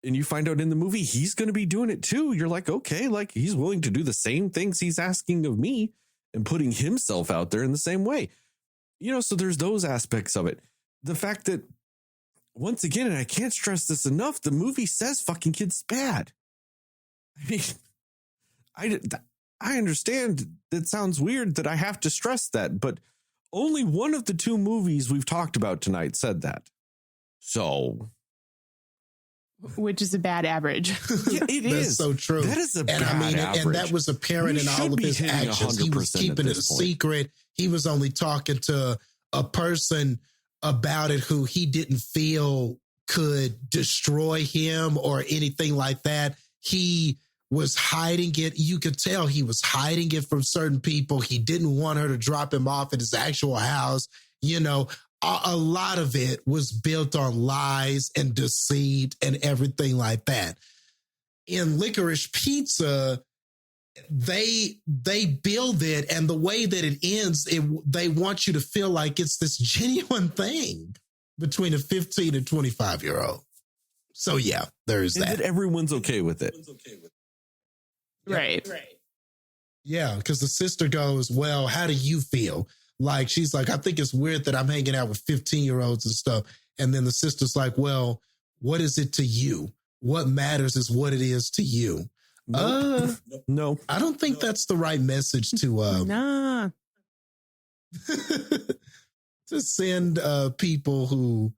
and you find out in the movie he's going to be doing it too, you're like, okay, like he's willing to do the same things he's asking of me and putting himself out there in the same way. So there's those aspects of it. The fact that, once again, and I can't stress this enough, the movie says fucking kids bad. I mean, I understand that sounds weird that I have to stress that, but only one of the two movies we've talked about tonight said that. So, which is a bad average. Yeah, it That's is so true. That is a bad average. And that was apparent in all of his actions. He was keeping it a secret. He was only talking to a person about it who he didn't feel could destroy him or anything like that. He was hiding it. You could tell he was hiding it from certain people. He didn't want her to drop him off at his actual house. A lot of it was built on lies and deceit and everything like that. In Licorice Pizza, they build it, and the way that it ends, they want you to feel like it's this genuine thing between a 15 and 25-year-old. So yeah, there is that. Everyone's okay with it. Right. Yeah, because the sister goes, well, how do you feel? Like, she's like, I think it's weird that I'm hanging out with 15-year-olds and stuff. And then the sister's like, well, what is it to you? What matters is what it is to you. No, I don't think that's the right message to nah. to send people who,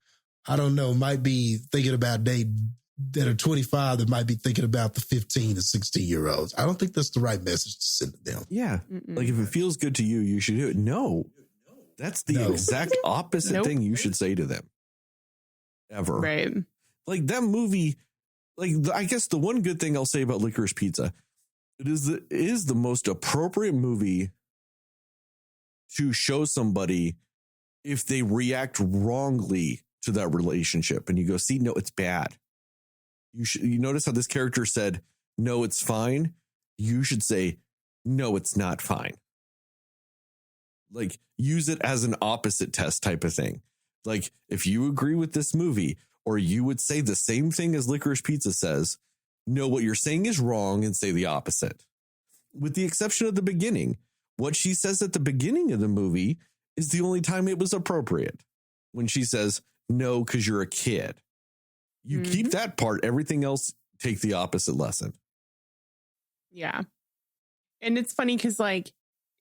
I don't know, might be thinking about dating, that are 25 that might be thinking about the 15 to 16-year-olds. I don't think that's the right message to send to them. Yeah. Like, if it feels good to you, you should do it. No, that's the exact opposite thing you should say to them. Ever. Right. Like, that movie, like, I guess the one good thing I'll say about Licorice Pizza, it is the most appropriate movie to show somebody if they react wrongly to that relationship. And you go, see, no, it's bad. You notice how this character said, no, it's fine. You should say, no, it's not fine. Like, use it as an opposite test type of thing. Like, if you agree with this movie, or you would say the same thing as Licorice Pizza says, no, what you're saying is wrong, and say the opposite. With the exception of the beginning. What she says at the beginning of the movie is the only time it was appropriate. When she says, no, because you're a kid. You keep that part, everything else, take the opposite lesson. Yeah. And it's funny because, like,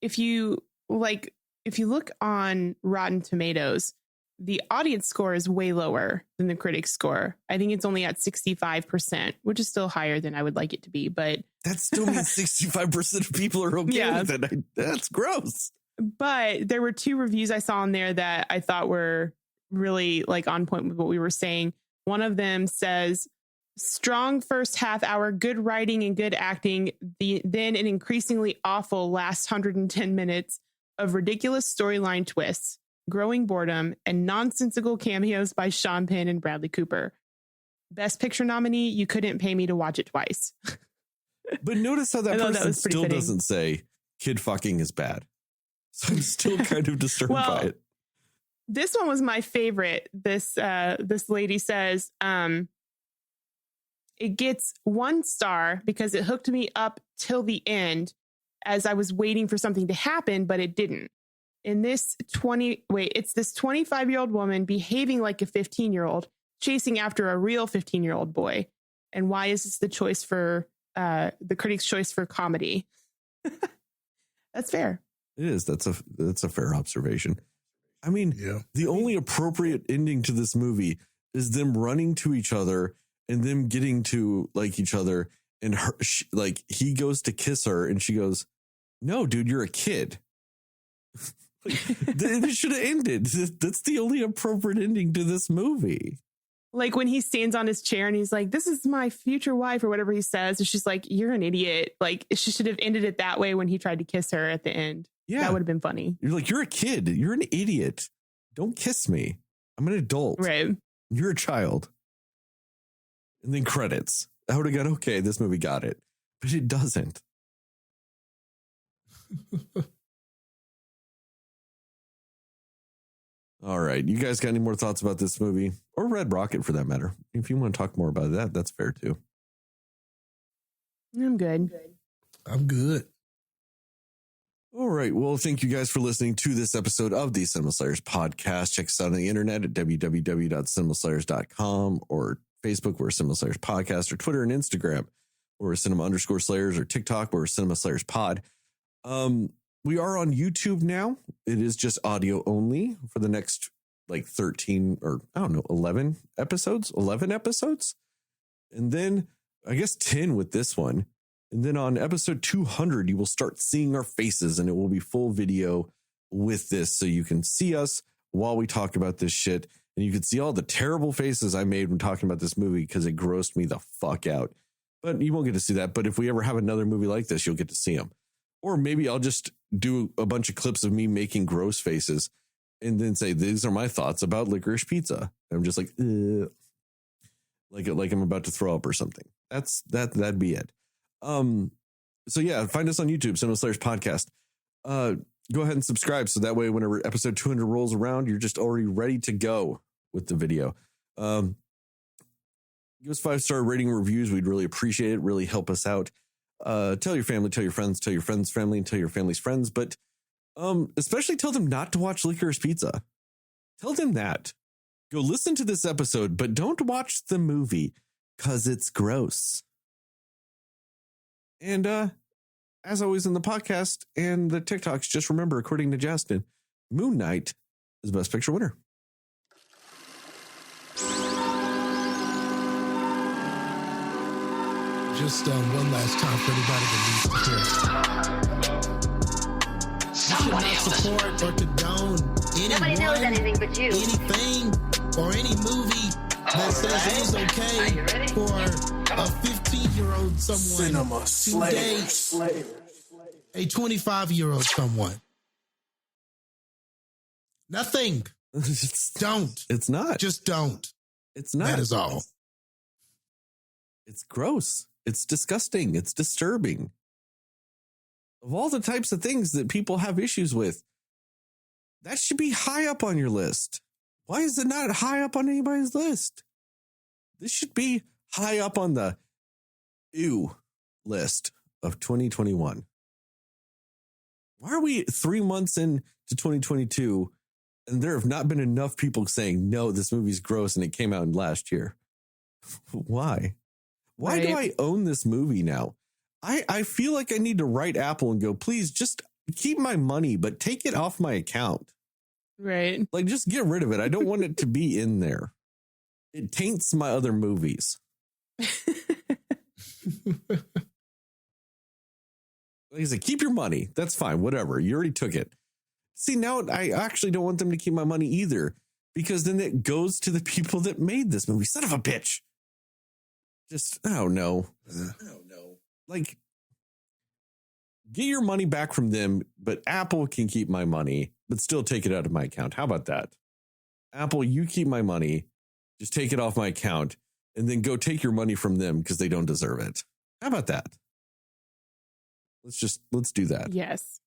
if you look on Rotten Tomatoes, the audience score is way lower than the critic score. I think it's only at 65%, which is still higher than I would like it to be. But that still means 65% of people are okay with it. That's gross. But there were 2 reviews I saw on there that I thought were really like on point with what we were saying. One of them says, strong first half hour, good writing and good acting, then an increasingly awful last 110 minutes of ridiculous storyline twists, growing boredom, and nonsensical cameos by Sean Penn and Bradley Cooper. Best Picture nominee, you couldn't pay me to watch it twice. But notice how that person still doesn't say kid fucking is bad. So I'm still kind of disturbed by it. This one was my favorite. This lady says, it gets 1 star because it hooked me up till the end as I was waiting for something to happen, but it didn't. It's this 25-year-old woman behaving like a 15-year-old, chasing after a real 15-year-old boy. And why is this the choice for the critics' choice for comedy? That's fair. It is. That's a fair observation. I mean, the only appropriate ending to this movie is them running to each other and them getting to like each other, and he goes to kiss her and she goes, "No, dude, you're a kid." It should have ended. That's the only appropriate ending to this movie. Like when he stands on his chair and he's like, "This is my future wife," or whatever he says, and she's like, "You're an idiot." Like she should have ended it that way when he tried to kiss her at the end. Yeah, that would have been funny. You're like, "You're a kid. You're an idiot. Don't kiss me. I'm an adult. Right? You're a child." And then credits. I would have gone, okay, this movie got it. But it doesn't. All right. You guys got any more thoughts about this movie? Or Red Rocket, for that matter? If you want to talk more about that, that's fair too. I'm good. I'm good. All right. Well, thank you guys for listening to this episode of the Cinema Slayers podcast. Check us out on the internet at www.cinemaslayers.com or Facebook, we're Cinema Slayers Podcast, or Twitter and Instagram, we're Cinema_Slayers, or TikTok, we're Cinema Slayers Pod. We are on YouTube now. It is just audio only for the next 13 or 11 episodes. And then I guess 10 with this one. And then on episode 200, you will start seeing our faces, and it will be full video with this. So you can see us while we talk about this shit. And you can see all the terrible faces I made when talking about this movie because it grossed me the fuck out. But you won't get to see that. But if we ever have another movie like this, you'll get to see them. Or maybe I'll just do a bunch of clips of me making gross faces and then say, these are my thoughts about Licorice Pizza. And I'm just like, ugh. Like I'm about to throw up or something. That'd be it. So yeah, find us on YouTube, Cinema Slayers Podcast. Go ahead and subscribe so that way whenever episode 200 rolls around, you're just already ready to go with the video. Give us 5-star rating reviews. We'd really appreciate it. Really help us out. Tell your family, tell your friends' family, and tell your family's friends. But especially tell them not to watch Licorice Pizza. Tell them that. Go listen to this episode, but don't watch the movie because it's gross. And as always in the podcast and the TikToks, just remember, according to Justin, Moon Knight is Best Picture winner. Just one last time for anybody that needs to hear. Somebody You should not support or condone Nobody knows anyone, anything but you. anything, or any movie that says it is okay for a 15-year-old someone to date a 25-year-old someone. Nothing. Don't. It's not. Just don't. It's not. That is all. It's gross. It's disgusting. It's disturbing. Of all the types of things that people have issues with, that should be high up on your list. Why is it not high up on anybody's list? This should be high up on the ew list of 2021. Why are we 3 months into 2022 and there have not been enough people saying, no, this movie's gross and it came out last year? Why? Why do I own this movie now? I feel like I need to write Apple and go, please just keep my money, but take it off my account. Right. Like, just get rid of it. I don't want it to be in there. It taints my other movies. Like I said, keep your money. That's fine. Whatever. You already took it. See, now I actually don't want them to keep my money either, because then it goes to the people that made this movie. Son of a bitch. Just, oh no. Like, get your money back from them, but Apple can keep my money, but still take it out of my account. How about that? Apple, you keep my money, just take it off my account, and then go take your money from them because they don't deserve it. How about that? Let's do that. Yes.